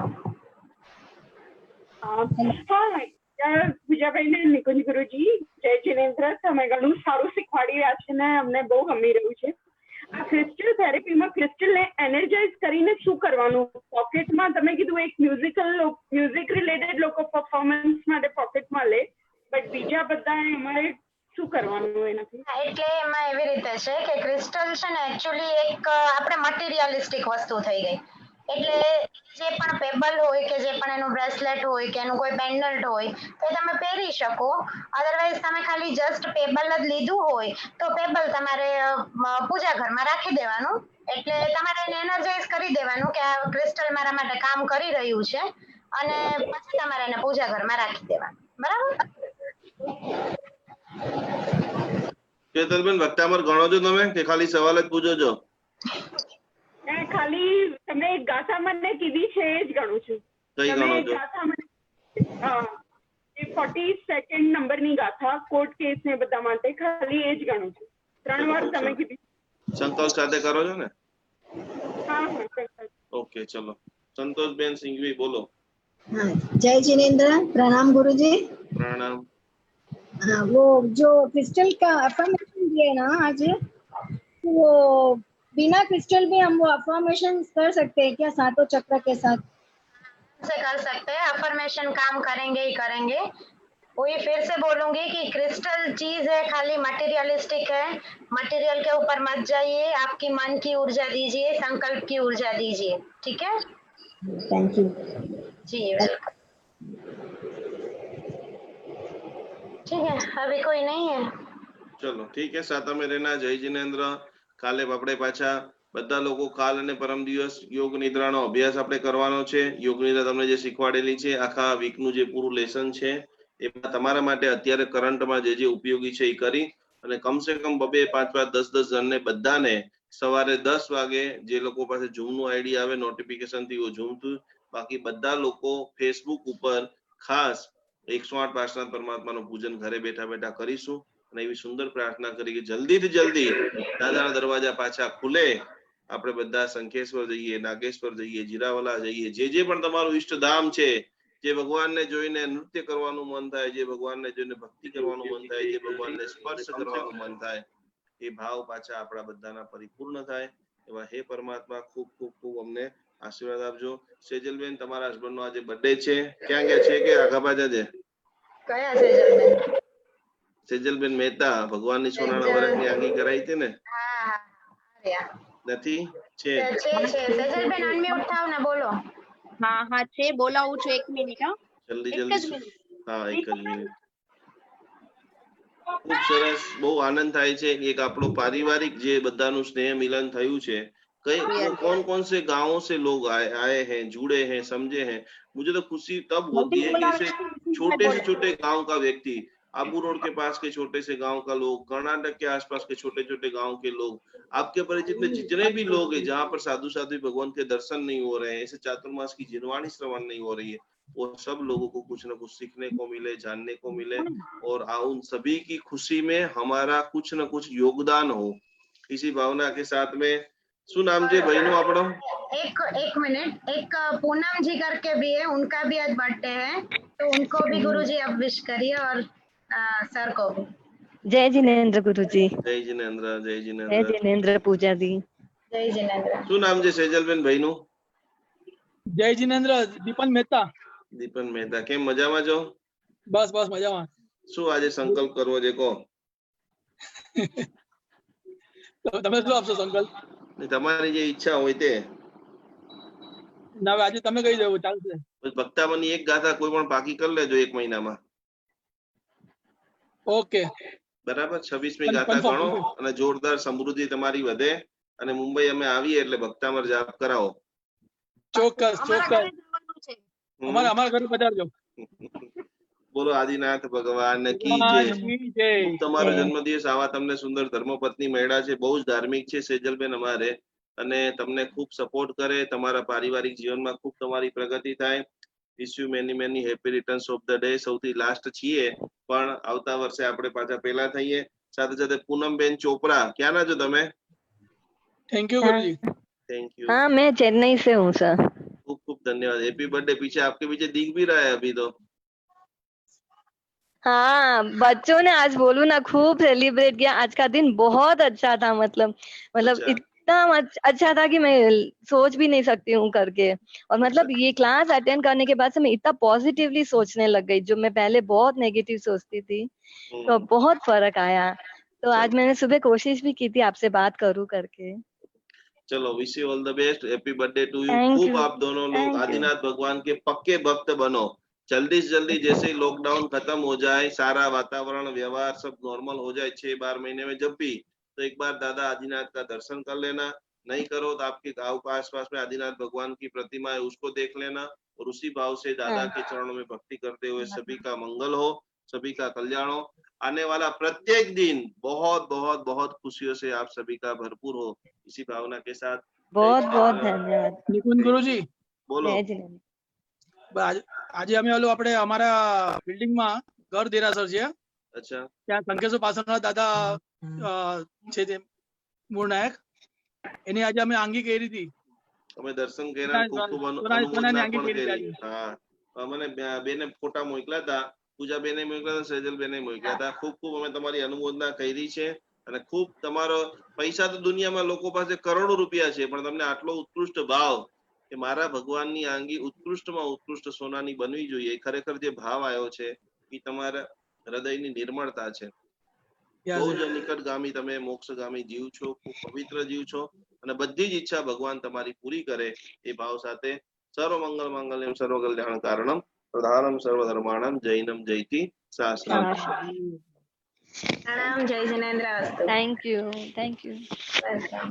પૂજાભાઈ ને નિકુંજ ગુરુજી, જય જિનેન્દ્ર. તમે ઘણું સારું શીખવાડી રહ્યા છે ને અમને બહુ ગમી રહ્યું છે. આ ક્રિસ્ટલ થેરેપીમાં ક્રિસ્ટલને એનર્જાઇઝ કરીને શું કરવાનું? પોકેટમાં તમે કીધું એક મ્યુઝિક રિલેટેડ લોકો પરફોર્મન્સ માટે પોકેટમાં લે, બટ બીજા બધા અમારે શું કરવાનું એનાથી? એટલે એમાં એવી રીતે છે કે ક્રિસ્ટલ છે ને એકચ્યુઅલી એક આપણે મટીરિયલિસ્ટિક વસ્તુ થઈ ગઈ. એટલે જે પણ પેબલ હોય કે જે પણ એનું બ્રેસલેટ હોય કે એનું કોઈ પેન્ડન્ટ હોય તો તમે પહેરી શકો. અધરવાઇઝ તમે ખાલી જસ્ટ પેબલ જ લીધું હોય તો પેબલ તમારે પૂજા ઘરમાં રાખી દેવાનું. એટલે તમારે એને એનર્જાઇઝ કરી દેવાનું કે આ ક્રિસ્ટલ મારા માટે કામ કરી રહ્યું છે, અને પછી તમારે એને પૂજા ઘરમાં રાખી દેવાનું. બરાબર? કેતલબેન, વક્તામર ગણો છો તમે કે ખાલી સવાલ જ પૂછો છો? ખાલી તમે ગાથા મને કીધી છે એ જ ગણું છું. કઈ ગણો છો? 42nd નંબરની ગાથા કોર્ટ કેસ ને બધા માટે ખાલી એ જ ગણું છું. 3 વાર તમે કીધી. સંકલ્પ સાથે કરો છો ને? હા. ઓકે, ચલો સંતોષબેન સિંઘવી બોલો. जय जिनेन्द्र, प्रणाम गुरुजी। प्रणाम। हाँ, वो जो क्रिस्टल का अफर्मेशन दिए ना आज, वो बिना क्रिस्टल भी हम वो अफर्मेशन कर सकते हैं क्या सातों चक्र के साथ? से कर सकते हैं, अफर्मेशन काम करेंगे ही करेंगे। वही फिर से बोलूंगी कि क्रिस्टल चीज है, खाली मटेरियलिस्टिक है, मटेरियल के ऊपर मत जाइए, आपकी मन की ऊर्जा दीजिए, संकल्प की ऊर्जा दीजिए। ठीक है थैंक यू जी, वेलकम। ठीक है, अभी कोई नहीं है? ચલો ઠીક છે. સાતમે રહેના જય જિનેન્દ્ર. કાલે આપણે પાછા બધા લોકો કાલ અને પરમ દિવસ યોગ નિદ્રાનો અભ્યાસ આપણે કરવાનો છે. યોગ નિદ્રા તમને જે શીખવાડેલી છે, આખા વીકનું જે પૂરું લેસન છે, એમાં તમારા માટે અત્યારે કરંટમાં જે ઉપયોગી છે એ કરી અને કમસે કમ 2, 5, 10 જણને બધાને સવારે 10 વાગે જે લોકો પાસે ઝૂમનું આઈડી આવે નોટિફિકેશન થી ઝૂમ થયું, બાકી બધા લોકો ફેસબુક ઉપર ખાસ 108 પાસના પરમાત્માનું પૂજન ઘરે બેઠા બેઠા કરીશું. અને એવી સુંદર પ્રાર્થના કરી કે જલ્દીથી જલ્દી દાદાના દરવાજા પાછા ખુલે, આપણે બધા શંખેશ્વર જઈએ, નાગેશ્વર જઈએ, જીરાવલા જઈએ, જે પણ તમારું ઈષ્ટધામ છે, જે ભગવાનને જોઈને નૃત્ય કરવાનું મન થાય, જે ભગવાનને જોઈને ભક્તિ કરવાનું મન થાય, જે ભગવાનને સ્પર્શ કરવાનું મન થાય, એ ભાવ પાછા આપણા બધાના પરિપૂર્ણ થાય. એવા હે પરમાત્મા ખૂબ ખૂબ ખૂબ અમને આશીર્વાદ આપજો. સેજલબેન, તમારા હસબન્ડનો આજે બર્થડે છે, ક્યાં ગયા છે કે આગા પાછા છે? કયા સેજલબેન? સેજલબેન મહેતા, ભગવાનની સોનાના વર્ષની આગી કરાઈ છે ને? હા, નથી છે? સેજલબેન અનમ્યુટ થાવ ને, બોલો. હા હા છે, બોલાવું છું, 1 મિનિટ. હા, જલ્દી એક જ જલ્દી. મિનિટ. હા, એક જ મિનિટ. ખૂબ સરસ, બહુ આનંદ થાય છે. એક આપણો પારિવારિક જે બધાનું સ્નેહ મિલન થયું છે. कौन कौन से गांवों से लोग आए हैं, जुड़े हैं, समझे हैं। मुझे तो खुशी तब होती है कि ऐसे छोटे से छोटे गांव का व्यक्ति आबू रोड के पास के छोटे से गांव का लोग, कर्नाटक के आसपास के छोटे छोटे गांव के लोग, आपके परिचित में जितने भी लोग हैं जहाँ पर साधु साध्वी भगवान के दर्शन नहीं हो रहे हैं, ऐसे चातुर्मास की जिनवाणी श्रवण नहीं हो रही है, वो सब लोगों को कुछ न कुछ सीखने को मिले, जानने को मिले, और उन सभी की खुशी में हमारा कुछ न कुछ योगदान हो, इसी भावना के साथ में। શું નામ છે ભાઈનું આપણો? एक मिनट, एक पूनम जी करके भी है, उनका भी आज बर्थडे है, तो उनको भी गुरुजी आप विश करिए, और सर को भी। जय जिनेन्द्र गुरुजी। જય જીનેન્દ્ર, જય जय જીનેન્દ્ર, जिनेन्द्र पूजा दी। जय जिनेन्द्र। શું નામ છે સેજલબેન ભાઈનું? જય જીનેન્દ્ર, દીપન મહેતા। દીપન મહેતા, કેમ મજામાં છો? બસ બસ મજામાં। શું આજે સંકલ્પ કરવો છે કહો? તમે શું આપશો સંકલ્પ? તમારી જે ઈચ્છા હોય તે। ના હવે આજે તમે કહી દેવું ચાલશે। ભક્તામની એક ગાથા કોઈ પણ પાકી કરી લેજો 1 મહિનામાં। ઓકે બરાબર, 26મી ગાથા ગણો અને જોરદાર સમૃદ્ધિ તમારી વધે, અને મુંબઈ અમે આવીએ એટલે ભક્તામર જાપ કરાવો। ચોક્કસ ચોક્કસ, અમારા ઘરે પધારજો। બોલો આદિનાથ ભગવાન કી જય। તમારો જન્મદિવસ આવા તમને સુંદર ધર્મપત્ની મળ્યા છે, બહુ જ ધાર્મિક છે સેજલબેન અમારે, અને તમને ખૂબ સપોર્ટ કરે, તમારા પારિવારિક જીવનમાં ખૂબ તમારી પ્રગતિ થાય। Wish you many many happy returns of the day. સૌથી લાસ્ટ છીએ પણ આવતા વર્ષે આપણે પાછા પહેલા થઈએ। સાથે સાથે પૂનમબેન ચોપરા, ક્યાંના છો તમે? Thank you Guruji. Thank you. हाँ मैं चेन्नई से हूँ सर। खूब खूब धन्यवाद। Happy birthday. पीछे आपके पीछे दिख भी रहा है अभी तो। हाँ बच्चों ने आज बोलूं ना खूब सेलिब्रेट किया। आज का दिन बहुत अच्छा था, मतलब अच्छा। इतना अच्छा था कि मैं सोच भी नहीं सकती हूँ करके। और मतलब ये क्लास अटेंड करने के बाद से मैं इतना पॉजिटिवली सोचने लग गई, जो मैं पहले बहुत नेगेटिव सोचती थी, तो बहुत फर्क आया। तो आज मैंने सुबह कोशिश भी की थी आपसे बात करूं करके। चलो wish you all the best, happy birthday to you. Thank खूब you. आप दोनों लोग Thank you. आदिनाथ भगवान के पक्के भक्त बनो। जल्दी से जल्दी जैसे ही लॉकडाउन खत्म हो जाए, सारा वातावरण व्यवहार सब नॉर्मल हो जाए 6-12 महीने में जब भी, तो एक बार दादा आदिनाथ का दर्शन कर लेना। नहीं करो तो आपके गांव के आसपास में आदिनाथ भगवान की प्रतिमा है, उसको देख लेना, और उसी भाव से दादा के चरणों में भक्ति करते हुए सभी का मंगल हो, सभी का कल्याण हो। आने वाला प्रत्येक दिन बहुत बहुत बहुत खुशियों से आप सभी का भरपूर हो, इसी भावना के साथ बहुत बहुत धन्यवाद। નિકુંજ ગુરુજી बोलो। जय जिनेन्द्र। આજે અમે ઓલું આપણે અમારા બિલ્ડિંગમાં ઘર દેરાસર છે, अच्छा ત્યાં સંકેશ્વર પાછળના દાદા છે તે મૂળ નાયક, એની આજે અમે આંગી કરી હતી। અમે દર્શન કર્યા, ખૂબ ખૂબ અનુમોદના પણ કરી। હા મને બેને ફોટા મોકલ્યા હતા, પૂજા બેને મોકલ્યા હતા, સેજલ બેને મોકલ્યા હતા। ખૂબ ખૂબ અમે તમારી અનુમોદના કરી છે, અને ખૂબ તમારો પૈસા તો દુનિયામાં લોકો પાસે કરોડો રૂપિયા છે, પણ તમને આટલો ઉત્કૃષ્ટ ભાવ કે મારા ભગવાનની આંગી ઉત્કૃષ્ટમાં ઉત્કૃષ્ટ સોનાની બનવી જોઈએ, ખરેખર જે ભાવ આવ્યો છે એ તમારા હૃદયની નિર્મળતા છે। બહુ જ નિકટગામી તમે મોક્ષગામી જીવ છો, ખૂબ પવિત્ર જીવ છો, અને બધી જ ઈચ્છા ભગવાન તમારી પૂરી કરે એ ભાવ સાથે સર્વ મંગલ માંગલ્યમ સર્વ કલ્યાણ કારણમ પ્રધાનમ સર્વધર્માણમ જૈનમ જયતિ શાસ્ત્રમ। प्रणाम, जय Jinendra. Thank you. Thank you. Welcome.